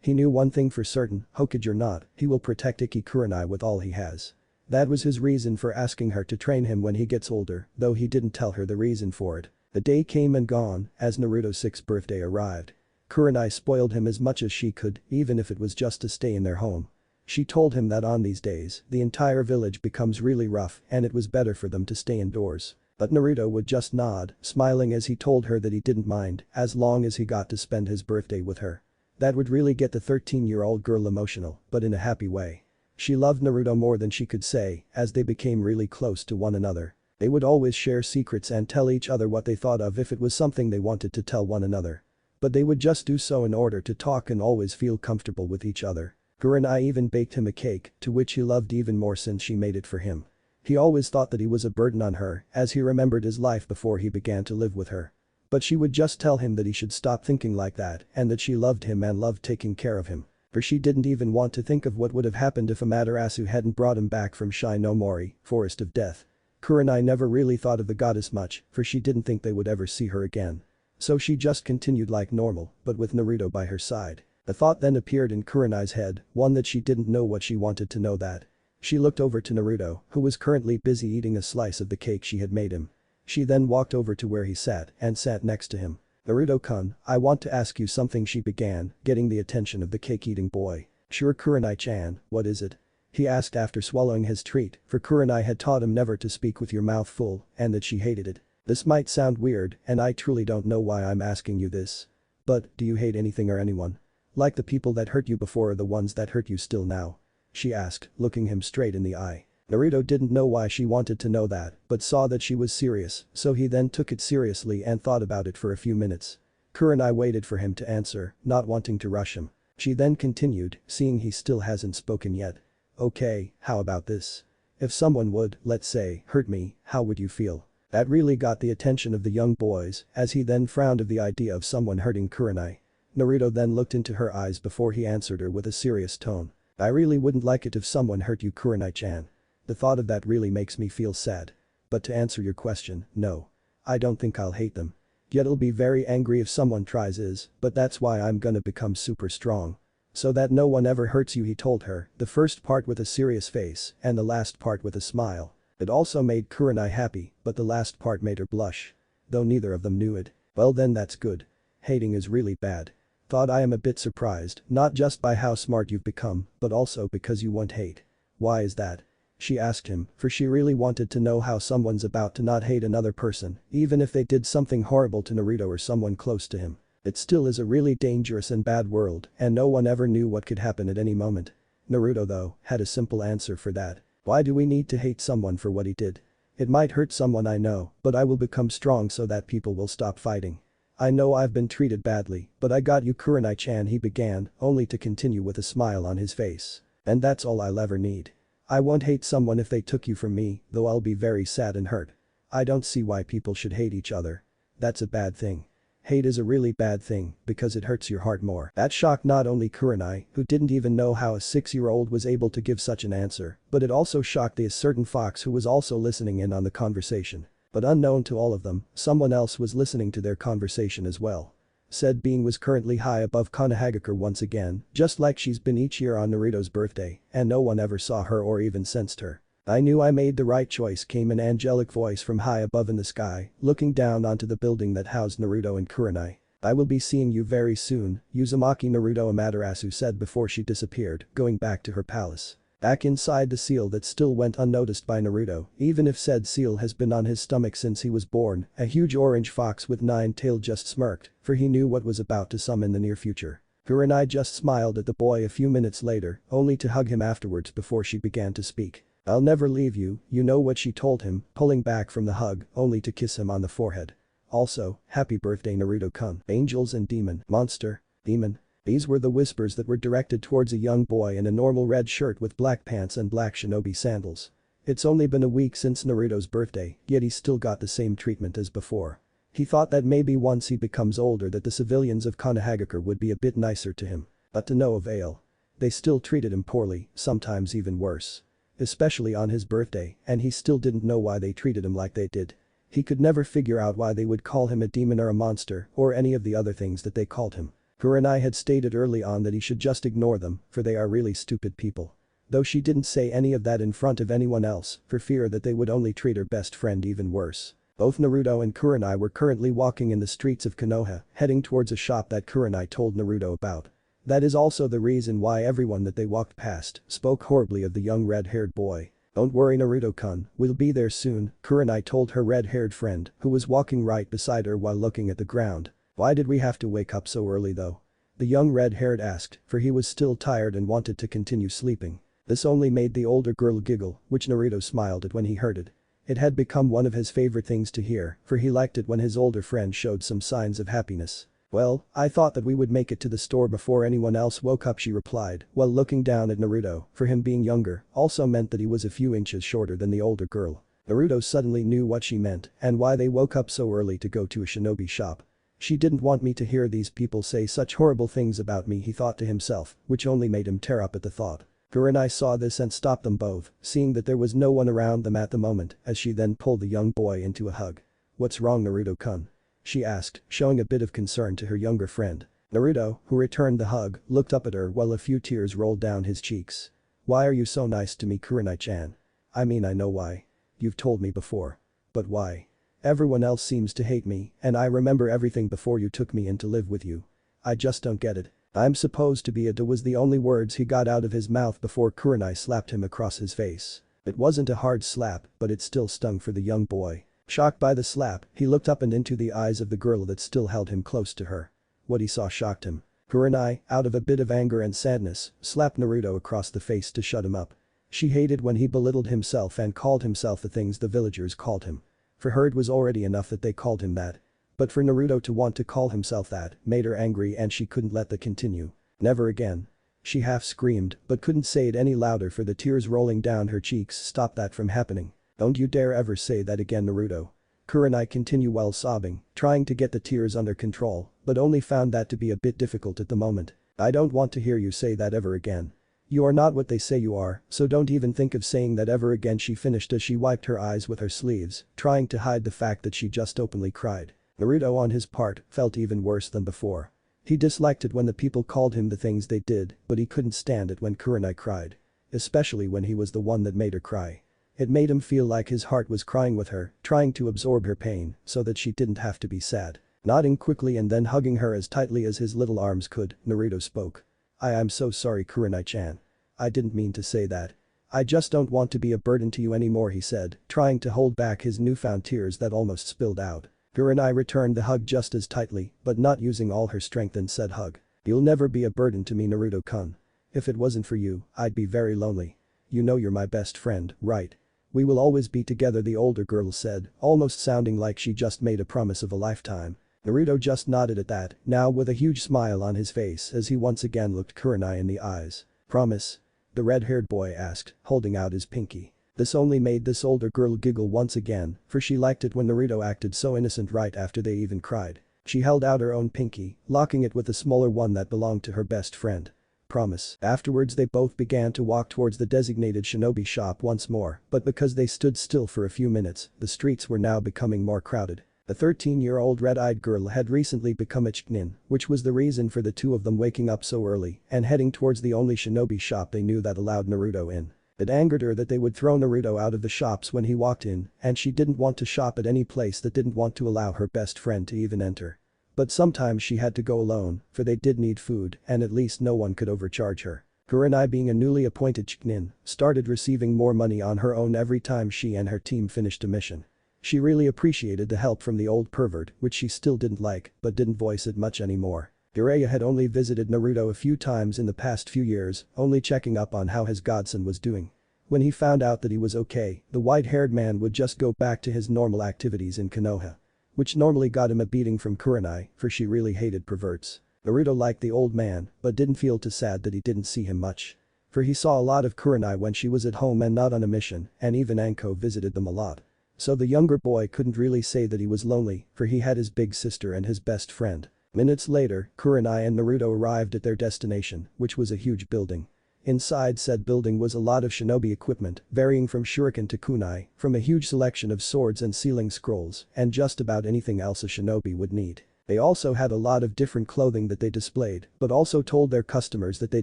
He knew one thing for certain, Hokage or not, he will protect Ikki Kurenai with all he has. That was his reason for asking her to train him when he gets older, though he didn't tell her the reason for it. The day came and gone, as Naruto's 6th birthday arrived. Kurenai spoiled him as much as she could, even if it was just to stay in their home. She told him that on these days, the entire village becomes really rough and it was better for them to stay indoors. But Naruto would just nod, smiling as he told her that he didn't mind, as long as he got to spend his birthday with her. That would really get the 13-year-old girl emotional, but in a happy way. She loved Naruto more than she could say, as they became really close to one another. They would always share secrets and tell each other what they thought of if it was something they wanted to tell one another. But they would just do so in order to talk and always feel comfortable with each other. Kurenai even baked him a cake, to which he loved even more since she made it for him. He always thought that he was a burden on her, as he remembered his life before he began to live with her. But she would just tell him that he should stop thinking like that and that she loved him and loved taking care of him. For she didn't even want to think of what would have happened if Amaterasu hadn't brought him back from Shinomori, Forest of Death. Kurenai never really thought of the goddess much, for she didn't think they would ever see her again. So she just continued like normal, but with Naruto by her side. A thought then appeared in Kurenai's head, one that she didn't know what she wanted to know that. She looked over to Naruto, who was currently busy eating a slice of the cake she had made him. She then walked over to where he sat and sat next to him. Naruto-kun, I want to ask you something, she began, getting the attention of the cake-eating boy. Sure, Kurenai-chan, what is it? He asked after swallowing his treat, for Kurenai had taught him never to speak with your mouth full and that she hated it. This might sound weird and I truly don't know why I'm asking you this. But, do you hate anything or anyone? Like the people that hurt you before or the ones that hurt you still now? She asked, looking him straight in the eye. Naruto didn't know why she wanted to know that, but saw that she was serious, so he then took it seriously and thought about it for a few minutes. Kurenai waited for him to answer, not wanting to rush him. She then continued, seeing he still hasn't spoken yet. Okay, how about this? If someone would, let's say, hurt me, how would you feel? That really got the attention of the young boys, as he then frowned at the idea of someone hurting Kurenai. Naruto then looked into her eyes before he answered her with a serious tone. I really wouldn't like it if someone hurt you, Kurenai-chan. The thought of that really makes me feel sad. But to answer your question, no. I don't think I'll hate them. Yet I'll be very angry if someone tries is, but that's why I'm gonna become super strong. So that no one ever hurts you, he told her, the first part with a serious face and the last part with a smile. It also made Kurenai happy, but the last part made her blush. Though neither of them knew it. Well then that's good. Hating is really bad. Thought I am a bit surprised, not just by how smart you've become, but also because you won't hate. Why is that? She asked him, for she really wanted to know how someone's about to not hate another person, even if they did something horrible to Naruto or someone close to him. It still is a really dangerous and bad world, and no one ever knew what could happen at any moment. Naruto though, had a simple answer for that. Why do we need to hate someone for what he did? It might hurt someone I know, but I will become strong so that people will stop fighting. I know I've been treated badly, but I got you Kurenai-chan, he began, only to continue with a smile on his face. And that's all I'll ever need. I won't hate someone if they took you from me, though I'll be very sad and hurt. I don't see why people should hate each other. That's a bad thing. Hate is a really bad thing, because it hurts your heart more. That shocked not only Kurenai, who didn't even know how a 6-year-old was able to give such an answer, but it also shocked the certain fox who was also listening in on the conversation. But unknown to all of them, someone else was listening to their conversation as well. Said being was currently high above Konohagakure once again, just like she's been each year on Naruto's birthday, and no one ever saw her or even sensed her. I knew I made the right choice, came an angelic voice from high above in the sky, looking down onto the building that housed Naruto and Kurenai. I will be seeing you very soon, Uzumaki Naruto Amaterasu said before she disappeared, going back to her palace. Back inside the seal that still went unnoticed by Naruto, even if said seal has been on his stomach since he was born, a huge orange fox with 9 tails just smirked, for he knew what was about to come in the near future. Kurenai just smiled at the boy a few minutes later, only to hug him afterwards before she began to speak. I'll never leave you, you know what she told him, pulling back from the hug, only to kiss him on the forehead. Also, happy birthday Naruto-kun. Angels and demon. Monster. Demon. These were the whispers that were directed towards a young boy in a normal red shirt with black pants and black shinobi sandals. It's only been a week since Naruto's birthday, yet he still got the same treatment as before. He thought that maybe once he becomes older that the civilians of Konohagakure would be a bit nicer to him. But to no avail. They still treated him poorly, sometimes even worse. Especially on his birthday, and he still didn't know why they treated him like they did. He could never figure out why they would call him a demon or a monster or any of the other things that they called him. Kurenai had stated early on that he should just ignore them, for they are really stupid people. Though she didn't say any of that in front of anyone else, for fear that they would only treat her best friend even worse. Both Naruto and Kurenai were currently walking in the streets of Konoha, heading towards a shop that Kurenai told Naruto about. That is also the reason why everyone that they walked past spoke horribly of the young red-haired boy. Don't worry Naruto-kun, we'll be there soon, Kurenai told her red-haired friend, who was walking right beside her while looking at the ground. Why did we have to wake up so early though? The young red-haired asked, for he was still tired and wanted to continue sleeping. This only made the older girl giggle, which Naruto smiled at when he heard it. It had become one of his favorite things to hear, for he liked it when his older friend showed some signs of happiness. Well, I thought that we would make it to the store before anyone else woke up, she replied, while looking down at Naruto, for him being younger also meant that he was a few inches shorter than the older girl. Naruto suddenly knew what she meant and why they woke up so early to go to a shinobi shop. She didn't want me to hear these people say such horrible things about me, he thought to himself, which only made him tear up at the thought. Kurenai saw this and stopped them both, seeing that there was no one around them at the moment, as she then pulled the young boy into a hug. What's wrong Naruto-kun? She asked, showing a bit of concern to her younger friend. Naruto, who returned the hug, looked up at her while a few tears rolled down his cheeks. Why are you so nice to me Kurenai-chan? I mean I know why. You've told me before. But why? Everyone else seems to hate me, and I remember everything before you took me in to live with you. I just don't get it. I'm supposed to be a was the only words he got out of his mouth before Kurenai slapped him across his face. It wasn't a hard slap, but it still stung for the young boy. Shocked by the slap, he looked up and into the eyes of the girl that still held him close to her. What he saw shocked him. Kurenai, out of a bit of anger and sadness, slapped Naruto across the face to shut him up. She hated when he belittled himself and called himself the things the villagers called him. For her it was already enough that they called him that. But for Naruto to want to call himself that made her angry and she couldn't let that continue. Never again. She half screamed but couldn't say it any louder for the tears rolling down her cheeks stopped that from happening. Don't you dare ever say that again Naruto. Kurenai continued while sobbing, trying to get the tears under control, but only found that to be a bit difficult at the moment. I don't want to hear you say that ever again. You are not what they say you are, so don't even think of saying that ever again, she finished as she wiped her eyes with her sleeves, trying to hide the fact that she just openly cried. Naruto on his part felt even worse than before. He disliked it when the people called him the things they did, but he couldn't stand it when Kurenai cried. Especially when he was the one that made her cry. It made him feel like his heart was crying with her, trying to absorb her pain so that she didn't have to be sad. Nodding quickly and then hugging her as tightly as his little arms could, Naruto spoke. I'm so sorry Kurenai-chan. I didn't mean to say that. I just don't want to be a burden to you anymore, he said, trying to hold back his newfound tears that almost spilled out. Kurenai returned the hug just as tightly, but not using all her strength and said hug. You'll never be a burden to me, Naruto-kun. If it wasn't for you, I'd be very lonely. You know you're my best friend, right? We will always be together, the older girl said, almost sounding like she just made a promise of a lifetime. Naruto just nodded at that, now with a huge smile on his face as he once again looked Kurenai in the eyes. Promise? The red-haired boy asked, holding out his pinky. This only made this older girl giggle once again, for she liked it when Naruto acted so innocent right after they even cried. She held out her own pinky, locking it with the smaller one that belonged to her best friend. Promise. Afterwards they both began to walk towards the designated shinobi shop once more, but because they stood still for a few minutes, the streets were now becoming more crowded. The 13-year-old red-eyed girl had recently become a chunin, which was the reason for the two of them waking up so early and heading towards the only shinobi shop they knew that allowed Naruto in. It angered her that they would throw Naruto out of the shops when he walked in, and she didn't want to shop at any place that didn't want to allow her best friend to even enter. But sometimes she had to go alone, for they did need food and at least no one could overcharge her. Kurenai, being a newly appointed chunin, started receiving more money on her own every time she and her team finished a mission. She really appreciated the help from the old pervert, which she still didn't like, but didn't voice it much anymore. Jiraiya had only visited Naruto a few times in the past few years, only checking up on how his godson was doing. When he found out that he was okay, the white-haired man would just go back to his normal activities in Konoha. Which normally got him a beating from Kurenai, for she really hated perverts. Naruto liked the old man, but didn't feel too sad that he didn't see him much. For he saw a lot of Kurenai when she was at home and not on a mission, and even Anko visited them a lot. So the younger boy couldn't really say that he was lonely, for he had his big sister and his best friend. Minutes later, Kurenai and Naruto arrived at their destination, which was a huge building. Inside said building was a lot of shinobi equipment, varying from shuriken to kunai, from a huge selection of swords and sealing scrolls, and just about anything else a shinobi would need. They also had a lot of different clothing that they displayed, but also told their customers that they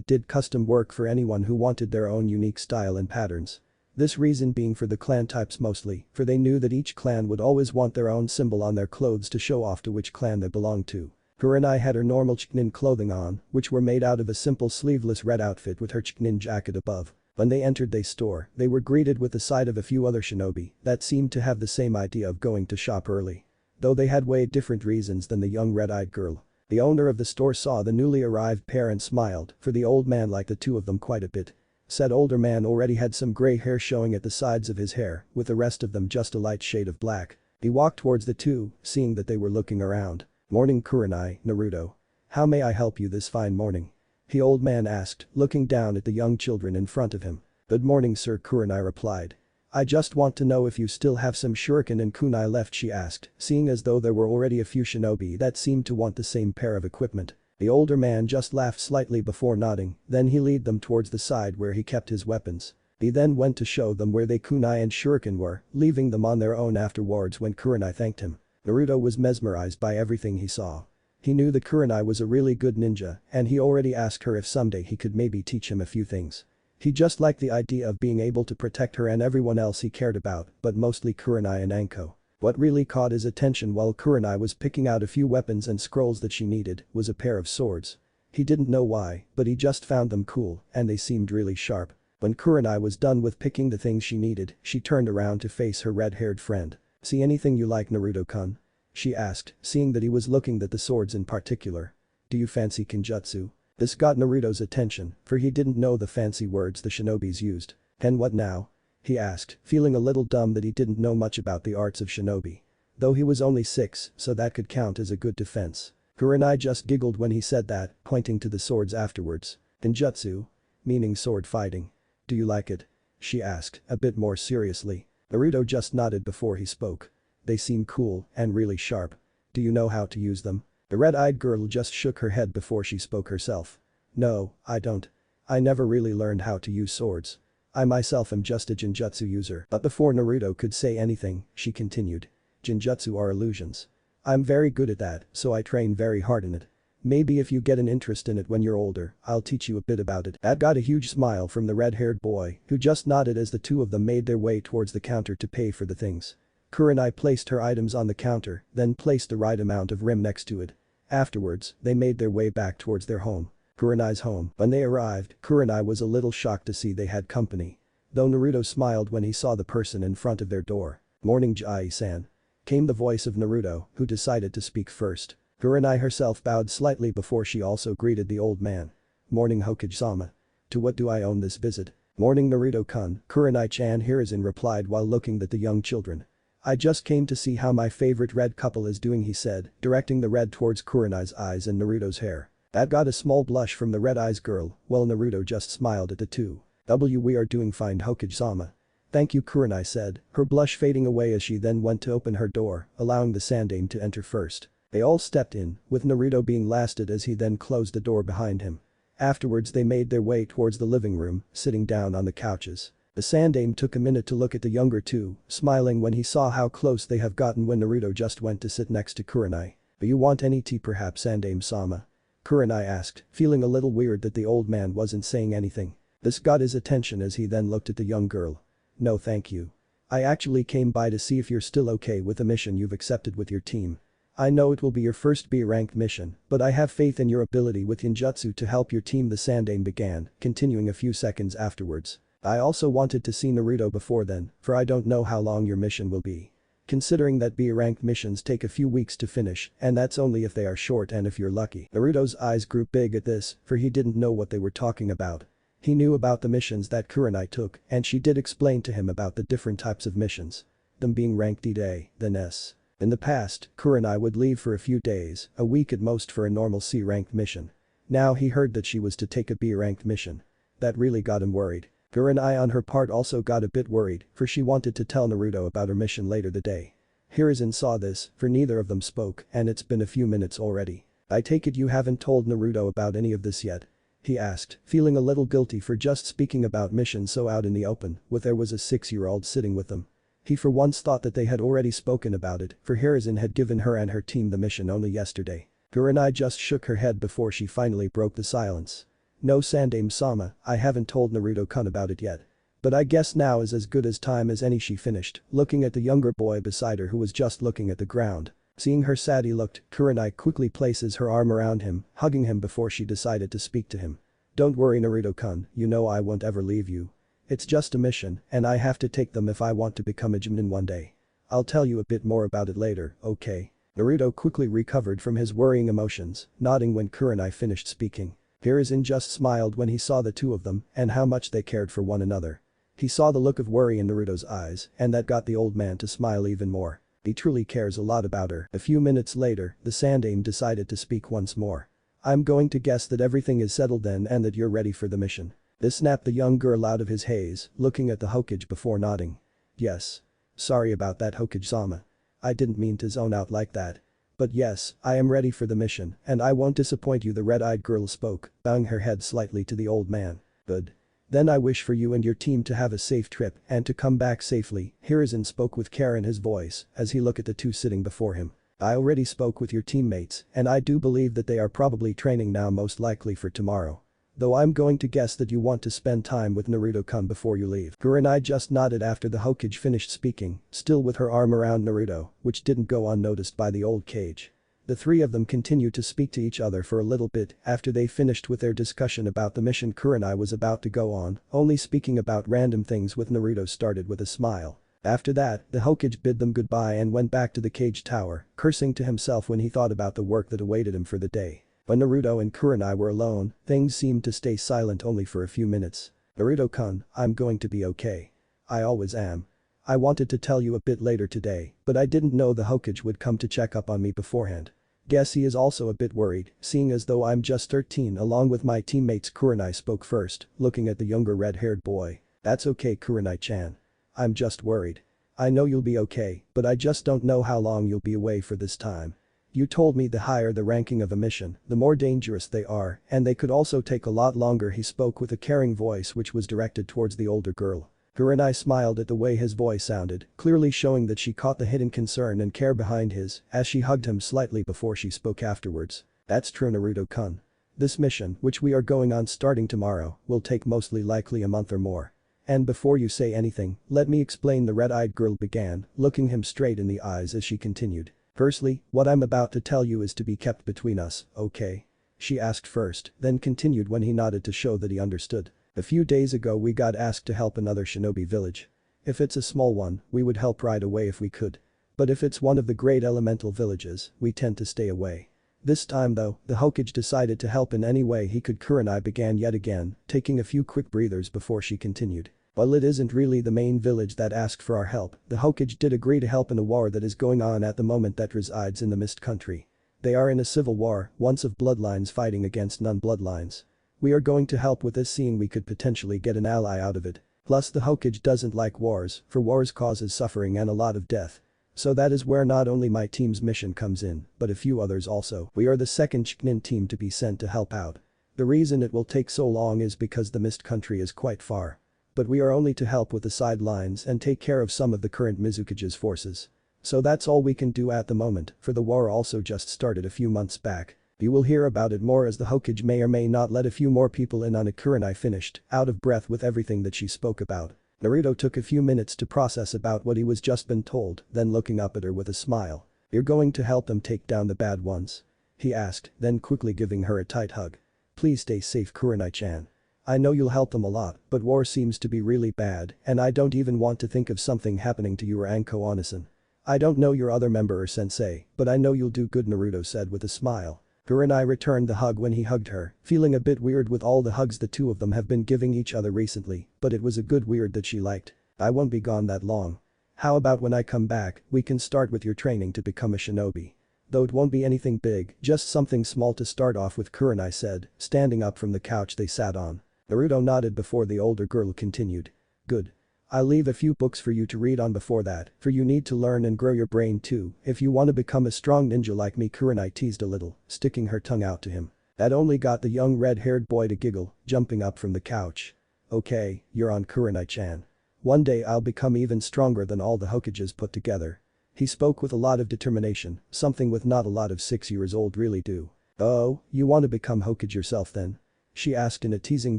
did custom work for anyone who wanted their own unique style and patterns. This reason being for the clan types mostly, for they knew that each clan would always want their own symbol on their clothes to show off to which clan they belonged to. Kurenai had her normal chunin clothing on, which were made out of a simple sleeveless red outfit with her chunin jacket above. When they entered their store, they were greeted with the sight of a few other shinobi that seemed to have the same idea of going to shop early. Though they had way different reasons than the young red-eyed girl. The owner of the store saw the newly arrived pair and smiled, for the old man liked the two of them quite a bit. Said older man already had some gray hair showing at the sides of his hair, with the rest of them just a light shade of black. He walked towards the two, seeing that they were looking around. Morning Kurenai, Naruto. How may I help you this fine morning? The old man asked, looking down at the young children in front of him. Good morning sir, Kurenai replied. I just want to know if you still have some shuriken and kunai left, she asked, seeing as though there were already a few shinobi that seemed to want the same pair of equipment. The older man just laughed slightly before nodding, then he led them towards the side where he kept his weapons. He then went to show them where the kunai and shuriken were, leaving them on their own afterwards when Kurenai thanked him. Naruto was mesmerized by everything he saw. He knew that Kurenai was a really good ninja, and he already asked her if someday he could maybe teach him a few things. He just liked the idea of being able to protect her and everyone else he cared about, but mostly Kurenai and Anko. What really caught his attention while Kurenai was picking out a few weapons and scrolls that she needed was a pair of swords. He didn't know why, but he just found them cool, and they seemed really sharp. When Kurenai was done with picking the things she needed, she turned around to face her red-haired friend. See anything you like, Naruto-kun? She asked, seeing that he was looking at the swords in particular. Do you fancy kenjutsu? This got Naruto's attention, for he didn't know the fancy words the shinobis used. And what now? He asked, feeling a little dumb that he didn't know much about the arts of shinobi. Though he was only 6, so that could count as a good defense. Kurenai just giggled when he said that, pointing to the swords afterwards. Kenjutsu? Meaning sword fighting. Do you like it? She asked, a bit more seriously. Naruto just nodded before he spoke. They seem cool and really sharp. Do you know how to use them? The red-eyed girl just shook her head before she spoke herself. No, I don't. I never really learned how to use swords. I myself am just a genjutsu user. But before Naruto could say anything, she continued. Genjutsu are illusions. I'm very good at that, so I train very hard in it. Maybe if you get an interest in it when you're older, I'll teach you a bit about it. That got a huge smile from the red-haired boy, who just nodded as the two of them made their way towards the counter to pay for the things. Kurenai placed her items on the counter, then placed the right amount of rim next to it. Afterwards, they made their way back towards their home. Kurenai's home. When they arrived, Kurenai was a little shocked to see they had company. Though Naruto smiled when he saw the person in front of their door. "Morning Jai-san." Came the voice of Naruto, who decided to speak first. Kurenai herself bowed slightly before she also greeted the old man. "Morning Hokage-sama. To what do I owe this visit?" "Morning Naruto-kun," Kurenai-chan Hiruzen replied while looking at the young children. "I just came to see how my favorite red couple is doing," he said, directing the red towards Kurenai's eyes and Naruto's hair. That got a small blush from the red eyes girl, while Naruto just smiled at the two. "We are doing fine Hokage-sama." "Thank you," Kurenai said, her blush fading away as she then went to open her door, allowing the Sandame to enter first. They all stepped in, with Naruto being lasted as he then closed the door behind him. Afterwards they made their way towards the living room, sitting down on the couches. The Sandame took a minute to look at the younger two, smiling when he saw how close they have gotten when Naruto just went to sit next to Kurenai. "Do you want any tea perhaps, Sandame-sama?" Kurenai asked, feeling a little weird that the old man wasn't saying anything. This got his attention as he then looked at the young girl. "No thank you. I actually came by to see if you're still okay with the mission you've accepted with your team. I know it will be your first B-ranked mission, but I have faith in your ability with Ninjutsu to help your team," the Sandame began, continuing a few seconds afterwards. "I also wanted to see Naruto before then, for I don't know how long your mission will be. Considering that B-ranked missions take a few weeks to finish, and that's only if they are short and if you're lucky." Naruto's eyes grew big at this, for he didn't know what they were talking about. He knew about the missions that Kurenai took, and she did explain to him about the different types of missions. Them being ranked D-Day, then S. In the past, Kurenai would leave for a few days, a week at most for a normal C-ranked mission. Now he heard that she was to take a B-ranked mission. That really got him worried. Kurenai on her part also got a bit worried, for she wanted to tell Naruto about her mission later the day. Hiruzen saw this, for neither of them spoke, and it's been a few minutes already. "I take it you haven't told Naruto about any of this yet?" he asked, feeling a little guilty for just speaking about missions so out in the open, with there was a 6-year-old sitting with them. He for once thought that they had already spoken about it, for Hiruzen had given her and her team the mission only yesterday. Kurenai just shook her head before she finally broke the silence. "No Sandame-sama, I haven't told Naruto-kun about it yet. But I guess now is as good as time as any," she finished, looking at the younger boy beside her who was just looking at the ground. Seeing how sad he looked, Kurenai quickly places her arm around him, hugging him before she decided to speak to him. "Don't worry Naruto-kun, you know I won't ever leave you. It's just a mission, and I have to take them if I want to become a Jonin one day. I'll tell you a bit more about it later, okay?" Naruto quickly recovered from his worrying emotions, nodding when Kurenai finished speaking. Hiruzen just smiled when he saw the two of them and how much they cared for one another. He saw the look of worry in Naruto's eyes, and that got the old man to smile even more. He truly cares a lot about her. A few minutes later, the Sandame decided to speak once more. "I'm going to guess that everything is settled then and that you're ready for the mission." This snapped the young girl out of his haze, looking at the Hokage before nodding. "Yes. Sorry about that Hokage-sama. I didn't mean to zone out like that. But yes, I am ready for the mission, and I won't disappoint you," the red-eyed girl spoke, bowing her head slightly to the old man. "Good. Then I wish for you and your team to have a safe trip and to come back safely," Hiruzen spoke with care in his voice as he looked at the two sitting before him. "I already spoke with your teammates, and I do believe that they are probably training now most likely for tomorrow. Though I'm going to guess that you want to spend time with Naruto-kun before you leave." Kurenai just nodded after the Hokage finished speaking, still with her arm around Naruto, which didn't go unnoticed by the old Kage. The three of them continued to speak to each other for a little bit after they finished with their discussion about the mission Kurenai was about to go on, only speaking about random things with Naruto started with a smile. After that, the Hokage bid them goodbye and went back to the cage tower, cursing to himself when he thought about the work that awaited him for the day. When Naruto and Kurenai were alone, things seemed to stay silent only for a few minutes. "Naruto-kun, I'm going to be okay. I always am. I wanted to tell you a bit later today, but I didn't know the Hokage would come to check up on me beforehand. Guess he is also a bit worried, seeing as though I'm just 13 along with my teammates." Kurenai spoke first, looking at the younger red-haired boy. "That's okay Kurenai-chan. I'm just worried. I know you'll be okay, but I just don't know how long you'll be away for this time. You told me the higher the ranking of a mission, the more dangerous they are, and they could also take a lot longer." He spoke with a caring voice which was directed towards the older girl. Kurenai smiled at the way his voice sounded, clearly showing that she caught the hidden concern and care behind his, as she hugged him slightly before she spoke afterwards. That's true, Naruto-kun. This mission, which we are going on starting tomorrow, will take mostly likely a month or more. And before you say anything, let me explain, the red-eyed girl began, looking him straight in the eyes as she continued. Firstly, what I'm about to tell you is to be kept between us, okay? She asked first, then continued when he nodded to show that he understood. A few days ago we got asked to help another shinobi village. If it's a small one, we would help right away if we could. But if it's one of the great elemental villages, we tend to stay away. This time though, the Hokage decided to help in any way he could. Kurenai began yet again, taking a few quick breathers before she continued. While it isn't really the main village that asked for our help, the Hokage did agree to help in a war that is going on at the moment that resides in the Mist Country. They are in a civil war, once of bloodlines fighting against non-bloodlines. We are going to help with this, seeing we could potentially get an ally out of it. Plus the Hokage doesn't like wars, for wars causes suffering and a lot of death. So that is where not only my team's mission comes in, but a few others also. We are the second Chunin team to be sent to help out. The reason it will take so long is because the Mist Country is quite far. But we are only to help with the sidelines and take care of some of the current Mizukage's forces. So that's all we can do at the moment, for the war also just started a few months back. You will hear about it more as the Hokage may or may not let a few more people in on it. Kurenai finished, out of breath with everything that she spoke about. Naruto took a few minutes to process about what he was just been told, then looking up at her with a smile. You're going to help them take down the bad ones? He asked, then quickly giving her a tight hug. Please stay safe, Kurenai-chan. I know you'll help them a lot, but war seems to be really bad and I don't even want to think of something happening to you or Anko Onisan. I don't know your other member or sensei, but I know you'll do good, Naruto said with a smile. Kurenai returned the hug when he hugged her, feeling a bit weird with all the hugs the two of them have been giving each other recently, but it was a good weird that she liked. I won't be gone that long. How about when I come back, we can start with your training to become a shinobi. Though it won't be anything big, just something small to start off with, Kurenai said, standing up from the couch they sat on. Naruto nodded before the older girl continued. Good. I'll leave a few books for you to read on before that, for you need to learn and grow your brain too, if you want to become a strong ninja like me, Kurenai teased a little, sticking her tongue out to him. That only got the young red-haired boy to giggle, jumping up from the couch. Okay, you're on, Kurenai-chan. One day I'll become even stronger than all the Hokages put together. He spoke with a lot of determination, something with not a lot of 6 years old really do. Oh, you want to become Hokage yourself then? She asked in a teasing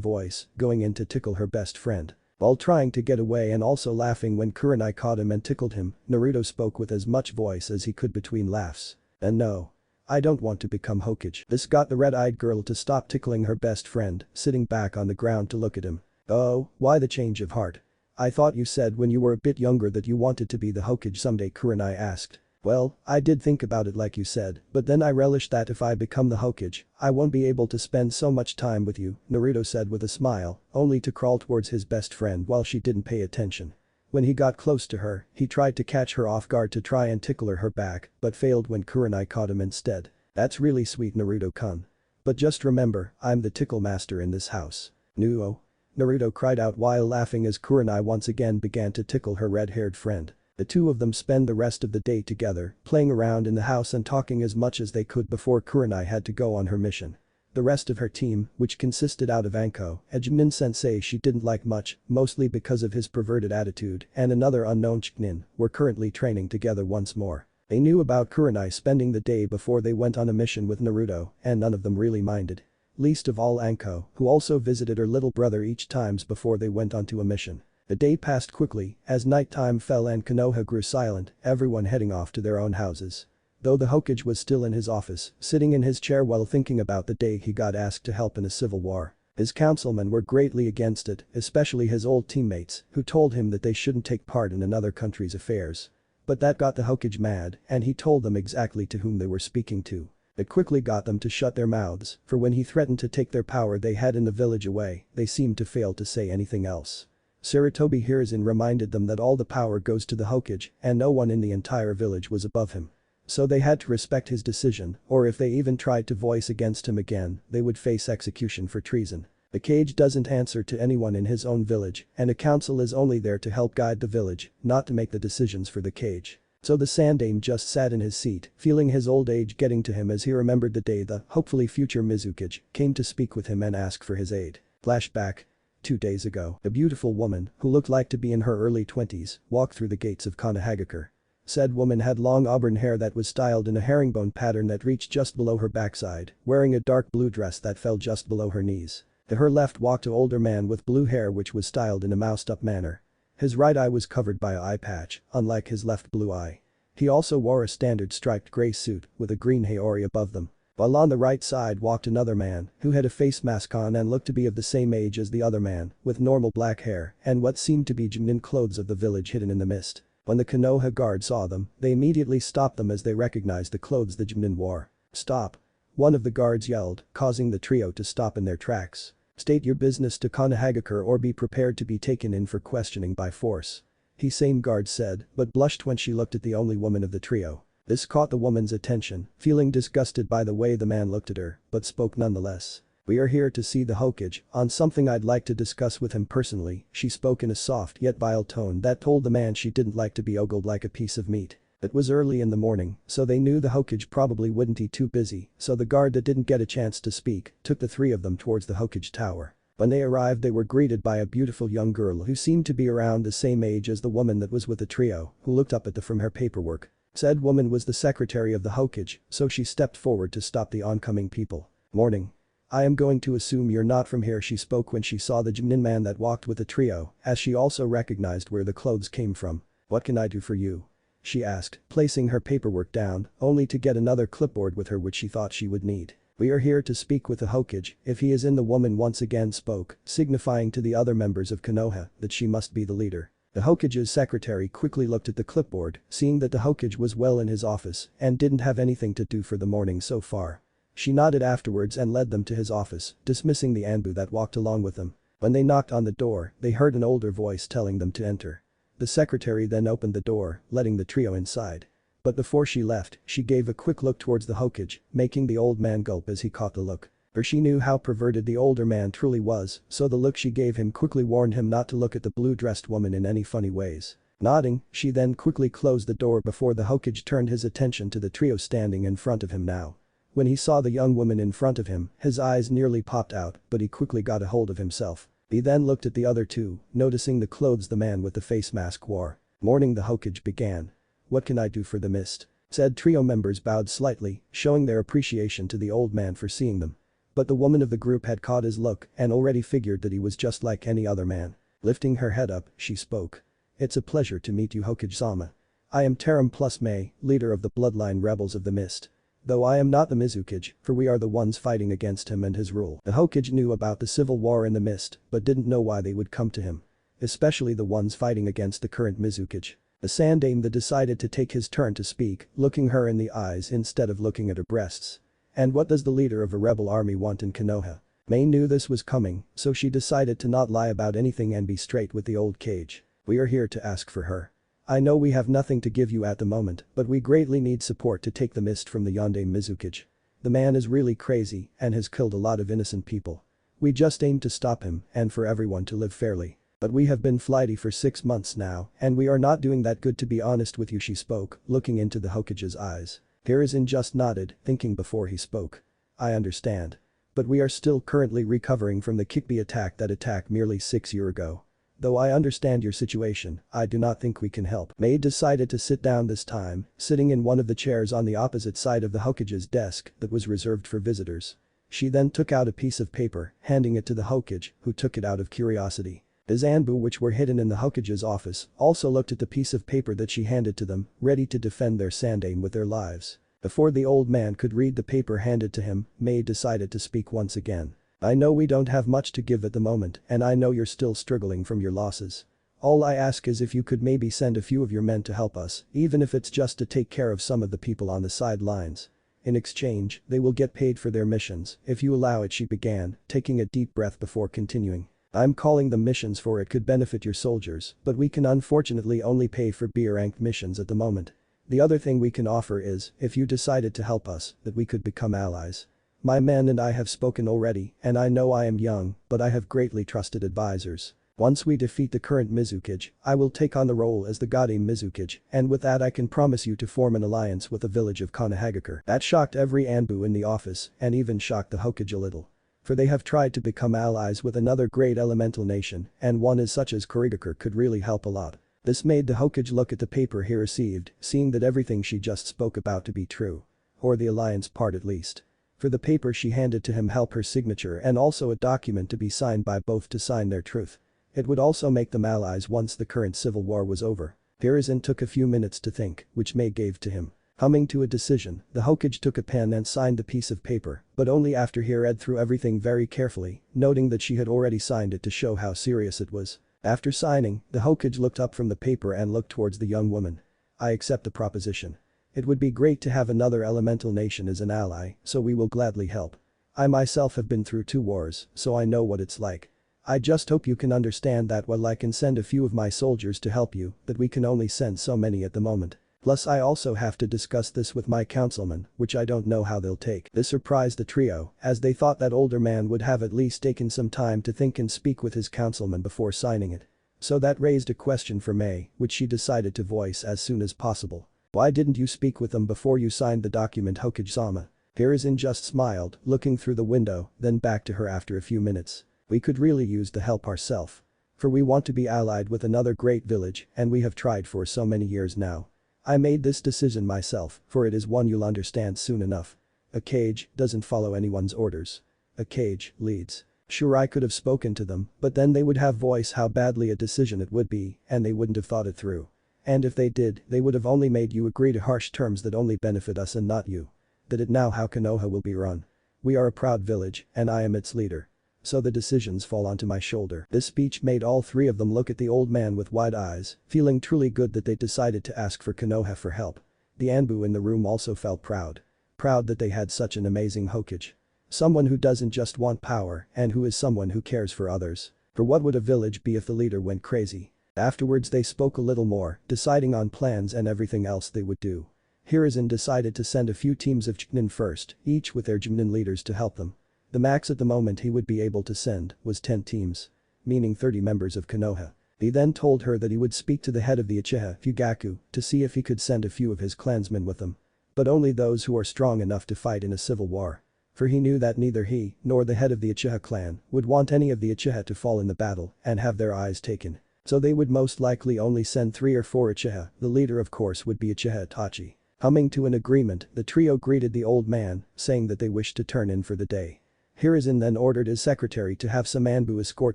voice, going in to tickle her best friend. While trying to get away and also laughing when Kurenai caught him and tickled him, Naruto spoke with as much voice as he could between laughs. And no. I don't want to become Hokage. This got the red-eyed girl to stop tickling her best friend, sitting back on the ground to look at him. Oh, why the change of heart? I thought you said when you were a bit younger that you wanted to be the Hokage someday, Kurenai asked. Well, I did think about it like you said, but then I relished that if I become the Hokage, I won't be able to spend so much time with you, Naruto said with a smile, only to crawl towards his best friend while she didn't pay attention. When he got close to her, he tried to catch her off guard to try and tickle her back, but failed when Kurenai caught him instead. That's really sweet, Naruto-kun. But just remember, I'm the tickle master in this house. Nuo. Naruto cried out while laughing as Kurenai once again began to tickle her red-haired friend. The two of them spend the rest of the day together, playing around in the house and talking as much as they could before Kurenai had to go on her mission. The rest of her team, which consisted out of Anko, a Chunin sensei she didn't like much, mostly because of his perverted attitude, and another unknown Chunin, were currently training together once more. They knew about Kurenai spending the day before they went on a mission with Naruto, and none of them really minded. Least of all Anko, who also visited her little brother each times before they went onto a mission. The day passed quickly, as nighttime fell and Konoha grew silent, everyone heading off to their own houses. Though the Hokage was still in his office, sitting in his chair while thinking about the day he got asked to help in a civil war. His councilmen were greatly against it, especially his old teammates, who told him that they shouldn't take part in another country's affairs. But that got the Hokage mad, and he told them exactly to whom they were speaking to. It quickly got them to shut their mouths, for when he threatened to take their power they had in the village away, they seemed to fail to say anything else. Sarutobi Hiruzen reminded them that all the power goes to the Hokage, and no one in the entire village was above him. So they had to respect his decision, or if they even tried to voice against him again, they would face execution for treason. The Kage doesn't answer to anyone in his own village, and a council is only there to help guide the village, not to make the decisions for the Kage. So the Sandaime just sat in his seat, feeling his old age getting to him as he remembered the day the, hopefully future Mizukage, came to speak with him and ask for his aid. Flashback. 2 days ago, a beautiful woman, who looked like to be in her early 20s, walked through the gates of Konohagakure. Said woman had long auburn hair that was styled in a herringbone pattern that reached just below her backside, wearing a dark blue dress that fell just below her knees. To her left walked an older man with blue hair which was styled in a moused-up manner. His right eye was covered by an eye patch, unlike his left blue eye. He also wore a standard striped grey suit with a green haori above them. While on the right side walked another man who had a face mask on and looked to be of the same age as the other man, with normal black hair and what seemed to be genuine clothes of the village hidden in the mist. When the Konoha guard saw them, they immediately stopped them as they recognized the clothes the genin wore. "Stop!" one of the guards yelled, causing the trio to stop in their tracks. "State your business to Konohagakure or be prepared to be taken in for questioning by force," he same guard said, but blushed when she looked at the only woman of the trio. This caught the woman's attention, feeling disgusted by the way the man looked at her, but spoke nonetheless. "We are here to see the Hokage on something I'd like to discuss with him personally," she spoke in a soft yet vile tone that told the man she didn't like to be ogled like a piece of meat. It was early in the morning, so they knew the Hokage probably wouldn't be too busy, so the guard that didn't get a chance to speak took the three of them towards the Hokage tower. When they arrived they were greeted by a beautiful young girl who seemed to be around the same age as the woman that was with the trio, who looked up at them from her paperwork. Said woman was the secretary of the Hokage, so she stepped forward to stop the oncoming people. "Morning. I am going to assume you're not from here," she spoke when she saw the genin man that walked with the trio, as she also recognized where the clothes came from. "What can I do for you?" she asked, placing her paperwork down, only to get another clipboard with her which she thought she would need. "We are here to speak with the Hokage, if he is in." The woman once again spoke, signifying to the other members of Konoha that she must be the leader. The Hokage's secretary quickly looked at the clipboard, seeing that the Hokage was well in his office and didn't have anything to do for the morning so far. She nodded afterwards and led them to his office, dismissing the Anbu that walked along with them. When they knocked on the door, they heard an older voice telling them to enter. The secretary then opened the door, letting the trio inside. But before she left, she gave a quick look towards the Hokage, making the old man gulp as he caught the look. For she knew how perverted the older man truly was, so the look she gave him quickly warned him not to look at the blue-dressed woman in any funny ways. Nodding, she then quickly closed the door before the Hokage turned his attention to the trio standing in front of him now. When he saw the young woman in front of him, his eyes nearly popped out, but he quickly got a hold of himself. He then looked at the other two, noticing the clothes the man with the face mask wore. "Morning," the Hokage began. "What can I do for the mist?" Said trio members bowed slightly, showing their appreciation to the old man for seeing them. But the woman of the group had caught his look and already figured that he was just like any other man. Lifting her head up, she spoke. "It's a pleasure to meet you, Hokage-sama. I am Taram plus May, leader of the bloodline rebels of the mist. Though I am not the Mizukage, for we are the ones fighting against him and his rule." The Hokage knew about the civil war in the mist, but didn't know why they would come to him. Especially the ones fighting against the current Mizukage. The Sandaime that decided to take his turn to speak, looking her in the eyes instead of looking at her breasts. "And what does the leader of a rebel army want in Konoha?" May knew this was coming, so she decided to not lie about anything and be straight with the old cage. "We are here to ask for her. I know we have nothing to give you at the moment, but we greatly need support to take the mist from the Yondaime Mizukage. The man is really crazy and has killed a lot of innocent people. We just aim to stop him and for everyone to live fairly. But we have been flighty for 6 months now and we are not doing that good, to be honest with you," she spoke, looking into the Hokage's eyes. Hiruzen just nodded, thinking before he spoke. "I understand. But we are still currently recovering from the Kikbi attack that attacked nearly 6 years ago. Though I understand your situation, I do not think we can help." May decided to sit down this time, sitting in one of the chairs on the opposite side of the Hokage's desk that was reserved for visitors. She then took out a piece of paper, handing it to the Hokage, who took it out of curiosity. The Zanbu, which were hidden in the Hokage's office, also looked at the piece of paper that she handed to them, ready to defend their Sandaime with their lives. Before the old man could read the paper handed to him, May decided to speak once again. "I know we don't have much to give at the moment and I know you're still struggling from your losses. All I ask is if you could maybe send a few of your men to help us, even if it's just to take care of some of the people on the sidelines. In exchange, they will get paid for their missions, if you allow it," she began, taking a deep breath before continuing. "I'm calling them missions for it could benefit your soldiers, but we can unfortunately only pay for B-ranked missions at the moment. The other thing we can offer is, if you decided to help us, that we could become allies. My men and I have spoken already, and I know I am young, but I have greatly trusted advisors. Once we defeat the current Mizukage, I will take on the role as the Godaime Mizukage, and with that I can promise you to form an alliance with the village of Konohagakure." That shocked every Anbu in the office and even shocked the Hokage a little. For they have tried to become allies with another great elemental nation, and one as such as Kurigakure could really help a lot. This made the Hokage look at the paper he received, seeing that everything she just spoke about to be true. Or the alliance part at least. For the paper she handed to him help her signature and also a document to be signed by both to sign their truth. It would also make them allies once the current civil war was over. Hiruzen took a few minutes to think, which May gave to him. Coming to a decision, the Hokage took a pen and signed the piece of paper, but only after he read through everything very carefully, noting that she had already signed it to show how serious it was. After signing, the Hokage looked up from the paper and looked towards the young woman. "I accept the proposition. It would be great to have another elemental nation as an ally, so we will gladly help. I myself have been through 2 wars, so I know what it's like. I just hope you can understand that while I can send a few of my soldiers to help you, that we can only send so many at the moment. Plus I also have to discuss this with my councilmen, which I don't know how they'll take." This surprised the trio, as they thought that older man would have at least taken some time to think and speak with his councilmen before signing it. So that raised a question for May, which she decided to voice as soon as possible. "Why didn't you speak with them before you signed the document, Hokage-sama?" Hiruzen just smiled, looking through the window, then back to her after a few minutes. "We could really use the help ourselves. For we want to be allied with another great village and we have tried for so many years now. I made this decision myself, for it is one you'll understand soon enough. A cage doesn't follow anyone's orders. A cage leads." Sure, I could have spoken to them, but then they would have voiced how badly a decision it would be and they wouldn't have thought it through. And if they did, they would have only made you agree to harsh terms that only benefit us and not you. That it now how Konoha will be run. We are a proud village and I am its leader. So the decisions fall onto my shoulder. This speech made all 3 of them look at the old man with wide eyes, feeling truly good that they decided to ask for Konoha for help. The Anbu in the room also felt proud. Proud that they had such an amazing Hokage. Someone who doesn't just want power and who is someone who cares for others. For what would a village be if the leader went crazy? Afterwards they spoke a little more, deciding on plans and everything else they would do. Hiruzen decided to send a few teams of Chunin first, each with their Chunin leaders to help them. The max at the moment he would be able to send was 10 teams. Meaning 30 members of Konoha. He then told her that he would speak to the head of the Uchiha Fugaku to see if he could send a few of his clansmen with them. But only those who are strong enough to fight in a civil war. For he knew that neither he nor the head of the Uchiha clan would want any of the Uchiha to fall in the battle and have their eyes taken. So they would most likely only send 3 or 4 Uchiha, the leader of course would be Uchiha Itachi. Coming to an agreement, the trio greeted the old man, saying that they wished to turn in for the day. Hiruzen then ordered his secretary to have some Anbu escort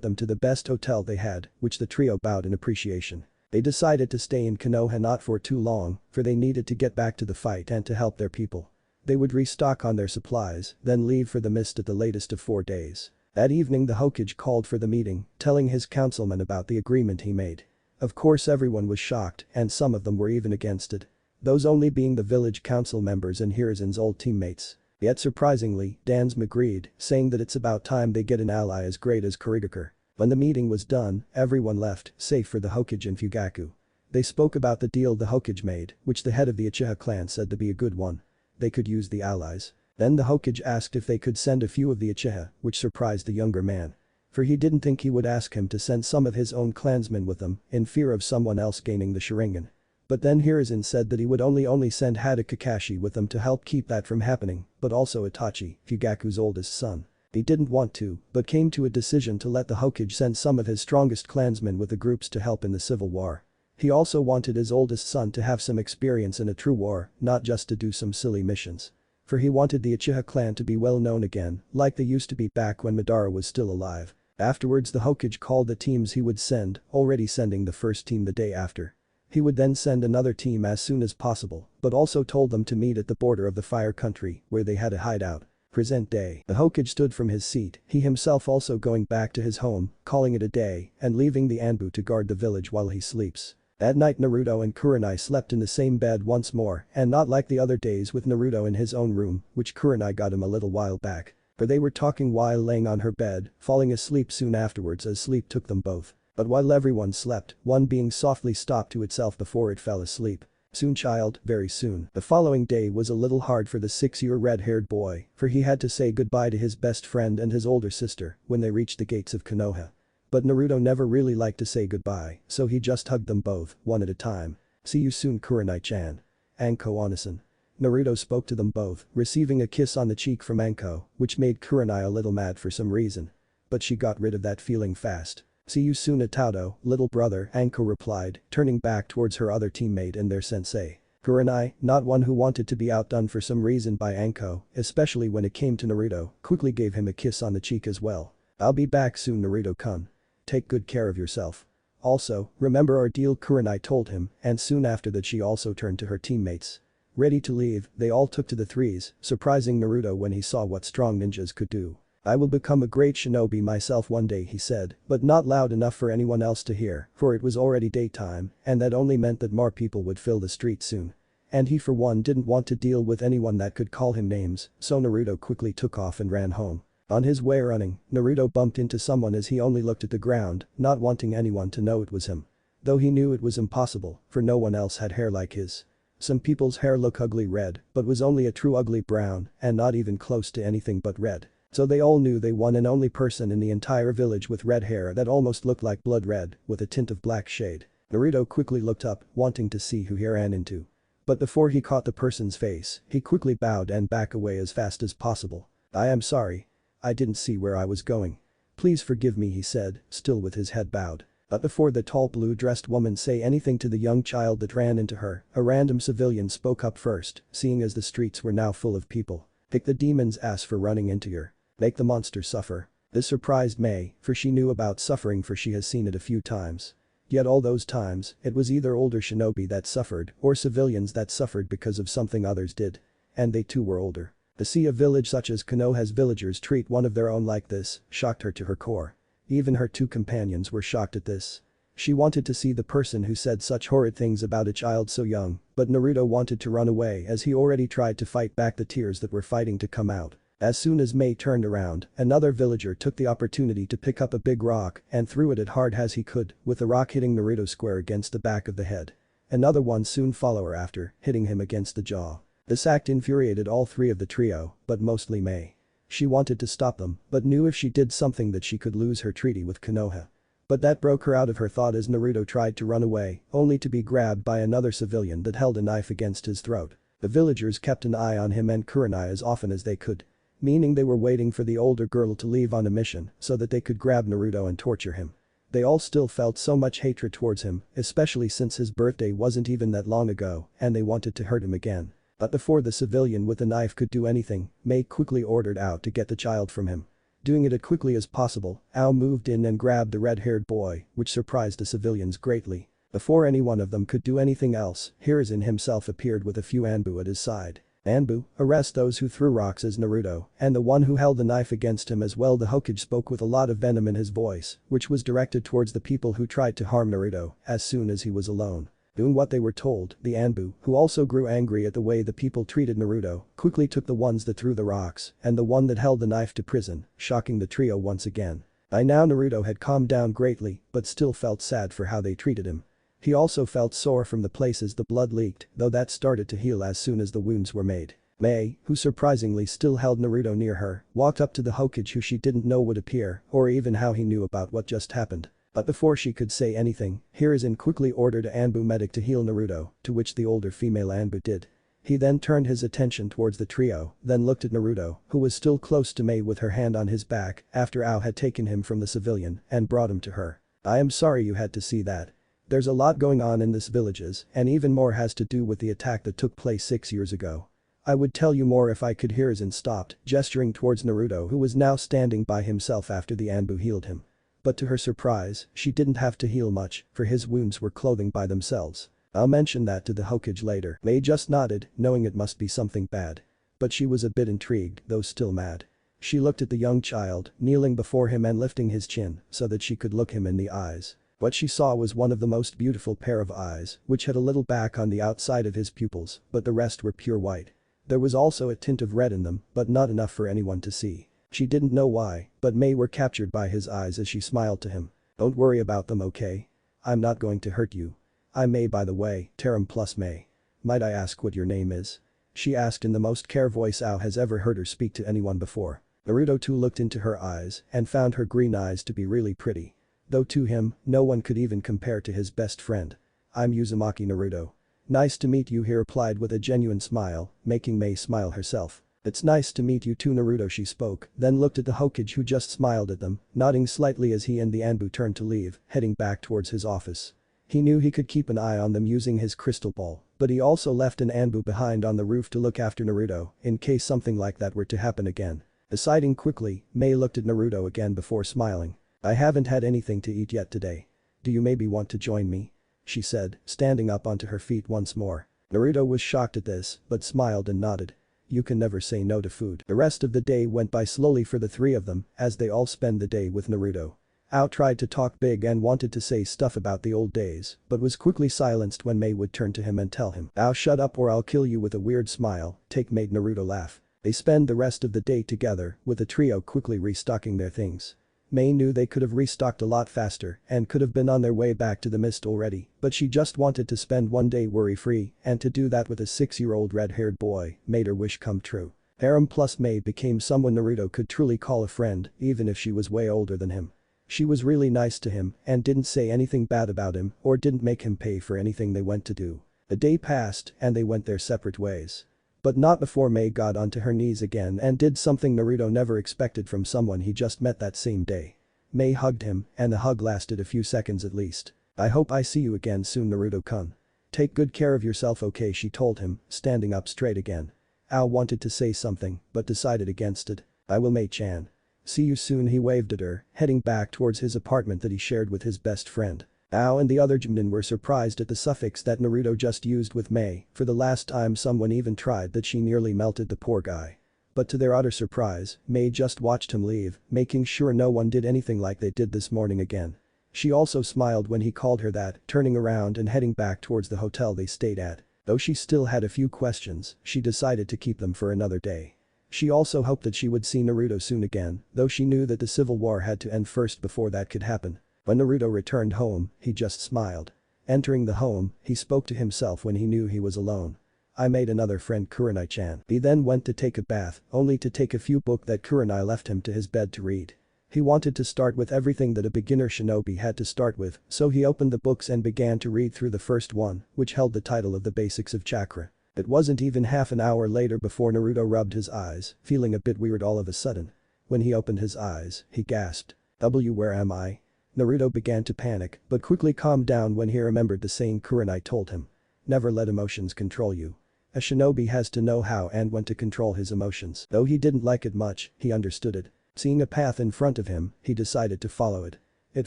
them to the best hotel they had, which the trio bowed in appreciation. They decided to stay in Konoha not for too long, for they needed to get back to the fight and to help their people. They would restock on their supplies, then leave for the mist at the latest of 4 days. That evening the Hokage called for the meeting, telling his councilmen about the agreement he made. Of course everyone was shocked and some of them were even against it. Those only being the village council members and Hiruzen's old teammates. Yet surprisingly, Dansme agreed, saying that it's about time they get an ally as great as Kurigakure. When the meeting was done, everyone left, save for the Hokage and Fugaku. They spoke about the deal the Hokage made, which the head of the Uchiha clan said to be a good one. They could use the allies. Then the Hokage asked if they could send a few of the Uchiha, which surprised the younger man. For he didn't think he would ask him to send some of his own clansmen with them, in fear of someone else gaining the Sharingan. But then Hiruzen said that he would only send Hada Kakashi with them to help keep that from happening, but also Itachi, Fugaku's oldest son. He didn't want to, but came to a decision to let the Hokage send some of his strongest clansmen with the groups to help in the civil war. He also wanted his oldest son to have some experience in a true war, not just to do some silly missions. For he wanted the Uchiha clan to be well known again, like they used to be back when Madara was still alive. Afterwards the Hokage called the teams he would send, already sending the first team the day after. He would then send another team as soon as possible, but also told them to meet at the border of the Fire Country, where they had a hideout. Present day. The Hokage stood from his seat, he himself also going back to his home, calling it a day, and leaving the Anbu to guard the village while he sleeps. That night Naruto and Kurenai slept in the same bed once more, and not like the other days with Naruto in his own room, which Kurenai got him a little while back. For they were talking while laying on her bed, falling asleep soon afterwards as sleep took them both. But while everyone slept, one being softly stopped to itself before it fell asleep. Soon child, very soon. The following day was a little hard for the 6-year red-haired boy, for he had to say goodbye to his best friend and his older sister when they reached the gates of Konoha. But Naruto never really liked to say goodbye, so he just hugged them both, one at a time. See you soon Kurenai-chan. Anko Onisan. Naruto spoke to them both, receiving a kiss on the cheek from Anko, which made Kurenai a little mad for some reason. But she got rid of that feeling fast. See you soon Atado, little brother, Anko replied, turning back towards her other teammate and their sensei. Kurenai, not one who wanted to be outdone for some reason by Anko, especially when it came to Naruto, quickly gave him a kiss on the cheek as well. I'll be back soon Naruto-kun. Take good care of yourself. Also, remember our deal Kurenai told him, and soon after that she also turned to her teammates. Ready to leave, they all took to the threes, surprising Naruto when he saw what strong ninjas could do. I will become a great shinobi myself one day he said, but not loud enough for anyone else to hear, for it was already daytime, and that only meant that more people would fill the streets soon. And he for one didn't want to deal with anyone that could call him names, so Naruto quickly took off and ran home. On his way running, Naruto bumped into someone as he only looked at the ground, not wanting anyone to know it was him. Though he knew it was impossible, for no one else had hair like his. Some people's hair look ugly red, but was only a true ugly brown, and not even close to anything but red. So they all knew they one and only person in the entire village with red hair that almost looked like blood red, with a tint of black shade. Naruto quickly looked up, wanting to see who he ran into. But before he caught the person's face, he quickly bowed and back away as fast as possible. I am sorry. I didn't see where I was going. Please forgive me he said, still with his head bowed. But before the tall blue-dressed woman say anything to the young child that ran into her, a random civilian spoke up first, seeing as the streets were now full of people. Kick the demon's ass for running into your. Make the monster suffer. This surprised May, for she knew about suffering for she has seen it a few times. Yet all those times, it was either older shinobi that suffered or civilians that suffered because of something others did. And they too were older. To see a village such as Konoha's villagers treat one of their own like this shocked her to her core. Even her two companions were shocked at this. She wanted to see the person who said such horrid things about a child so young, but Naruto wanted to run away as he already tried to fight back the tears that were fighting to come out. As soon as May turned around, another villager took the opportunity to pick up a big rock and threw it as hard as he could, with the rock hitting Naruto square against the back of the head. Another one soon followed her after, hitting him against the jaw. This act infuriated all three of the trio, but mostly May. She wanted to stop them, but knew if she did something that she could lose her treaty with Konoha. But that broke her out of her thought as Naruto tried to run away, only to be grabbed by another civilian that held a knife against his throat. The villagers kept an eye on him and Kurenai as often as they could. Meaning they were waiting for the older girl to leave on a mission so that they could grab Naruto and torture him. They all still felt so much hatred towards him, especially since his birthday wasn't even that long ago, and they wanted to hurt him again. But before the civilian with the knife could do anything, May quickly ordered Ao to get the child from him. Doing it as quickly as possible, Ao moved in and grabbed the red-haired boy, which surprised the civilians greatly. Before any one of them could do anything else, Hiruzen himself appeared with a few Anbu at his side. Anbu, arrest those who threw rocks as Naruto, and the one who held the knife against him as well. The Hokage spoke with a lot of venom in his voice, which was directed towards the people who tried to harm Naruto as soon as he was alone. Doing what they were told, the Anbu, who also grew angry at the way the people treated Naruto, quickly took the ones that threw the rocks and the one that held the knife to prison, shocking the trio once again. By now Naruto had calmed down greatly, but still felt sad for how they treated him. He also felt sore from the places the blood leaked, though that started to heal as soon as the wounds were made. May, who surprisingly still held Naruto near her, walked up to the Hokage who she didn't know would appear, or even how he knew about what just happened. But before she could say anything, Hiruzen quickly ordered a Anbu medic to heal Naruto, to which the older female Anbu did. He then turned his attention towards the trio, then looked at Naruto, who was still close to May with her hand on his back after Ao had taken him from the civilian and brought him to her. I am sorry you had to see that. There's a lot going on in this villages, and even more has to do with the attack that took place 6 years ago. I would tell you more if I could. Hiruzen stopped, gesturing towards Naruto who was now standing by himself after the Anbu healed him. But to her surprise, she didn't have to heal much, for his wounds were clothing by themselves. I'll mention that to the Hokage later. May just nodded, knowing it must be something bad. But she was a bit intrigued, though still mad. She looked at the young child, kneeling before him and lifting his chin so that she could look him in the eyes. What she saw was one of the most beautiful pair of eyes, which had a little back on the outside of his pupils, but the rest were pure white. There was also a tint of red in them, but not enough for anyone to see. She didn't know why, but May were captured by his eyes as she smiled to him. Don't worry about them, okay? I'm not going to hurt you. I'm May, by the way, Taram plus May. Might I ask what your name is? She asked in the most care voice Ao has ever heard her speak to anyone before. Naruto too looked into her eyes and found her green eyes to be really pretty. Though to him, no one could even compare to his best friend. I'm Uzumaki Naruto. Nice to meet you, he replied with a genuine smile, making May smile herself. "It's nice to meet you too, Naruto," she spoke, then looked at the Hokage who just smiled at them, nodding slightly as he and the Anbu turned to leave, heading back towards his office. He knew he could keep an eye on them using his crystal ball, but he also left an Anbu behind on the roof to look after Naruto in case something like that were to happen again. Deciding quickly, Mei looked at Naruto again before smiling. "I haven't had anything to eat yet today. Do you maybe want to join me?" she said, standing up onto her feet once more. Naruto was shocked at this, but smiled and nodded. You can never say no to food. The rest of the day went by slowly for the three of them as they all spend the day with Naruto. Ao tried to talk big and wanted to say stuff about the old days, but was quickly silenced when Mei would turn to him and tell him, "Ao, shut up or I'll kill you," with a weird smile. Take made Naruto laugh. They spend the rest of the day together, with the trio quickly restocking their things. Mei knew they could have restocked a lot faster and could have been on their way back to the mist already, but she just wanted to spend one day worry-free, and to do that with a 6-year-old red-haired boy made her wish come true. Harem plus Mei became someone Naruto could truly call a friend, even if she was way older than him. She was really nice to him and didn't say anything bad about him or didn't make him pay for anything they went to do. A day passed and they went their separate ways. But not before Mei got onto her knees again and did something Naruto never expected from someone he just met that same day. Mei hugged him and the hug lasted a few seconds at least. "I hope I see you again soon, Naruto-kun. Take good care of yourself, okay?" she told him, standing up straight again. Ao wanted to say something but decided against it. "I will, Mei-chan. See you soon," he waved at her, heading back towards his apartment that he shared with his best friend. Ao and the other Jimnin were surprised at the suffix that Naruto just used with Mei. For the last time someone even tried that, she nearly melted the poor guy. But to their utter surprise, Mei just watched him leave, making sure no one did anything like they did this morning again. She also smiled when he called her that, turning around and heading back towards the hotel they stayed at. Though she still had a few questions, she decided to keep them for another day. She also hoped that she would see Naruto soon again, though she knew that the civil war had to end first before that could happen. When Naruto returned home, he just smiled. Entering the home, he spoke to himself when he knew he was alone. "I made another friend, Kurenai-chan." He then went to take a bath, only to take a few books that Kurenai left him to his bed to read. He wanted to start with everything that a beginner shinobi had to start with, so he opened the books and began to read through the first one, which held the title of The Basics of Chakra. It wasn't even half an hour later before Naruto rubbed his eyes, feeling a bit weird all of a sudden. When he opened his eyes, he gasped. Where am I?" Naruto began to panic, but quickly calmed down when he remembered the saying Kurenai told him. "Never let emotions control you. A shinobi has to know how and when to control his emotions." Though he didn't like it much, he understood it. Seeing a path in front of him, he decided to follow it. It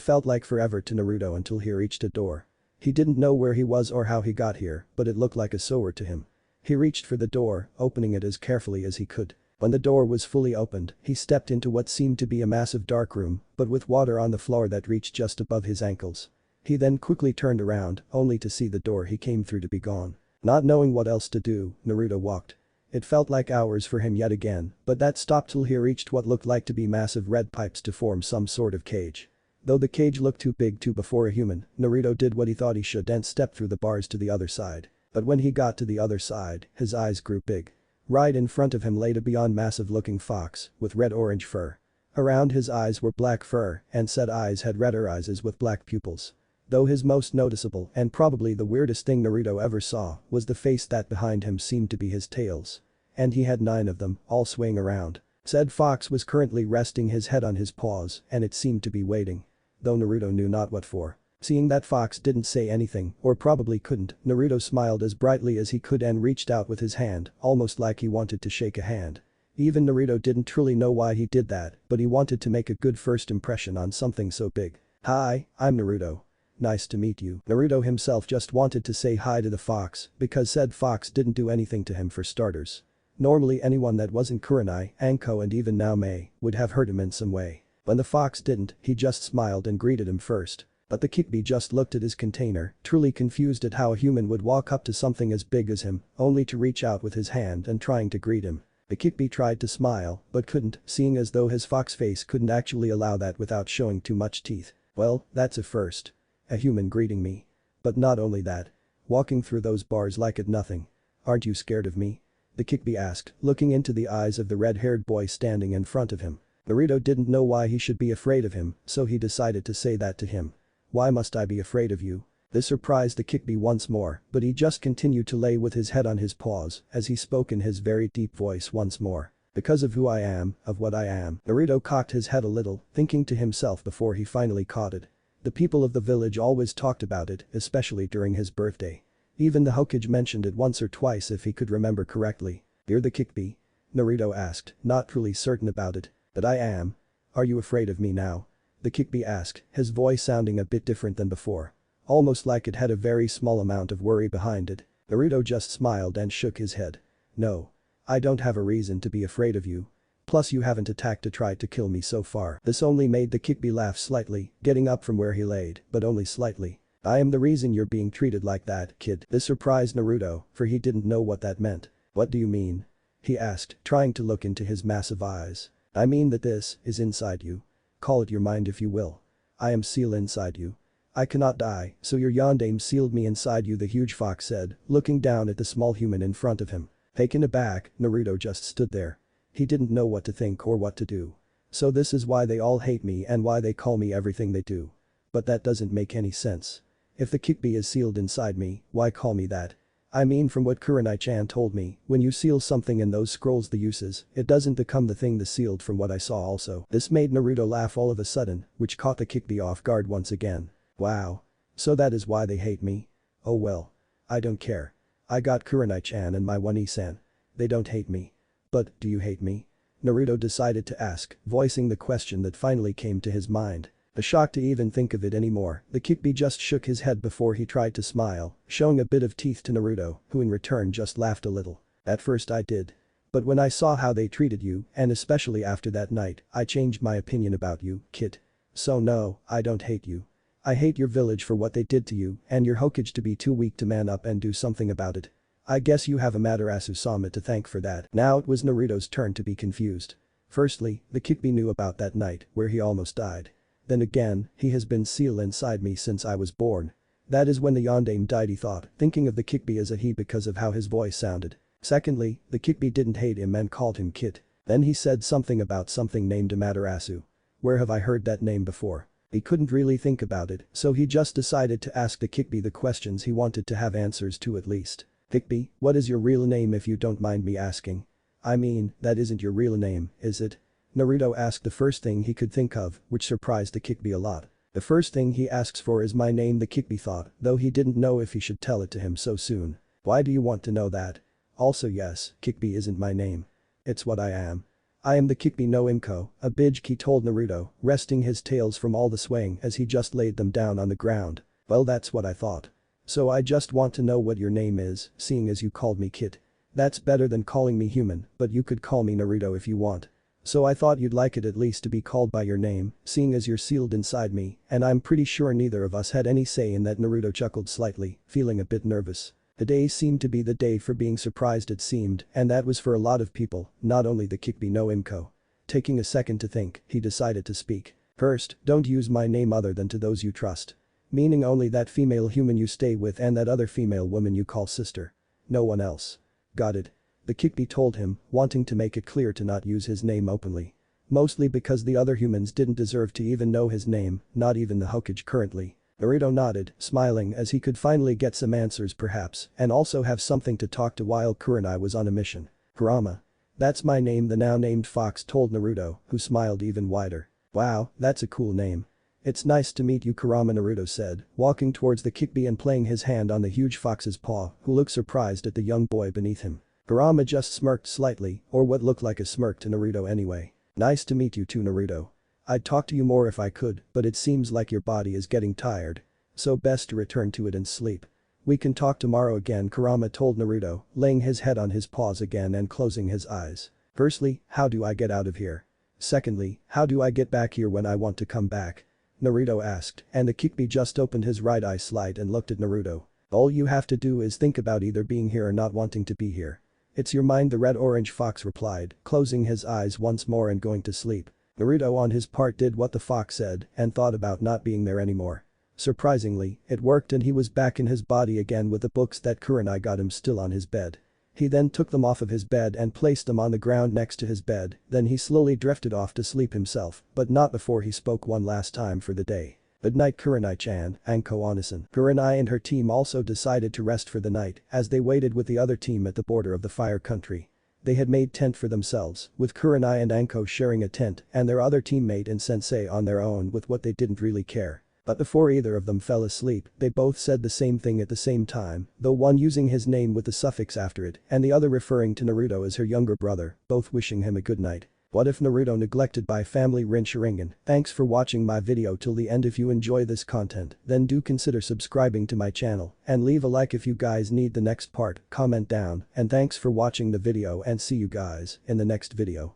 felt like forever to Naruto until he reached a door. He didn't know where he was or how he got here, but it looked like a sewer to him. He reached for the door, opening it as carefully as he could. When the door was fully opened, he stepped into what seemed to be a massive dark room, but with water on the floor that reached just above his ankles. He then quickly turned around, only to see the door he came through to be gone. Not knowing what else to do, Naruto walked. It felt like hours for him yet again, but that stopped till he reached what looked like to be massive red pipes to form some sort of cage. Though the cage looked too big to before a human, Naruto did what he thought he should and stepped through the bars to the other side. But when he got to the other side, his eyes grew big. Right in front of him laid a beyond massive-looking fox with red-orange fur. Around his eyes were black fur, and said eyes had redder eyes with black pupils. Though his most noticeable and probably the weirdest thing Naruto ever saw was the face that behind him seemed to be his tails. And he had 9 of them, all swaying around. Said fox was currently resting his head on his paws and it seemed to be waiting. Though Naruto knew not what for. Seeing that fox didn't say anything, or probably couldn't, Naruto smiled as brightly as he could and reached out with his hand, almost like he wanted to shake a hand. Even Naruto didn't truly know why he did that, but he wanted to make a good first impression on something so big. "Hi, I'm Naruto. Nice to meet you." Naruto himself just wanted to say hi to the fox, because said fox didn't do anything to him for starters. Normally anyone that wasn't Kurenai, Anko and even now Mei, would have hurt him in some way. When the fox didn't, he just smiled and greeted him first. But the Kikbi just looked at his container, truly confused at how a human would walk up to something as big as him, only to reach out with his hand and trying to greet him. The Kikbi tried to smile, but couldn't, seeing as though his fox face couldn't actually allow that without showing too much teeth. "Well, that's a first. A human greeting me. But not only that. Walking through those bars like it nothing. Aren't you scared of me?" The Kikbi asked, looking into the eyes of the red-haired boy standing in front of him. Naruto didn't know why he should be afraid of him, so he decided to say that to him. "Why must I be afraid of you?" This surprised the Kikbi once more, but he just continued to lay with his head on his paws as he spoke in his very deep voice once more. Because of who I am, of what I am. Naruto cocked his head a little, thinking to himself before he finally caught it. The people of the village always talked about it, especially during his birthday. Even the Hokage mentioned it once or twice if he could remember correctly. "You're the Kyuubi?" Naruto asked, not truly certain about it. "But I am. Are you afraid of me now?" The Kyuubi asked, his voice sounding a bit different than before. Almost like it had a very small amount of worry behind it. Naruto just smiled and shook his head. "No. I don't have a reason to be afraid of you. Plus you haven't attacked to try to kill me so far." This only made the Kyuubi laugh slightly, getting up from where he laid, but only slightly. "I am the reason you're being treated like that, kid." This surprised Naruto, for he didn't know what that meant. "What do you mean?" he asked, trying to look into his massive eyes. "I mean that this is inside you. Call it your mind if you will. I am sealed inside you. I cannot die, so your Yondaime sealed me inside you," the huge fox said, looking down at the small human in front of him. Taken aback, Naruto just stood there. He didn't know what to think or what to do. "So this is why they all hate me and why they call me everything they do. But that doesn't make any sense. If the Kyuubi is sealed inside me, why call me that? I mean, from what Kurenai-chan told me, when you seal something in those scrolls the uses, it doesn't become the thing the sealed from what I saw also." This made Naruto laugh all of a sudden, which caught the Kyuubi off guard once again. "Wow. So that is why they hate me? Oh well. I don't care. I got Kurenai-chan and my One-san. They don't hate me. But, do you hate me?" Naruto decided to ask, voicing the question that finally came to his mind. A shock to even think of it anymore, the Kyuubi just shook his head before he tried to smile, showing a bit of teeth to Naruto, who in return just laughed a little. "At first I did. But when I saw how they treated you, and especially after that night, I changed my opinion about you, kid. So no, I don't hate you. I hate your village for what they did to you and your Hokage to be too weak to man up and do something about it. I guess you have Amaterasu-sama to thank for that." Now it was Naruto's turn to be confused. Firstly, the Kyuubi knew about that night, where he almost died. Then again, he has been sealed inside me since I was born. That is when the Yondaime died, he thought, thinking of the Kyuubi as a he because of how his voice sounded. Secondly, the Kyuubi didn't hate him and called him kid. Then he said something about something named Amaterasu. Where have I heard that name before? He couldn't really think about it, so he just decided to ask the Kyuubi the questions he wanted to have answers to at least. "Kyuubi, what is your real name if you don't mind me asking?" "I mean, that isn't your real name, is it?" Naruto asked the first thing he could think of, which surprised the Kyuubi a lot. The first thing he asks for is my name, the Kyuubi thought, though he didn't know if he should tell it to him so soon. "Why do you want to know that?" "Also yes, Kyuubi isn't my name. It's what I am. I am the Kyuubi no Imko," a Bijiki told Naruto, resting his tails from all the swaying as he just laid them down on the ground. "Well, that's what I thought. So I just want to know what your name is, seeing as you called me kid. That's better than calling me human, but you could call me Naruto if you want. So I thought you'd like it at least to be called by your name, seeing as you're sealed inside me, and I'm pretty sure neither of us had any say in that." Naruto chuckled slightly, feeling a bit nervous. The day seemed to be the day for being surprised, it seemed, and that was for a lot of people, not only the Kyuubi no Imko. Taking a second to think, he decided to speak. "First, don't use my name other than to those you trust. Meaning only that female human you stay with and that other female woman you call sister. No one else. Got it?" The Kyuubi told him, wanting to make it clear to not use his name openly. Mostly because the other humans didn't deserve to even know his name, not even the Hokage currently. Naruto nodded, smiling as he could finally get some answers perhaps, and also have something to talk to while Kurenai was on a mission. "Kurama. That's my name," the now named fox told Naruto, who smiled even wider. "Wow, that's a cool name. It's nice to meet you, Kurama," Naruto said, walking towards the Kyuubi and playing his hand on the huge fox's paw, who looked surprised at the young boy beneath him. Kurama just smirked slightly, or what looked like a smirk to Naruto anyway. "Nice to meet you too, Naruto. I'd talk to you more if I could, but it seems like your body is getting tired. So best to return to it and sleep. We can talk tomorrow again," Kurama told Naruto, laying his head on his paws again and closing his eyes. "Firstly, how do I get out of here? Secondly, how do I get back here when I want to come back?" Naruto asked, and the Kyuubi just opened his right eye slight and looked at Naruto. "All you have to do is think about either being here or not wanting to be here. It's your mind," the red-orange fox replied, closing his eyes once more and going to sleep. Naruto on his part did what the fox said and thought about not being there anymore. Surprisingly, it worked and he was back in his body again with the books that Kurenai got him still on his bed. He then took them off of his bed and placed them on the ground next to his bed, then he slowly drifted off to sleep himself, but not before he spoke one last time for the day. "Good night, Kurenai-chan, Anko Onisan." Kurenai and her team also decided to rest for the night as they waited with the other team at the border of the fire country. They had made tent for themselves, with Kurenai and Anko sharing a tent and their other teammate and sensei on their own with what they didn't really care. But before either of them fell asleep, they both said the same thing at the same time, though one using his name with the suffix after it and the other referring to Naruto as her younger brother, both wishing him a good night. What if Naruto Neglected by family Rinne Sharingan? Thanks for watching my video till the end. If you enjoy this content, then do consider subscribing to my channel and leave a like if you guys need the next part, comment down, and thanks for watching the video and see you guys in the next video.